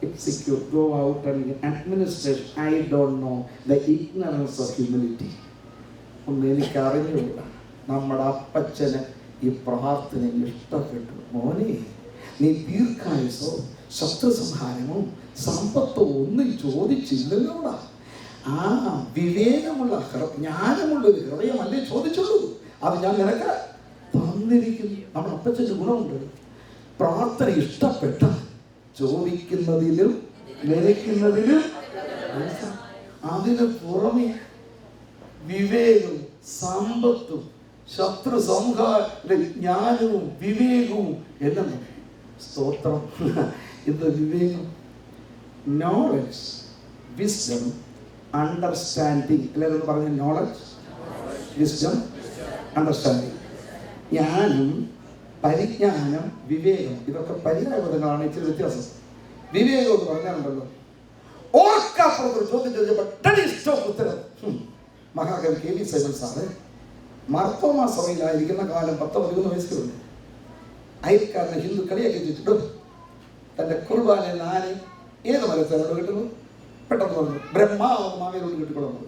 execute, go out and administer. I don't know the ignorance of humility. ഒന്നും എനിക്ക് അറിഞ്ഞില്ല. നമ്മുടെ അപ്പച്ചന് ഈ പ്രാർത്ഥന ഇഷ്ടപ്പെട്ടു. മോനെ, നീ ദീർഘായുസോ ശത്രുസംഹാരമോ സമ്പത്തോ ഒന്നും ചോദിച്ചില്ലല്ലോടാ. ആ വിവേകമുള്ള ജ്ഞാനമുള്ള ഒരു ഹൃദയമല്ലേ ചോദിച്ചുള്ളൂ. അത് ഞാൻ നിനക്ക് തന്നിരിക്കുന്നു. നമ്മുടെ അപ്പച്ചൻ്റെ ഗുണമുണ്ട്. പ്രാർത്ഥന ഇഷ്ടപ്പെട്ട ചോദിക്കുന്നതിലും നിലയ്ക്കുന്നതിലും അതിന് പുറമെ വിവേകവും സമ്പത്തും ശത്രു സംഹാര ജ്ഞാനവും വിവേകവും എല്ലാം. സ്തോത്രം. ഇത് വിവേകം, നോളജ്, വിസ്ഡം, അണ്ടർസ്റ്റാൻഡിങ്. എല്ലാവരും പറഞ്ഞ നോളജ്, വിസ്ഡം, അണ്ടർസ്റ്റാൻഡിങ്. ജ്ഞാനം, പരിജ്ഞാനം, വിവേകം, ഇതൊക്കെ പര്യായപദങ്ങളാണ്. ഇച്ചിരി വ്യത്യാസം. വിവേകം എന്ന് പറഞ്ഞാലുണ്ടല്ലോ, ഓർക്കാപ്പുറത്ത് ചോദ്യം ചോദിച്ചപ്പോൾ ഉത്തരം. മഹാകവി കെ വി സൈമൺ സാറ് മാർത്തോമാ സഭയിലായിരിക്കുന്ന കാലം 10-13 വയസ്സിലുണ്ട്. അയൽക്കാരനെ ഹിന്ദു കളിയൊക്കെ ചോദിച്ചിട്ടും തൻ്റെ കുർബാന നാന് ഏത് മരത്തിനോട് കിട്ടുന്നു? പെട്ടെന്ന് പറഞ്ഞു, ബ്രഹ്മാവ് മാവേനോട് കിട്ടിക്കൊള്ളുന്നത്.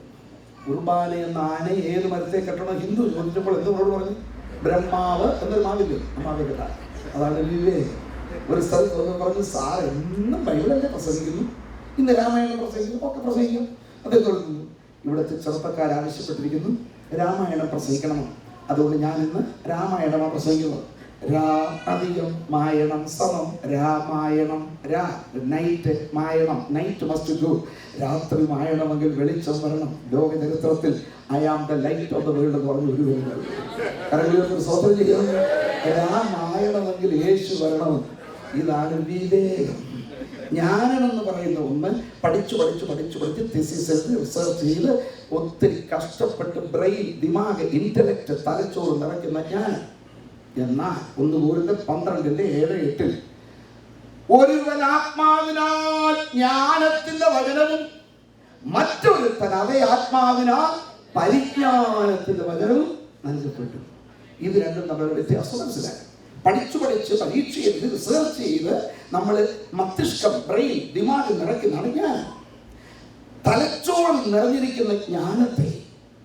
കുർബാന എന്ന ആന ഏത് മരത്തെ കെട്ടണം ഹിന്ദു ചോദിച്ചപ്പോൾ എന്തുകൊണ്ട് പറഞ്ഞു? ബ്രഹ്മാവ് എന്നൊരു മാവില്ലേ, മാവേ കെട്ടാൻ. അതാണ് വിവേകം. ഒരു സ്ഥലത്ത് വന്ന് പറഞ്ഞു, സാർ എന്നും ബൈബിളല്ലേ പ്രസംഗിക്കുന്നു, ഇന്ന് രാമായണം പ്രസംഗിക്കുന്നു, ഒക്കെ പ്രസംഗിക്കും. അതേ തുടങ്ങുന്നു. ഇവിടുത്തെ ചെറുപ്പക്കാർ ആവശ്യപ്പെട്ടിരിക്കുന്നു രാമായണം പ്രസംഗിക്കണം. അതുകൊണ്ട് ഞാൻ ഇന്ന് രാമായണമാണ് പ്രസംഗിക്കുന്നത്. രാ അധികം മായണം സമം രാമായണം. രാ നൈറ്റ് മായണം, നൈറ്റ് മസ്റ്റ് ഗോ. രാത്രി മായണമെങ്കിൽ വെളിച്ചം വരണം. ലോക ചരിത്രത്തിൽ I am the light of the world എന്ന് പറഞ്ഞ ഒരു പേരുണ്ട്. കാരണം സ്വതന്ത്രം ചെയ്യണം. രാമായണമെങ്കിൽ യേശു വരണം. ഇതാണ് വിവേകം. ജ്ഞാനമെന്ന് പറയുന്ന ഒന്ന് പഠിച്ച് തിസിസ് എഴുതി റിസർച്ച് ചെയ്ത് ഒത്തിരി കഷ്ടപ്പെട്ട് ബ്രെയിൻ, ദിമാഗ്, ഇന്റലക്ട്, തലച്ചോറ് നിറയ്ക്കുന്ന ജ്ഞാനം. എന്നാൽ 1 കൊരിന്ത്യർ 12:7-8 ഒരുവൻ ആത്മാവിനാൽ ജ്ഞാനത്തിന്റെ വചനവും മറ്റൊരുത്തൻ അതേ ആത്മാവിനാൽ പരിജ്ഞാനത്തിന്റെ വചനവും നൽകപ്പെട്ടു. ഇത് രണ്ടും തമ്മിലുള്ള വ്യത്യാസം മനസ്സിലാക്കി. പഠിച്ച് പരീക്ഷ ചെയ്ത് റിസർച്ച് ചെയ്ത് നമ്മൾ മസ്തിഷ്കം, ബ്രെയിൻ, ദിമാഗ് നിറയ്ക്കുന്നതാണ് ജ്ഞാനം. തലച്ചോറ് നിറഞ്ഞിരിക്കുന്ന ജ്ഞാനത്തെ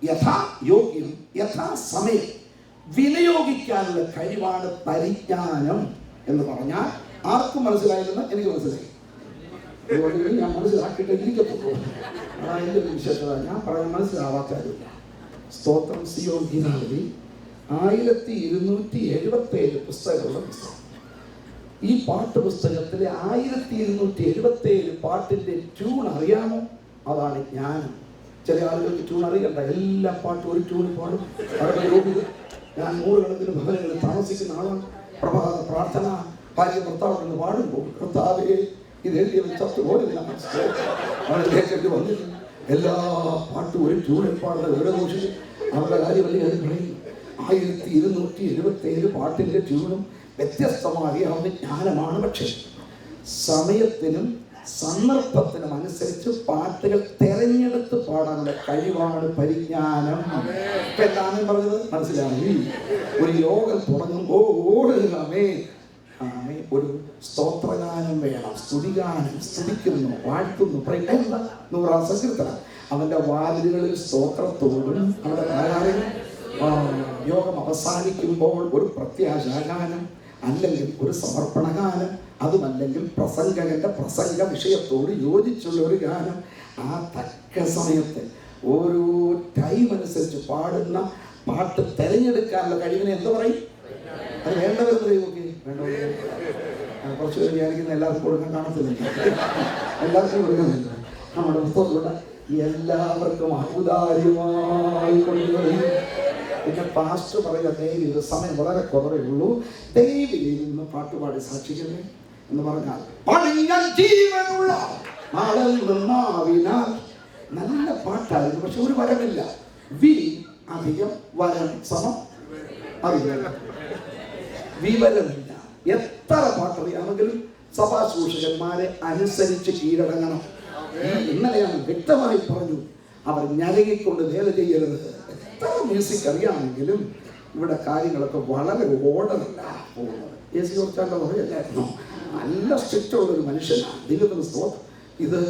യഥായോഗ്യം യഥാസമയം വിനിയോഗിക്കാനുള്ള കഴിവാണ് പരിജ്ഞാനം എന്ന് പറഞ്ഞാൽ ആർക്കും മനസ്സിലായില്ലെന്ന് എനിക്ക് മനസ്സിലായി. അതുകൊണ്ട് ഞാൻ മനസ്സിലാക്കിയിട്ട് ഇരിക്കത്തുള്ളൂ. അതാണ് എൻ്റെ ഒരു വിശേഷത. ഞാൻ പറയാൻ മനസ്സിലാവാത്ത കാര്യമില്ല. സ്തോത്രം. സിയോൻ ഗീതാവലി 1277 പുസ്തകമുള്ള പുസ്തകം. ഈ പാട്ട് പുസ്തകത്തിലെ 1277 പാട്ടിൻ്റെ ട്യൂൺ അറിയാമോ? അതാണ് ജ്ഞാനം. ചില ആളുകൾക്ക് ട്യൂൺ അറിയണ്ട, എല്ലാ പാട്ടും ഒരു ട്യൂണിൽ പാടും. അവരുടെ രോഗികൾ ഞാൻ 100 കണക്കിന് ഭവനങ്ങളിൽ താമസിക്കുന്ന ആളാണ്. പ്രഭാത പ്രാർത്ഥന ഭാര്യ ഭർത്താവെന്ന് പാടുമ്പോൾ കർത്താവേ ഇത് എഴുതിയവൻ ചത്തുപോയതില്ല അവളിലേക്ക് വന്നില്ല. എല്ലാ പാട്ടും ഒരു ട്യൂണിൽ പാടുന്ന ഓരോ ദോഷിച്ച് അവരുടെ കാര്യമല്ലേ അത് പറയും. 1277 പാട്ടിൻ്റെ ട്യൂണും വ്യത്യസ്തമായി അവന് ജ്ഞാനമാണ്. പക്ഷേ സമയത്തിനും സന്ദർഭത്തിനും അനുസരിച്ച് പാട്ടുകൾ തെരഞ്ഞെടുത്ത് പാടാനുള്ള കഴിവാണ് പരിജ്ഞാനം. ഇപ്പൊ എന്താണ് പറഞ്ഞത് മനസ്സിലായി? ഒരു യോഗം തുടങ്ങുമ്പോൾ ഒരു സ്തോത്രഗാനം വേണം, സ്തുതിഗാനം, സ്തുതിക്കുന്നു, വാഴ്ത്തുന്നു, 100-ാം സങ്കീർത്തനം. അവന്റെ വാതിലുകളിൽ സ്തോത്രത്തോടും അവന്റെ യോഗം അവസാനിക്കുമ്പോൾ ഒരു പ്രത്യാശാഗാനം, അല്ലെങ്കിൽ ഒരു സമർപ്പണ ഗാനം, അതുമല്ലെങ്കിൽ പ്രസംഗകന്റെ പ്രസംഗ വിഷയത്തോട് യോജിച്ചുള്ള ഒരു ഗാനം. ആ തക്ക സമയത്ത് ഓരോ ടൈം അനുസരിച്ച് പാടുന്ന പാട്ട് തിരഞ്ഞെടുക്കാനുള്ള കഴിവിനെ എന്താ പറയും? അത് വേണ്ടവരെന്ന് നോക്കി വേണ്ടവർ കുറച്ച് പേര് വിചാരിക്കുന്ന എല്ലാവർക്കും കൊടുക്കാൻ കാണത്തില്ല. എല്ലാവർക്കും കൊടുക്കുന്നില്ല. നമ്മുടെ പുസ്തകത്തിലൂടെ എല്ലാവർക്കും ഔദാര്യമായി കൊണ്ടുവരും. പിന്നെ പാസ്റ്റർ പറയുക ദൈവം സമയം വളരെ കുറവേ ഉള്ളൂ, ദൈവം നിന്ന് പാട്ടുപാടി സാക്ഷിക്കണേ എന്ന് പറഞ്ഞാൽ ജീവനുള്ള നല്ല പാട്ടായിരുന്നു. പക്ഷെ ഒരു വരമില്ല. അധികം വരം സമം അറിയില്ല, വിവരമില്ല. എത്ര പാട്ടറിയാമെങ്കിലും സഭാശൂഷകന്മാരെ അനുസരിച്ച് കീഴടങ്ങണം. ഇന്നലെയാണ് വ്യക്തമായി പറഞ്ഞു, അവർ ഞരകിക്കൊണ്ട് വേല ചെയ്യരുത്. എത്ര മ്യൂസിക് അറിയാമെങ്കിലും ഇവിടെ കാര്യങ്ങളൊക്കെ വളരെ ഓർഡറല്ല പോകുന്നത്. AC ഓർച്ചാൻ്റെ പറയല്ലായിരുന്നു, നല്ല സ്ട്രിക്റ്റ് ഉള്ളൊരു മനുഷ്യനാണ്. ദൈവത്തിന് സ്തോത്രം. ഇത്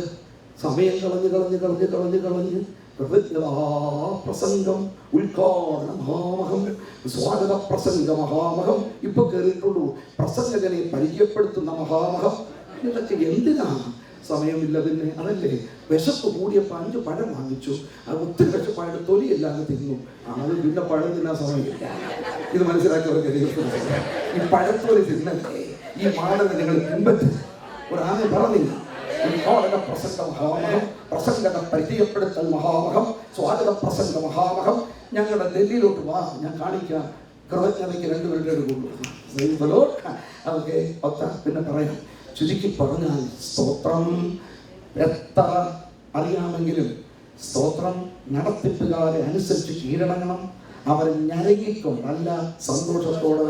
സമയം കളഞ്ഞ് പ്രസംഗം, ഉദ്ഘാടന മഹാമഹം, സ്വാഗത പ്രസംഗ മഹാമഹം, ഇപ്പൊ കയറിയിട്ടുള്ളൂ പ്രസംഗകനെ പരിചയപ്പെടുത്തുന്ന മഹാമഹം. ഇതൊക്കെ എന്തിനാണ്? സമയമില്ല. പിന്നെ അതല്ലേ വിശപ്പ് കൂടിയപ്പോൾ 5 പഴം വാങ്ങിച്ചു. അത് ഒത്തിരി വിശപ്പായിട്ട് തൊലിയല്ലാതെ തിന്നു. അത് പിന്നെ പഴം തിന്നാൻ സമയമില്ല. ഇത് മനസ്സിലാക്കിയവർക്ക് ഈ പഴത്തൊലി തിന്നല്ലേ ഈ മാടനെ നിങ്ങൾ പിൻപറ്റും. ഒരു ആദ്യം പറഞ്ഞില്ല, ഉദ്ഘാടന പ്രസംഗ മഹാമഹം, പ്രസംഗത പരിചയപ്പെടുത്തൽ മഹാമഹം, സ്വാഗത പ്രസംഗ മഹാമഹം. ഞങ്ങളുടെ ഡൽഹിയിലോട്ട് വാ, ഞാൻ കാണിക്കാം. കൃതജ്ഞതയ്ക്ക് 2 മിനിറ്റ് കൊണ്ടുവരുന്നു. അതൊക്കെ പിന്നെ പറയാം. ചുരുക്കി പറഞ്ഞാൽ സ്തോത്രം എത്ര അറിയാമെങ്കിലും സ്തോത്രം നടത്തിപ്പുകാരെ അനുസരിച്ച് കീഴടങ്ങണം. അവർ ഞരങ്ങിക്കൊണ്ടല്ല, സന്തോഷത്തോടെ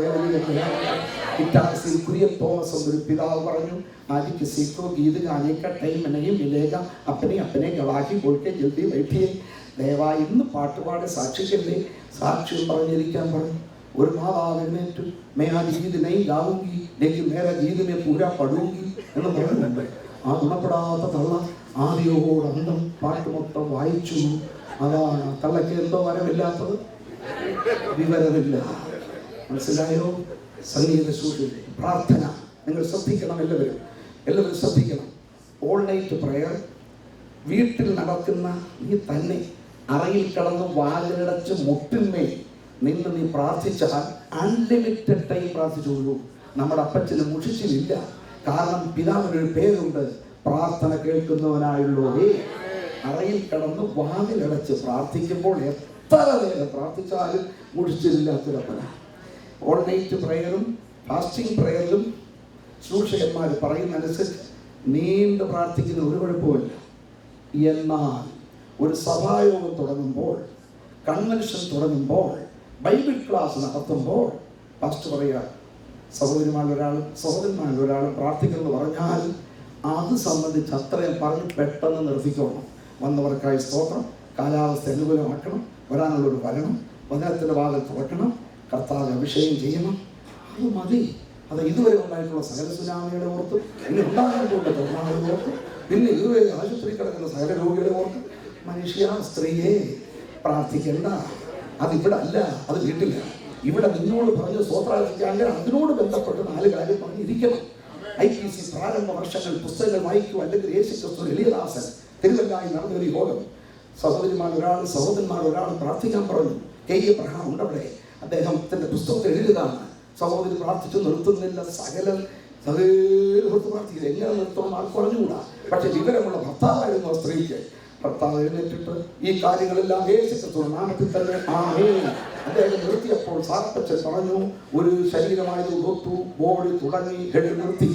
കുര്യൻ തോമസ് എന്നൊരു പിതാവ് പറഞ്ഞു, ആദ്യ സീക്കോ ഗീത് ഗാനെ का टाइम नहीं मिलेगा, अपने अपने गवाही बोल के जल्दी बैठिए. ദയവായി ഇന്ന് പാട്ടുപാടെ സാക്ഷിക്കല്ലേ. സാക്ഷ്യം പറഞ്ഞിരിക്കാൻ പറഞ്ഞു. ഒരു മാതാവ് എഴുന്നേറ്റു, मैं आज गीत नहीं गाऊंगी लेकिन मेरा गीत में पूरा पढ़ूंगी എന്ന് പറയുന്നുണ്ട്. ആ ഗുണപ്പെടാത്ത തള്ള ആദ്യോട് അന്തം പാട്ട് മൊത്തം വായിച്ചു. അതാണ് തള്ളയ്ക്ക് എന്തോ വരമില്ലാത്തത്, വിവരമില്ല. മനസ്സിലായോ? സംഗീത സൂക്ഷിച്ച് പ്രാർത്ഥന നിങ്ങൾ ശ്രദ്ധിക്കണം. എല്ലാവരും ശ്രദ്ധിക്കണം. ഓൾ നൈറ്റ് പ്രയർ വീട്ടിൽ നടക്കുന്ന നീ തന്നെ അറയിൽ കിടന്ന് വാതിലടച്ച് മുട്ടിന്മേൽ നിന്ന് നീ പ്രാർത്ഥിച്ചാൽ അൺലിമിറ്റഡ് ടൈം പ്രാർത്ഥിച്ചുള്ളൂ. നമ്മുടെ അപ്പച്ചന് മുഷിച്ചിലില്ല. കാരണം പിതാവിനൊരു പേരുണ്ട്, പ്രാർത്ഥന കേൾക്കുന്നവനായുള്ളവേ. അറയിൽ കിടന്ന് വാതിലടച്ച് പ്രാർത്ഥിക്കുമ്പോൾ എത്ര നേരം പ്രാർത്ഥിച്ചാലും മുഷിച്ചിലില്ലാത്തൊരപ്പനാണ്. ഓൾ നൈറ്റ് പ്രയറും ഫാസ്റ്റിംഗ് പ്രയറിലും ശുശ്രൂഷകന്മാർ പറയുന്നതനുസരിച്ച് നീണ്ട് പ്രാർത്ഥിക്കുന്ന ഒരു കുഴപ്പമില്ല. എന്നാൽ ഒരു സഭായോഗം തുടങ്ങുമ്പോൾ, കൺവെൻഷൻ തുടങ്ങുമ്പോൾ, ബൈബിൾ ക്ലാസ് നടത്തുമ്പോൾ പാസ്റ്റർ പറയുക, സഹോദരന്മാരിലൊരാളും പ്രാർത്ഥിക്കണമെന്ന് പറഞ്ഞാൽ അത് സംബന്ധിച്ച് അത്രയും പറഞ്ഞ് പെട്ടെന്ന് നിർത്തിക്കണം. വന്നവർക്കായി സ്തോത്രം, കാലാവസ്ഥ അനുകൂലമാക്കണം, വരാനുള്ളൊരു വരണം, വചനത്തിൻ്റെ വാതിൽ തുറക്കണം, കർത്താവ് അഭിഷേകം ചെയ്യണം. അത് മതി. അത് ഇതുവരെ ഉണ്ടായിട്ടുള്ള സകല സുനാമികളെ ഓർത്ത്, ഇനി ഉണ്ടാകാൻ പോകുന്ന തൊഴിലാളികളെ ഓർത്ത്, പിന്നെ ഇതുവരെ ആശുപത്രി കിടക്കുന്ന സകല രോഗികളെ ഓർത്ത് മനുഷ്യ സ്ത്രീയെ പ്രാർത്ഥിക്കേണ്ട. അതിവിടെ അല്ല, അത് വീട്ടില്ല. ഇവിടെ നിന്നോട് പറഞ്ഞ് സ്വത്രാർത്ഥിക്കാണ്ട് അതിനോട് ബന്ധപ്പെട്ട് 4 കാര്യം പറഞ്ഞിരിക്കണം. IPC പ്രാരംഭ വർഷങ്ങൾ പുസ്തകങ്ങൾ വായിക്കുക, അല്ലെങ്കിൽ യേശുക്രിസ്തു എലിയദാസൻ തിരുവല്ലായി നടന്നൊരു യോഗം. സഹോദരന്മാർ ഒരാൾ പ്രാർത്ഥിക്കാൻ പറഞ്ഞു. K. എബ്രഹാം ഉണ്ടവിടെ. അദ്ദേഹത്തിന്റെ പുസ്തകത്തിൽ എഴുതിയതാണ്. സഹോദരി പ്രാർത്ഥിച്ചു നിർത്തുന്നില്ല, സകല പ്രാർത്ഥിക്കില്ല. എങ്ങനെ നിർത്തണം ആൾക്ക് പറഞ്ഞുകൂടാ. പക്ഷെ വിവരമുള്ള ഭർത്താവായിരുന്നു ആ സ്ത്രീക്ക്. ഭർത്താവ് എഴുന്നേറ്റിട്ട് ഈ കാര്യങ്ങളെല്ലാം യേശുക്രിസ്തുവിന്റെ നാമത്തിൽ തന്നെ ആമേൻ അദ്ദേഹം നിർത്തിയപ്പോൾ സാർപ്പച്ചൻ പറഞ്ഞു, ഒരു ശരീരമായത് ഒത്തു ബോഡി തുടങ്ങി ഹെഡ് നിർത്തി.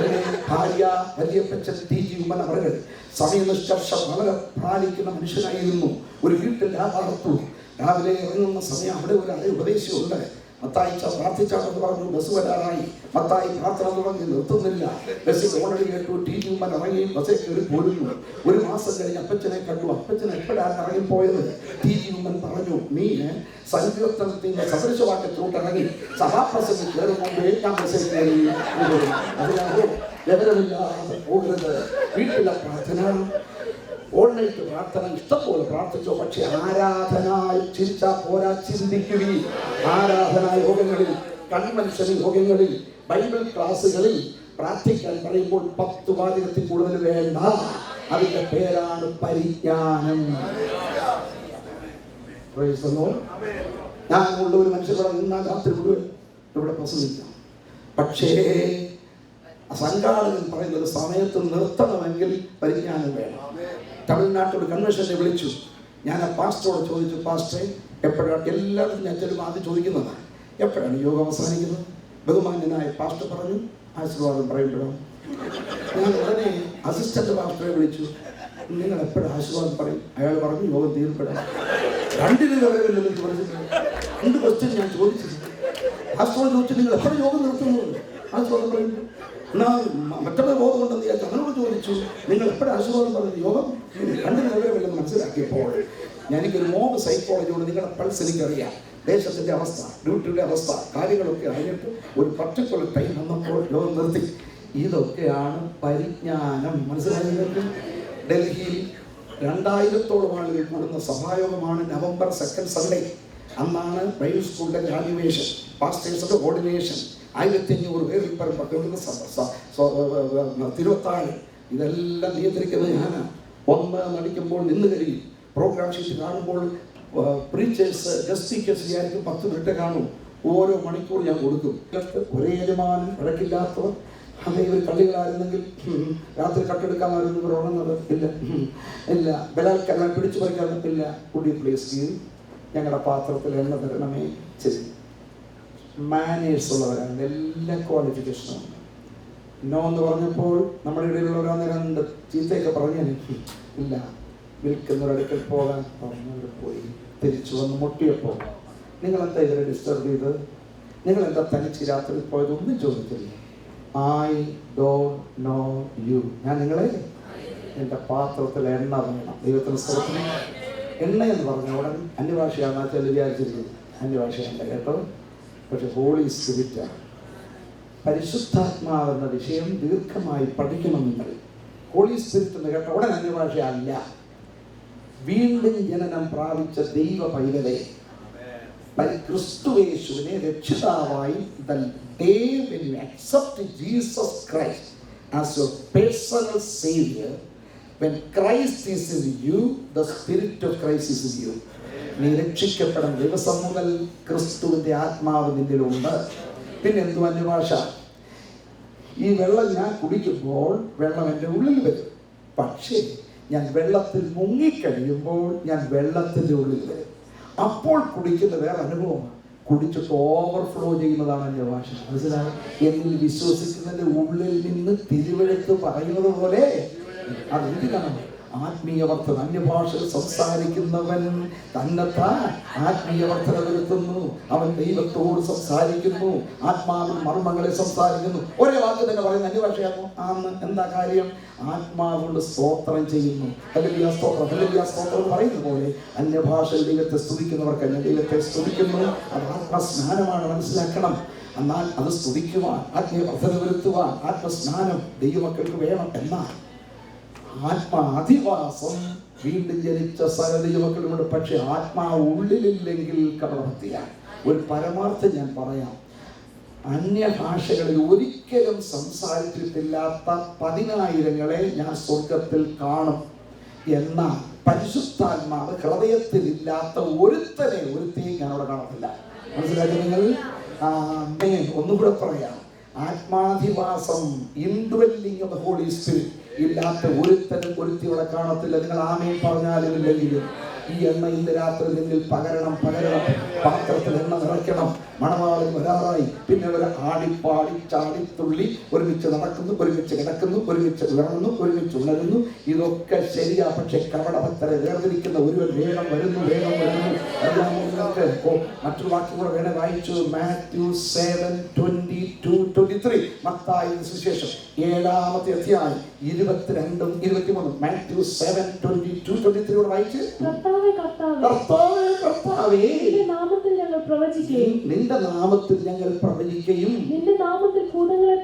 എന്നെ ഭാര്യ വലിയപ്പച്ചൻ TG ഉമ്മൻ അവர்கள் സമയനിഷ്കർഷ വളരെ പാലിക്കുന്ന മനുഷ്യനായിരുന്നു. ഒരു വീട്ടിൽ വളർത്തു. രാവിലെ ഇറങ്ങുന്ന സമയം അവിടെ ഒരു ഉപദേശമുണ്ട്. മത്തായി പ്രാർത്ഥിച്ചാണെന്ന് പറഞ്ഞു. ബസ് വരാറായി. മത്തായി പ്രാർത്ഥന തുടങ്ങി നിർത്തുന്നില്ല. ബസ്സിൽ ഓൾറെഡി കേട്ടു. TG ഉമ്മൻ ഇറങ്ങി ബസ്സിൽ കയറി പോരുന്നു. ഒരു മാസം കഴിഞ്ഞ് അപ്പച്ചനെ കണ്ടു. അപ്പച്ചൻ എപ്പോഴാണ് ഇറങ്ങിപ്പോയത്? TG ഉമ്മൻ പറഞ്ഞു, നീ സങ്കീർത്തനത്തിന്റെ സദൃശവാക്യത്തോട്ട് ഇറങ്ങി സഭാപ്രസംഗം കയറുമ്പോൾ ഞാൻ ബസ്സിൽ കയറി. അതിനാണോ വിവരമില്ലാതെ പോകരുത്. വീട്ടിലെ പ്രാർത്ഥന, ഓൺലൈറ്റ് പ്രാർത്ഥന ഇഷ്ടംപോലെ പ്രാർത്ഥിച്ചോ. പക്ഷെ ആരാധന ചിരിച്ചാ പോരാ, ചിന്തിക്കുകയും ആരാധനാ യോഗങ്ങളിൽ, കൺവെൻഷൻ യോഗങ്ങളിൽ, ബൈബിൾ ക്ലാസ്സുകളിൽ പ്രാർത്ഥിക്കാൻ പറയുമ്പോൾ 10 വാചകത്തിൽ കൂടുതൽ വേണ്ട. അതിന്റെ പേരാണ് പരിജ്ഞാനം. ഞാനുള്ള ഒരു മനുഷ്യരുടെ നിന്നാൽ രാത്രി മുഴുവൻ ഇവിടെ പ്രസംഗിക്കാം. പക്ഷേ സംഘാടകൻ പറയുന്നത് സമയത്ത് നിർത്തണമെങ്കിൽ പരിജ്ഞാനം വേണം. തമിഴ്നാട്ടിൽ കൺവെൻഷനെ വിളിച്ചു. ഞാൻ ആ പാസ്റ്ററോട് ചോദിച്ചു, പാസ്റ്ററെ എപ്പോഴാണ്, എല്ലായിടത്തും ഞാൻ ചെല്ലുമ്പോൾ ആദ്യം ചോദിക്കുന്നതാണ്, എപ്പോഴാണ് യോഗം അവസാനിക്കുന്നത്? ബഹുമാന്യനായ പാസ്റ്റർ പറഞ്ഞു, ആശീർവാദം പറയുമ്പോഴാണ്. ഞാൻ ഉടനെ അസിസ്റ്റന്റ് പാസ്റ്ററെ വിളിച്ചു, നിങ്ങൾ എപ്പോഴും ആശീർവാദം പറയും? അയാൾ പറഞ്ഞു, യോഗം തീർപ്പെടാം. രണ്ടിന് വിവരമില്ലെന്ന് പറഞ്ഞിട്ടുണ്ട്. 2 ക്വസ്റ്റ്യൻ ഞാൻ ചോദിച്ചു. പാസ്റ്ററോട് ചോദിച്ചു, നിങ്ങൾ എപ്പോഴും യോഗം നിർത്തുന്നത്? ആശീർവാദം പറയുന്നു. എന്നാൽ മറ്റുള്ള ബോധം ഉണ്ടെന്ന് ഞാൻ തങ്ങളോട് ചോദിച്ചു, നിങ്ങൾ എപ്പോഴും ആശീർവാദം പറഞ്ഞു? യോഗം രണ്ടിന് വിവരമില്ലെന്ന് മനസ്സിലാക്കിയപ്പോൾ എനിക്കൊരു മോബ് സൈക്കോളജി കൊണ്ട് നിങ്ങളുടെ പൾസ് എനിക്കറിയാം. ദേശത്തിൻ്റെ അവസ്ഥ, ഡ്യൂട്ടിയുടെ അവസ്ഥ, കാര്യങ്ങളൊക്കെ അറിഞ്ഞിട്ട് ഒരു പർട്ടിക്കുലർ ടൈം വന്നപ്പോൾ യോഗം നിർത്തി. ഇതൊക്കെയാണ് പരിജ്ഞാനം. മനസ്സിലായി? ഡൽഹിയിൽ 2000-ഓളം ആളുകൾ കൂടുന്ന സഭായോഗമാണ് നവംബർ 2nd സൺഡേ. അന്നാണ് ബൈബിൾ സ്കൂളിൻ്റെ ഗ്രാജുവേഷൻ, പാസ്റ്റേഴ്സിൻ്റെ ഓർഡിനേഷൻ. 1500 പേരിൽ പങ്കെടുക്കുന്ന തിരുവത്താഴ്. ഇതെല്ലാം നിയന്ത്രിക്കുന്നത് ഞാനാണ്. ഒന്ന് നടിക്കുമ്പോൾ നിന്ന് കഴിയും. പ്രോഗ്രാം ഷീറ്റ് കാണുമ്പോൾ പ്രീച്ചേഴ്സ് ഗസ്റ്റ് സ്പീക്കേഴ്സ് വിചാരിക്കും 10 മിനിറ്റ് കാണും. ഓരോ മണിക്കൂർ ഞാൻ കൊടുക്കും. ഒരേ യജമാനൻ, ഇടയ്ക്കില്ലാത്തവർ. അതേ ഒരു കളികളായിരുന്നെങ്കിൽ രാത്രി കട്ടെടുക്കാമായിരുന്നു, ഇവർ ഉണർന്നത് ഇല്ല. ബലാത്കാരം പിടിച്ചു പറിക്കാൻ ഇല്ല. കുടി പ്ലേസ് ഞങ്ങളുടെ പാത്രത്തിൽ എണ്ണ തരണമേ. ശരി, മാനേഴ്സ് ഉള്ളവരാണ്. എല്ലാ ക്വാളിഫിക്കേഷനും. നോ എന്ന് പറഞ്ഞപ്പോൾ നമ്മുടെ ഇടയിലുള്ളവരാണ് 2 ചീത്തയൊക്കെ പറഞ്ഞു. ഇല്ല, വിൽക്കുന്നൊരടുക്കൽ പോകാൻ പറഞ്ഞവർ പോയി. തിരിച്ചു വന്ന് മുട്ടിയപ്പോൾ, നിങ്ങളെന്താ ഇവരെ ഡിസ്റ്റർബ് ചെയ്ത്? നിങ്ങളെന്താ തനിച്ച് രാത്രി പോയത്? ഒന്നും ചോദിച്ചില്ല. I don't know you. ഞാൻ നിങ്ങളെ, എൻ്റെ പാത്രത്തിൽ എണ്ണ വേണം. ദൈവത്തിന് സ്തോത്രം. എണ്ണ എന്ന് പറഞ്ഞ ഉടൻ അന്യഭാഷയാണെന്ന് വെച്ചാൽ വിചാരിച്ചിരിക്കുന്നത്. അന്യഭാഷയല്ല കേട്ടോ, പക്ഷെ ഹോളി സ്പിരിറ്റാണ്. പരിശുദ്ധാത്മാവെന്ന വിഷയം ദീർഘമായി പഠിക്കണം നിങ്ങൾ. ഹോളി സ്പിരിറ്റ് എന്ന് കേട്ട ഉടൻ അന്യഭാഷയല്ല. വീണ്ടും ജനനം പ്രാപിച്ച ദൈവ പൈതലെ, ക്രിസ്തുയേശുവിനെ രക്ഷിതാവായി, the day when you accept Jesus Christ as your personal savior, when Christ is in you, the spirit of Christ is in you. നീ രക്ഷിക്കപ്പെടുന്ന ദിവസം മുതൽ ക്രിസ്തുവിന്റെ ആത്മാവ് നിന്നിലുണ്ട്. പിന്നെ എന്തു അന്യഭാഷ? ഈ വെള്ളം ഞാൻ കുടിക്കുമ്പോൾ വെള്ളം എൻ്റെ ഉള്ളിൽ വരും. പക്ഷേ ഞാൻ വെള്ളത്തിൽ മുങ്ങിക്കഴിയുമ്പോൾ ഞാൻ വെള്ളത്തിൻ്റെ ഉള്ളിൽ വരും. അപ്പോൾ കുടിക്കുന്ന വേറെ അനുഭവമാണ്. കുടിച്ചിട്ട് ഓവർഫ്ലോ ചെയ്യുന്നതാണ് എൻ്റെ ഭാഷ. മനസ്സിലായി? എന്നിൽ വിശ്വസിക്കുന്നതിൻ്റെ ഉള്ളിൽ നിന്ന് തിരുവെഴുത്ത് പറയുന്നത് പോലെ അത് എന്തിനാണ്? ആത്മീയ വർദ്ധന. അന്യഭാഷകൾ സംസാരിക്കുന്നവൻ തന്നെത്താൻ ആത്മീയ വർദ്ധന വരുത്തുന്നു. അവൻ ദൈവത്തോട് സംസാരിക്കുന്നു, ആത്മാവിൻ മർമ്മങ്ങളെ സംസാരിക്കുന്നു. ഒരേ വാക്ക് തന്നെ പറയുന്ന അന്യഭാഷയാകുന്നു. ആന്ന് എന്താ കാര്യം? ആത്മാവുകൊണ്ട് സ്തോത്രം ചെയ്യുന്നു. ഹല്ലേലൂയ സ്തോത്രം, ഹല്ലേലൂയ സ്തോത്രം പറയുന്ന പോലെ അന്യഭാഷയിൽ ദൈവത്തെ സ്തുതിക്കുന്നവർക്ക് അന്യ ദൈവത്തെ സ്തുതിക്കുന്നു. അത് ആത്മസ്നാനമാണ്, മനസ്സിലാക്കണം. എന്നാൽ അത് സ്തുതിക്കുവാൻ, ആത്മീയ വർദ്ധന വരുത്തുവാൻ ആത്മസ്നാനം ദൈവമക്കൾക്ക് വേണം. എന്നാൽ ആത്മാധിവാസം വീണ്ടും ജനിച്ച സകല ദൈവമക്കളുമുണ്ട്. പക്ഷെ ആത്മാവ് ഉള്ളിലില്ലെങ്കിൽ കപടഭക്തിയാണ്. ഒരു പരമാർത്ഥം ഞാൻ പറയാം. അന്യഭാഷകളിൽ ഒരിക്കലും സംസാരിച്ചിട്ടില്ലാത്ത 10,000-ങ്ങളെ ഞാൻ സ്വർഗത്തിൽ കാണും. എന്നാൽ പരിശുദ്ധാത്മാവ് ഹൃദയത്തിലില്ലാത്ത ഒരുത്തിനെയും ഞാൻ അവിടെ കാണത്തില്ല. മനസ്സിലാക്കി നിങ്ങൾ? ഒന്നുകൂടെ പറയാം. ആത്മാധിവാസം, indwelling of the Holy Spirit ഇല്ലാത്ത ഒരുത്തനും ഒരുത്തിയോടെ കാണത്തില്ല. നിങ്ങൾ ആമേൻ പറഞ്ഞാലും ഇല്ലെങ്കിലും ഈ എണ്ണ ഇന്ന് രാത്രി നിന്നിൽ പകരണം. പാത്രത്തിൽ എണ്ണ നിറയ്ക്കണം. മണവാളൻ വരാറായി. പിന്നെ അവർ ആടിപ്പാടി ചാടിത്തുള്ളി ഒരുമിച്ച് നടക്കുന്നു, ഒരുമിച്ച് കിടക്കുന്നു, ഒരുമിച്ച് ഉറങ്ങുന്നു, ഒരുമിച്ച് ഉണരുന്നു. ഇതൊക്കെ ശരിയാ. പക്ഷെ കപടഭക്തരെ വേർതിരിക്കുന്ന ഒരുവൻ വേഗം വരുന്നു, വേഗം വരുന്നു. മറ്റൊരു വാക്യം കൂടെ വേണേ വായിച്ചു. മാത്യു 7:22-23. മത്തായി സുവിശേഷം 7-ാമത്തെ അധ്യായം 22-ഉം 23. മാത്യു 7:22-23 വായിച്ച്. കർത്താവേ, കർത്താവേ, കർത്താവേ, നിന്റെ നാമത്തിൽ ഞങ്ങൾ പ്രവചിക്കുകയും നിന്റെ നാമത്തിൽ ഞങ്ങൾ പ്രവചിക്കുകയും നിന്റെ നാമത്തിൽ ഭൂതങ്ങളെ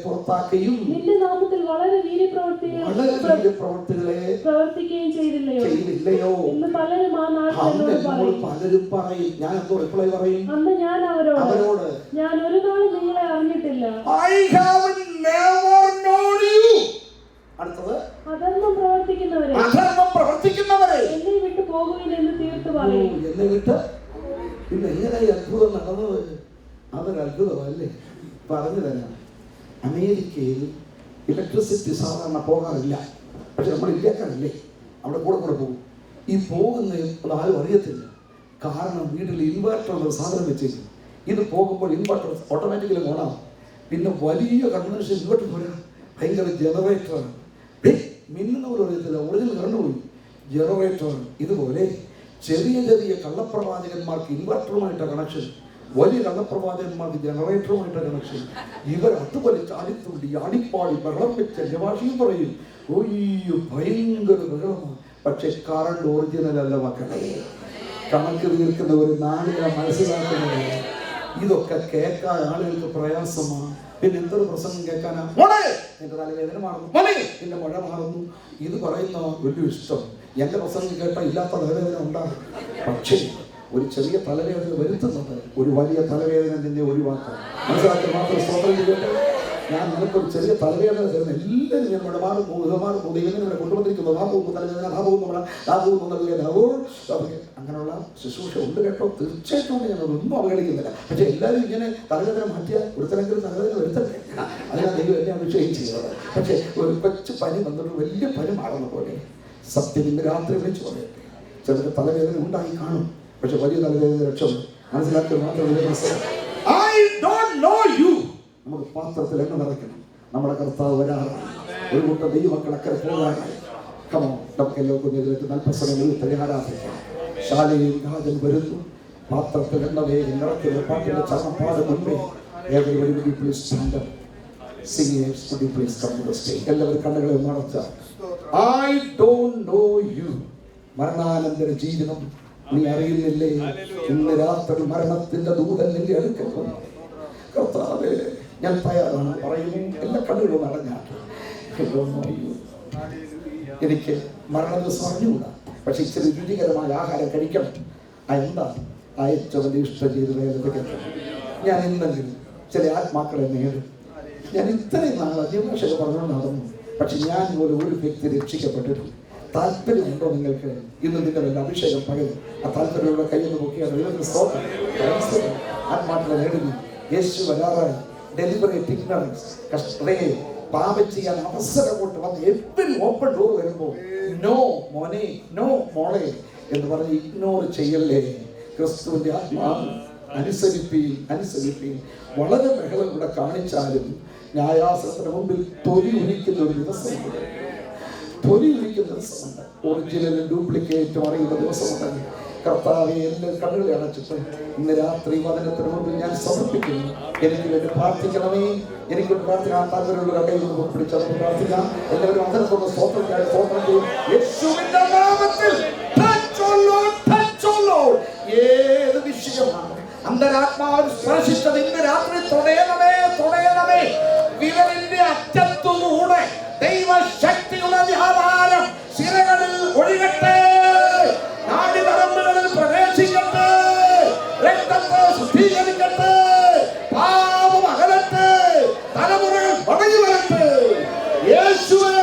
പുറത്താക്കുകയും നിന്റെ നാമത്തിൽ വളരെ വീര്യപ്രവൃത്തികളെ പ്രവർത്തിക്കുകയും ചെയ്തില്ലയോ എന്ന് പലരും ആ നാട്ടിൽ പറയും. ഞാൻ എന്തോ റിപ്ലൈ പറയും? അന്ന് ഞാൻ അവരോട് ഞാൻ ഒരു നാളും നിങ്ങളെ അറിഞ്ഞിട്ടില്ല. അടുത്തത്, അധർമ്മം പ്രവർത്തിക്കുന്നവരെ എന്നെ വിട്ടു പോകുവിൻ എന്ന് തീർത്തു പറയും. എന്നെ വിട്ട് പിന്നെ എങ്ങനെ അത്ഭുതം നടന്നത്? അതൊരു അത്ഭുതമല്ലേ? പറഞ്ഞു തരാം. അമേരിക്കയിൽ ഇലക്ട്രിസിറ്റി സാധാരണ പോകാറില്ല. പക്ഷെ നമ്മൾ ഇന്ത്യക്കാരല്ലേ, അവിടെ കൂടെ പോകും. ഈ പോകുന്ന ആരും അറിയത്തില്ല. കാരണം വീട്ടിൽ ഇൻവെർട്ടർ ഒരു സാധനം വെച്ചേക്കും. ഇത് പോകുമ്പോൾ ഇൻവെർട്ടർ ഓട്ടോമാറ്റിക്കലി ഓണാവും. പിന്നെ വലിയ കൺവെൻഷൻ ഇൻവെർട്ടർ പോരാ, ഭയങ്കര ജനറേറ്ററാണ്. മിന്നുന്ന പോലും അറിയത്തില്ല, ഒറിജിനൽ കറണ്ട് പോയി, ജനറേറ്ററാണ്. ഇതുപോലെ ചെറിയ ചെറിയ കള്ളപ്രവാചകന്മാർക്ക് ഇൻവെർട്ടറുമായിട്ടാണ് കണക്ഷൻ, വലിയ കള്ളപ്രവാചകന്മാർക്ക് ജനറേറ്ററുമായിട്ടാണ് കണക്ഷൻ. ഇവർ അതുപോലെ ചാടിത്തുള്ളി ആടിപ്പാടി ബഹളം വെച്ച് എൻ്റെ ഭാഷയും പറയും. ഒയ്യോ, ഭയങ്കര ബഹളമാണ്. പക്ഷെ കറണ്ട് ഒറിജിനൽ അല്ല മക്കളെ. കണക്ക് തീർക്കുന്ന ഒരു നാളിനെ മനസ്സിലാക്കുന്നത്. ഇതൊക്കെ കേൾക്കാൻ ആളുകൾക്ക് പ്രയാസമാണ്. പിന്നെ എന്തൊരു പ്രസംഗം കേൾക്കാനാ? മോളെ എന്റെ തലവേദന മാറുന്നു, മോളെ എന്റെ മഴ മാറുന്നു. ഇത് പറയുന്ന വലിയ ഇഷ്ടം. എന്റെ പ്രസംഗം കേട്ടാൽ ഇല്ലാത്ത തലവേദന ഉണ്ടാകും. പക്ഷേ ഒരു ചെറിയ തലവേദന വരുത്തുന്നത് ഒരു വലിയ തലവേദന നിന്നെ ഒഴിവാക്കാം. മനസ്സിലാക്കി മാത്രം സ്തോത്രം ചെയ്യട്ടെ. ഞാൻ നിനക്കൊരു ചെറിയ തലവേദന തരുന്ന എല്ലാവരും ഞാൻ മഴമാറും ദൈവത്തിനെ കൊണ്ടുവന്നിരിക്കുന്നു. അങ്ങനെയുള്ള ശുശ്രൂഷ ഉണ്ട് കേട്ടോ, തീർച്ചയായിട്ടും ഞാൻ ഒന്നും അവഗണിക്കുന്നില്ല. പക്ഷെ എല്ലാവരും ഇങ്ങനെ തലവേദന മാറ്റിയാൽ ഒരുത്തരെങ്കിലും തലവേദന വരുത്തണ്ടേ? അതിനാണ് ദൈവം എന്നെ അഭിഷേകം ചെയ്യുന്നത്. പക്ഷെ ഒരു കൊച്ചു പനി വന്നിട്ട് വലിയ പനി മാറുന്ന പോലെ സത്യം ഇന്ന് രാത്രി വിളിച്ചു പറയട്ടെ. ചിലർക്ക് തലവേദന ഉണ്ടായി കാണും, പക്ഷെ വലിയ തലവേദന രക്ഷപ്പെടും. മനസ്സിലാക്കി മാത്രം നമുക്ക് പാത്രത്തിൽ എണ്ണ നിറയ്ക്കണം. നമ്മുടെ കർത്താവ് വരാറാണ്. ഒരു കൂട്ടം ദൈവമക്കളൊക്കെ പോകാനായി. കമോ, നമുക്ക് എല്ലാവർക്കും നൽപ്പസമയം ആരാധിക്കാം. ശാലയിൽ രാജൻ വരുന്നു, പാത്രത്തിൽ എണ്ണ വേഗം നിറയ്ക്കുന്ന പാട്ടിന്റെ ചരണം പാടും മുൻപേ everybody please stand up. Singers, could you please come to the stage? എല്ലാവരും കണ്ണുകളെ മറച്ച. I don't know you. മരണാനന്തര ജീവിതം നീ അറിയുന്നില്ലേ? ഇന്ന് രാത്രി മരണത്തിന്റെ ദൂതൻ നിന്റെ അടുക്കൽ വന്നു. കർത്താവേ, ഞാൻ തയ്യാറാണ് പറയുന്നു. എല്ലാ കണ്ണുകളും അടഞ്ഞാട്ട്. എനിക്ക് മരണ ദിവസം അറിഞ്ഞുകൂടാ, പക്ഷെ ഇച്ചിരി രുചികരമായ ആഹാരം കഴിക്കണം. എന്താ അയച്ചവന്റെ ഇഷ്ടം ചെയ്ത് വേദന. ഞാൻ ഇന്നെങ്കിലും ചില ആത്മാക്കളെ നേടും. ഞാൻ ഇത്രയും നാൾ അധികഭാഷകൾ പറഞ്ഞു നടന്നു, പക്ഷെ ഞാൻ പോലും ഒരു വ്യക്തി രക്ഷിക്കപ്പെട്ടിട്ടുണ്ട്. താല്പര്യമുണ്ടോ നിങ്ങൾക്ക്? ഇന്ന് നിങ്ങളുടെ അഭിഷേകം പകരും. ആ താല്പര്യമുള്ള കയ്യൊന്ന് നോക്കിയാണ് ആത്മാക്കളെ നേടുന്നു. യേശു വരാറായി. ഡെലിബറേറ്റ് ഇഗ്നറൻസ്, പാപം ചെയ്യാൻ അവസരം കൊണ്ട് വന്ന് എപ്പോഴും ഓപ്പൺ ഡോർ വരുമ്പോൾ നോ മോനെ, നോ മോളെ എന്ന് പറഞ്ഞ് ഇഗ്നോർ ചെയ്യല്ലേ. ക്രിസ്തുവിന്റെ ആത്മാവ് അനുസരിപ്പീൻ. വളരെ ബഹളം കൂടെ കാണിച്ചാലും ന്യായാസനത്തിന് മുമ്പിൽ തൊലി ഉരിക്കുന്ന ഒരു ദിവസമുണ്ട്. ഒറിജിനലും ഡ്യൂപ്ലിക്കേറ്റും അറിയുന്ന ദിവസമുണ്ടെങ്കിൽ കർത്താവെ എല്ലാ കണ്ണുകളെ അടച്ചിട്ട് ഇന്ന് രാത്രി വചനത്തിന് മുമ്പിൽ ഞാൻ സമർപ്പിക്കുന്നു. എനിക്ക് വേണ്ടി പ്രാർത്ഥിക്കണമേ. എനിക്ക് പ്രാർത്ഥിക്കാൻ താല്പര്യമുള്ള കൈകൾ പിടിച്ചത് പ്രാർത്ഥിക്കാം. എല്ലാവരും അതിനൊക്കെ സ്തോത്രം ചെയ്യും. യേശുവിന്റെ നാമത്തിൽ ഏത് വിഷയമാണ് അന്തരാത്മാവ് സ്പർശിച്ചത് ഇന്ന് രാത്രി തൊടയണമേ. വിരലിന്റെ അറ്റത്തുകൂടെ ദൈവശക്തിയുടെ വ്യാപാരം ശിരകളിൽ ഒഴുകട്ടെ, നാടിനരമ്പുകളിൽ പ്രവേശിക്കട്ടെ, രക്തത്തെ ശുദ്ധീകരിക്കട്ടെ, പാപം അകലട്ടെ, തലമുറകൾ മടങ്ങി വരട്ടെ. യേശുവേ,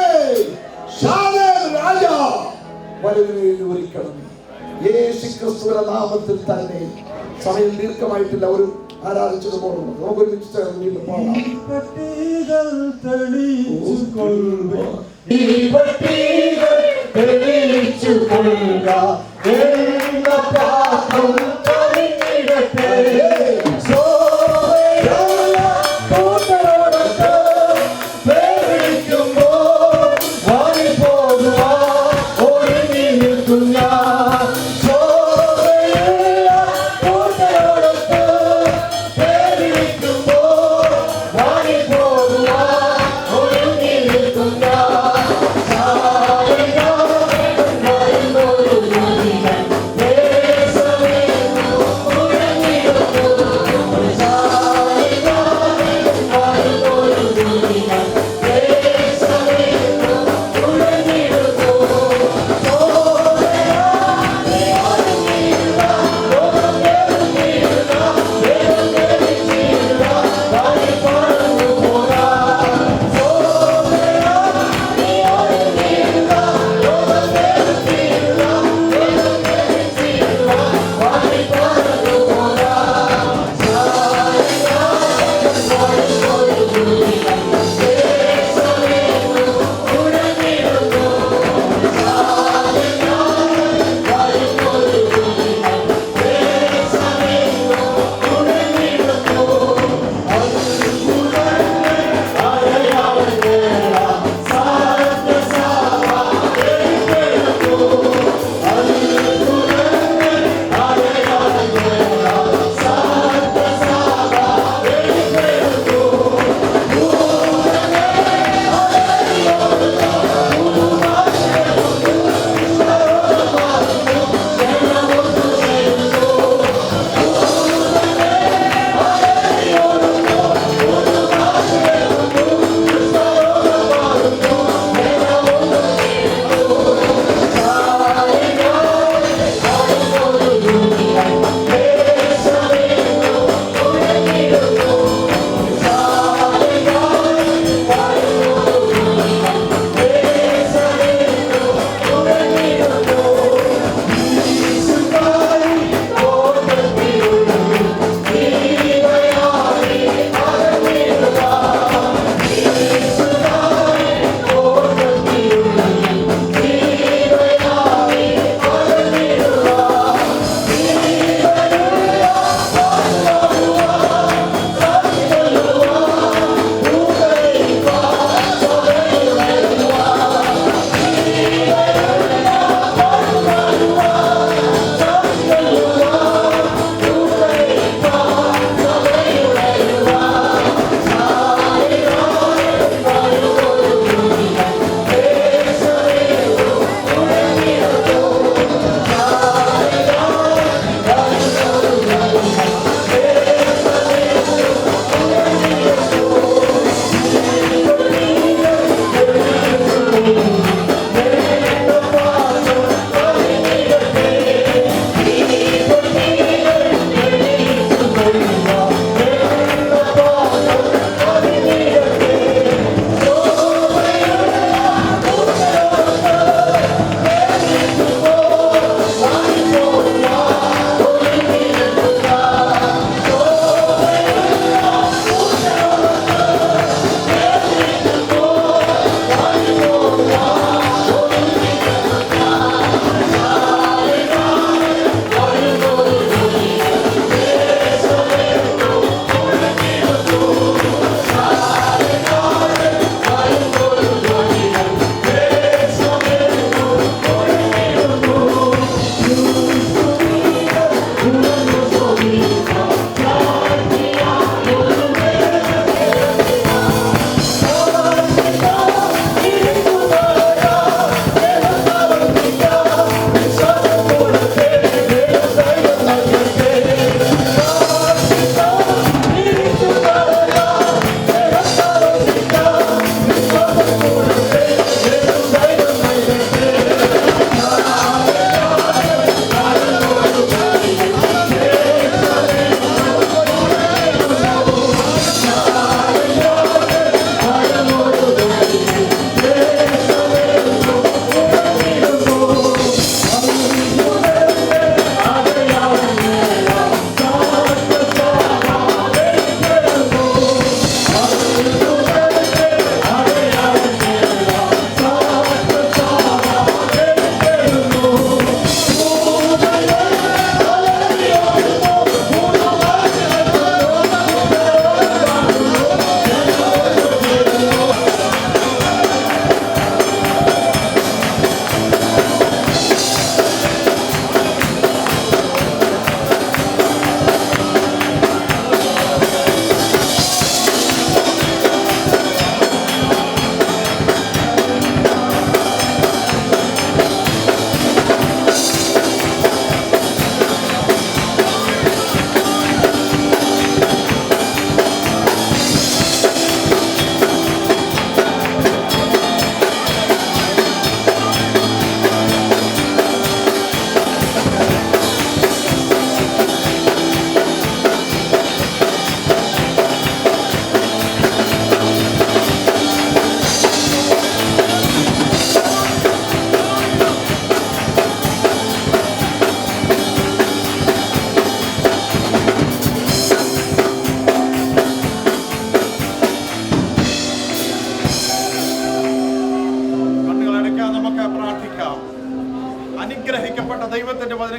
ശാലേം രാജാ, വലുതിനെ ഒരുക്കണം. യേശു ക്രിസ്തുവിന്റെ നാമത്തിൽ തന്നെ. സമയം ദീർഘമായിട്ടില്ല, ഒരു ആരാധിച്ചത് പോകുന്നു. നമുക്കൊരു വീണ്ടും പോകാം. തെളിയിച്ചു കൊള്ളുക യേശുവേ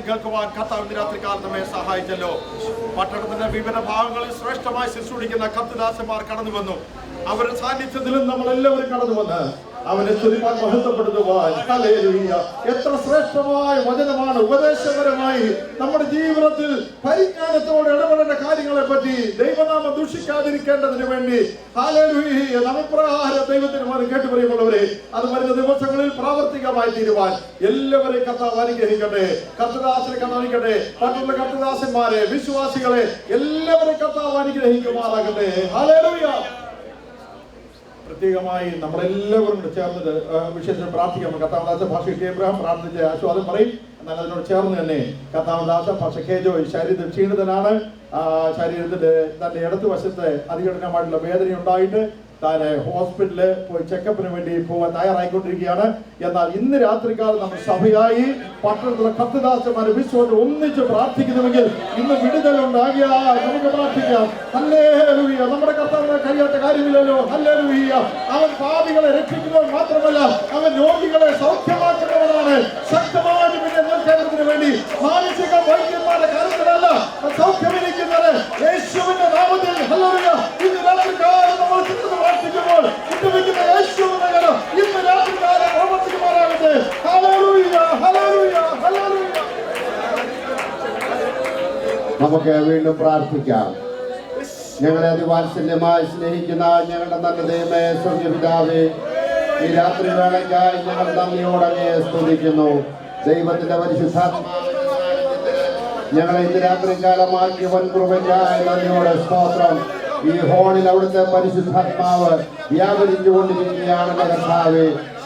സാക്ഷ്യം കേൾക്കുവാൻ കർത്താവിന്റെ രാത്രികാലം നമ്മെ സഹായിച്ചല്ലോ. പട്ടണത്തിന്റെ വിവിധ ഭാഗങ്ങളിൽ ശ്രേഷ്ഠമായി ശുശ്രൂഷിക്കുന്ന കർത്തദാസന്മാർ കടന്നു വന്നു. അവരുടെ സാന്നിധ്യത്തിലും നമ്മളെല്ലാവരും കടന്നു വന്ന് അവനെ സ്തുതിപ്പാൻ മഹത്വപ്പെടുത്തുവാൻ. ഹല്ലേലൂയ. എത്ര ശ്രേഷ്ഠമായ വചനമാണ്. ഉപദേശപരമായി നമ്മുടെ ജീവിതത്തിൽ പരിജ്ഞാനത്തോടെ ഇടപെടേണ്ട കാര്യങ്ങളെ പറ്റി ദൈവനാമം ദൂഷിക്കാതിരിക്കേണ്ടതിന് വേണ്ടി ഹല്ലേലൂയ നമപ്രകാരം ദൈവത്തിന് മാറി കേട്ടു പറയുമ്പോഴവരെ അത് വരുന്ന ദിവസങ്ങളിൽ പ്രാവർത്തികമായി തീരുവാൻ എല്ലാവരെയും കർത്താവ് അനുഗ്രഹിക്കട്ടെ. കർത്തദാസനെ കർത്താവിക്കട്ടെ. മറ്റുള്ള കർത്തദാസന്മാരെ, വിശ്വാസികളെ എല്ലാവരെയും കർത്താവ് അനുഗ്രഹിക്കുമാറാകട്ടെ. ഹല്ലേലൂയ. പ്രത്യേകമായി നമ്മളെല്ലാവരും ചേർന്നത് വിഷയത്തിൽ പ്രാർത്ഥിക്കാം. കർത്താവദാസ ഭാഷ എബ്രഹാം പ്രാർത്ഥിച്ച ആശ്വാസം പറയും. എന്നാൽ അതിനോട് ചേർന്ന് തന്നെ കർത്താവദാസ ഭാഷ ജോയ് ശരീരത്തിൽ ക്ഷീണിതനാണ്. ശരീരത്തിന്റെ തന്റെ ഇടതുവശത്ത് അതികഠിനമായിട്ടുള്ള വേദന ഉണ്ടായിട്ട് താൻ ഹോസ്പിറ്റലിൽ പോയി ചെക്കപ്പിന് വേണ്ടി പോകാൻ തയ്യാറായിക്കൊണ്ടിരിക്കുകയാണ്. എന്നാൽ ഇന്ന് രാത്രികാലം നമ്മൾ സഭയായി പട്ടണത്തിലെ കർത്തദാസന്മാരെ വിശ്വസിച്ച് ഒന്നിച്ച് പ്രാർത്ഥിക്കുന്നുവെങ്കിൽ ഇന്ന് വിടുതലുണ്ടാകിയാൽ നമുക്ക് പ്രാർത്ഥിക്കാം. ഹല്ലേലൂയ. നമ്മുടെ കർത്താവിനെ കഴിയാത്ത കാര്യമില്ലല്ലോ. ഹല്ലേലൂയ. അവൻ പാപികളെ രക്ഷിക്കുന്നവൻ മാത്രമല്ല, അവൻ രോഗികളെ സൗഖ്യമാക്കുന്നവനാണ്. ശക്തമായ കേരളത്തിന് വേണ്ടി മാനസിക വൈദ്യന്മാരുടെ കാര്യത്തിലല്ല സൗഖ്യമിരിക്കുന്നത് യേശുവിന്റെ നാമത്തിൽ. ഹല്ലേലൂയ. ഇന്ന് രാത്രികാലം നമ്മൾ പ്രാർത്ഥിക്കുമ്പോൾ ഇട്ടുവെക്കുന്ന യേശുവിന്റെ കരം ഇന്ന് രാത്രികാലം പ്രവർത്തിക്കുമാറാകട്ടെ. ഹല്ലേലൂയ. ഹല്ലേലൂയ. ഹല്ലേലൂയ. നമുക്ക് വീണ്ടും പ്രാർത്ഥിക്കാം. ഞങ്ങളെ അതിവാത്സല്യമായി സ്നേഹിക്കുന്ന ഞങ്ങളുടെ നല്ല ദൈവമേ, സ്വർഗ്ഗപിതാവേ, ഈ രാത്രി വേളയ്ക്കായി ഞങ്ങൾ നന്ദിയോടെ അങ്ങയെ സ്തുതിക്കുന്നു. ദൈവത്തിന്റെ പരിശുദ്ധാത്മാവിന്റെ ഞങ്ങളെ ഇന്ന് രാത്രികാലമാക്കിയ വൻകൃപയ്ക്കായി നന്ദിയോടെ സ്തോത്രം. ഈ ഹോളിൽ അവിടുത്തെ പരിശുദ്ധാത്മാവ് വ്യാപരിച്ചുകൊണ്ടിരിക്കുകയാണെന്ന് കർത്താവേ,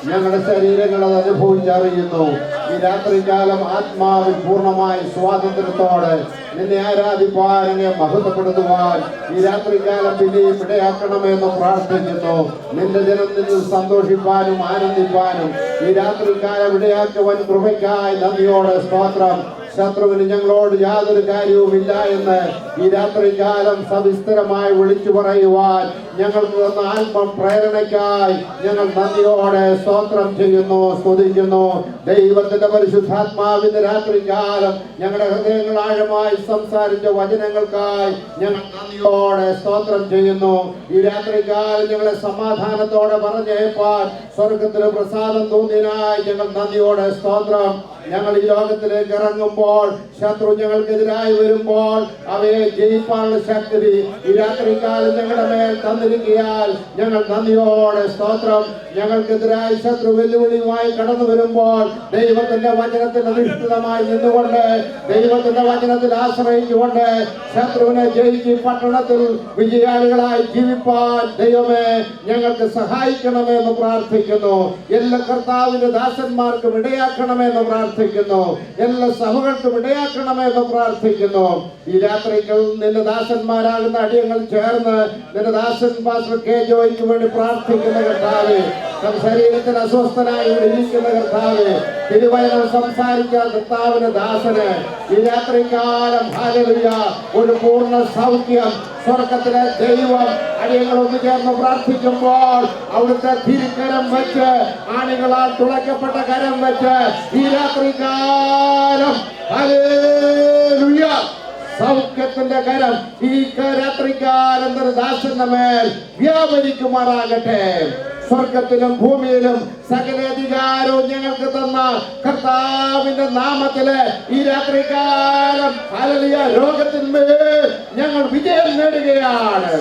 ഞങ്ങളുടെ ശരീരങ്ങൾ അത് അനുഭവിച്ചറിയുന്നു. ഈ രാത്രികാലം ആത്മാവിൽ പൂർണ്ണമായി സ്വാതന്ത്ര്യത്തോടെ നിന്നെ ആരാധിപ്പാൻ, അങ്ങയെ മഹത്വപ്പെടുത്തുവാൻ ഈ രാത്രികാലം പിന്നെയും ഇടയാക്കണമെന്ന് പ്രാർത്ഥിക്കുന്നു. നിന്റെ ജനം നിന്നിൽ സന്തോഷിപ്പാനും ആനന്ദിപ്പാനും ഈ രാത്രികാലം ഇടയാക്കുവാൻ കൃപയ്ക്കായി നന്ദിയോടെ സ്തോത്രം. ശത്രുവിന് ഞങ്ങളോട് യാതൊരു കാര്യവുമില്ല എന്ന് ഈ രാത്രികാലം സവിസ്തരമായി വിളിച്ചു പറയുവാൻ ഞങ്ങൾക്ക് തന്ന ആത്മപ്രേരണയ്ക്കായി ഞങ്ങൾ നന്ദിയോടെ സ്തോത്രം ചെയ്യുന്നു, സ്തുതിക്കുന്നു. ദൈവത്തിന്റെ പരിശുദ്ധാത്മാവിന്റെ രാത്രികാലം ഞങ്ങളുടെ ഹൃദയങ്ങൾ ആഴമായി സംസാരിച്ച വചനങ്ങൾക്കായി ഞങ്ങൾ നന്ദിയോടെ സ്തോത്രം ചെയ്യുന്നു. ഈ രാത്രികാലം ഞങ്ങളെ സമാധാനത്തോടെ പറഞ്ഞേപ്പാൻ സ്വർഗത്തിന് പ്രസാദം തോന്നിയതിനായി ഞങ്ങൾ നന്ദിയോടെ സ്തോത്രം. ഞങ്ങൾ ഈ ലോകത്തിലേക്ക് ഇറങ്ങുമ്പോൾ ശത്രു ഞങ്ങൾക്കെതിരായി വരുമ്പോൾ അവയെ ജയിക്കാനുള്ള ശക്തി ഈ രാത്രികാലം ഞങ്ങളുടെ മേൽ തന്നിരിക്കുകയാൽ ഞങ്ങൾ നന്ദിയോടെ സ്തോത്രം. ഞങ്ങൾക്കെതിരായി ശത്രു വെല്ലുവിളിയുമായി കടന്നു വരുമ്പോൾ ദൈവത്തിന്റെ വചനത്തിൽ അധിഷ്ഠിതമായി നിന്നുകൊണ്ട് ദൈവത്തിന്റെ വചനത്തിൽ ആശ്രയിച്ചുകൊണ്ട് ശത്രുവിനെ ജയിച്ച് പട്ടണത്തിൽ വിജയാളികളായി ജീവിപ്പാൻ ദൈവമേ ഞങ്ങൾക്ക് സഹായിക്കണമെന്ന് പ്രാർത്ഥിക്കുന്നു. എല്ലാ കർത്താവിന്റെ ദാസന്മാർക്കും ഇടയാക്കണമെന്ന് പ്രാർത്ഥിക്കുന്നു. എല്ലാ സഭകൾക്കും ഇടയാക്കണമെന്ന് പ്രാർത്ഥിക്കുന്നു. ഈ രാത്രികൾ നിന്റെ ദാസന്മാരാകുന്ന അടിയങ്ങൾ ചേർന്ന് നിന്റെ ദാസൻ പാസ്റ്റർ കെ ജോയ്ക്ക് വേണ്ടി പ്രാർത്ഥിക്കുന്ന കർത്താവേ, ശരീരത്തിൽ അസ്വസ്ഥനായി ഇരിക്കുന്ന കർത്താവേ, തിരുവചനം സംസാരിക്കാൻ കർത്താവിന്റെ ദാസന് ഈ രാത്രികാലം ഹല്ലേലൂയ ഒരു പൂർണ്ണ സൗഖ്യം സ്വർഗത്തിലെ ദൈവം അടിയങ്ങൾ ഒന്ന് ചേർന്ന് പ്രാർത്ഥിക്കുമ്പോൾ അവിടുത്തെ തിരുക്കരം വെച്ച് ആണികളാൽ തുളയ്ക്കപ്പെട്ട കരം വെച്ച് ഈ രാത്രികാലം ഹല്ലേലൂയ സൗഖ്യത്തിന്റെ കരം ഈ രാത്രികാലം ദാസന്റെ മേൽ വ്യാപരിക്കുമാറാകട്ടെ. സ്വർഗത്തിലും ഭൂമിയിലും സകല അധികാരവും ഞങ്ങൾക്ക് തന്ന കർത്താവിന്റെ നാമത്തില് ഈ രാത്രികാലം ഹല്ലേലൂയ രോഗത്തിന്മേൽ ഞങ്ങൾ വിജയം നേടുകയാണ്.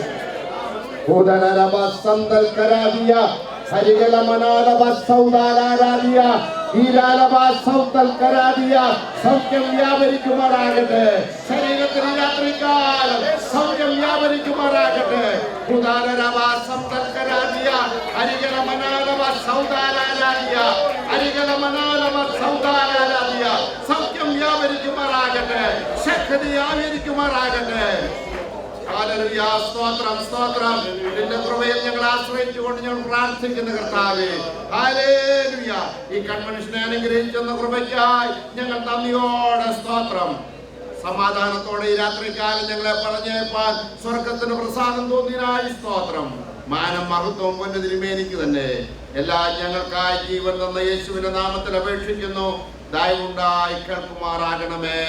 സൗഖ്യം വ്യാപരിക്കുമാറാകട്ടെ. ശരീരത്തിന് രാത്രികാലം സൗഖ്യം വ്യാപരിക്കുമാറാകട്ടെ. സൗഖ്യം വ്യാപരിക്കുമാറാകട്ടെ. ശക്തി വ്യാപരിക്കുമാറാകട്ടെ. ഹല്ലേലൂയ. സ്തോത്രം, സ്തോത്രം. നിന്റെ കൃപയിൽ ഞങ്ങൾ ആശ്രയിച്ചുകൊണ്ട് ഞങ്ങൾ പ്രാർത്ഥിക്കുന്ന കർത്താവേ, ഹല്ലേലൂയ. ഈ കൺവെൻഷനെ അനുഗ്രഹിച്ചെന്ന കൃപയ്ക്കായി ഞങ്ങൾ നന്ദിയോടെ സ്തോത്രം. സമാധാനത്തോടെ ഈ രാത്രികാലം ഞങ്ങളെ പറഞ്ഞേപ്പാൻ സ്വർഗത്തിന് പ്രസാദം തോന്നിയതിനായി സ്തോത്രം. മാനം മഹത്വവും പൊന്നു തിരുമേനിക്ക് തന്നെ എല്ലാം ഞങ്ങൾക്കായി ജീവൻ തന്ന യേശുവിന്റെ നാമത്തിൽ അപേക്ഷിക്കുന്നു. ദയവുണ്ടായി കേൾക്കുമാറാകണമേ.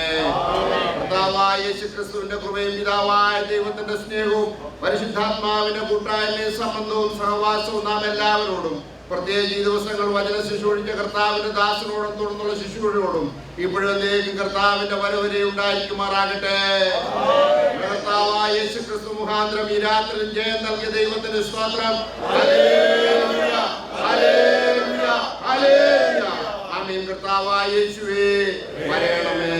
കർത്താവായ യേശുക്രിസ്തുവിന്റെ കൃപയും പിതാവായ ദൈവത്തിന്റെ സ്നേഹവും പരിശുദ്ധാത്മാവിന്റെ കൂട്ടായ്മയും സംബന്ധവും സഹവാസവും നാം എല്ലാവരോടും, പ്രത്യേകിച്ച് ഈ ദിവസങ്ങൾ വചന ശുശ്രൂഷിച്ച കർത്താവിന്റെ ദാസനോടും തുടർന്നുള്ള ശിശുക്കളോടും ഇപ്പോഴത്തേക്കും കർത്താവിന്റെ വരവരെ ഉണ്ടായിരിക്കുമാറാകട്ടെ. കർത്താവായ യേശുക്രിസ്തു മുഖാന്തരം ഈ രാത്രി ജയം നൽകിയ ദൈവത്തിന്റെ സ്തോത്രം. Hallelujah, hallelujah, hallelujah. ആമേൻ. കർത്താവായ യേശുവേ വരണമേ.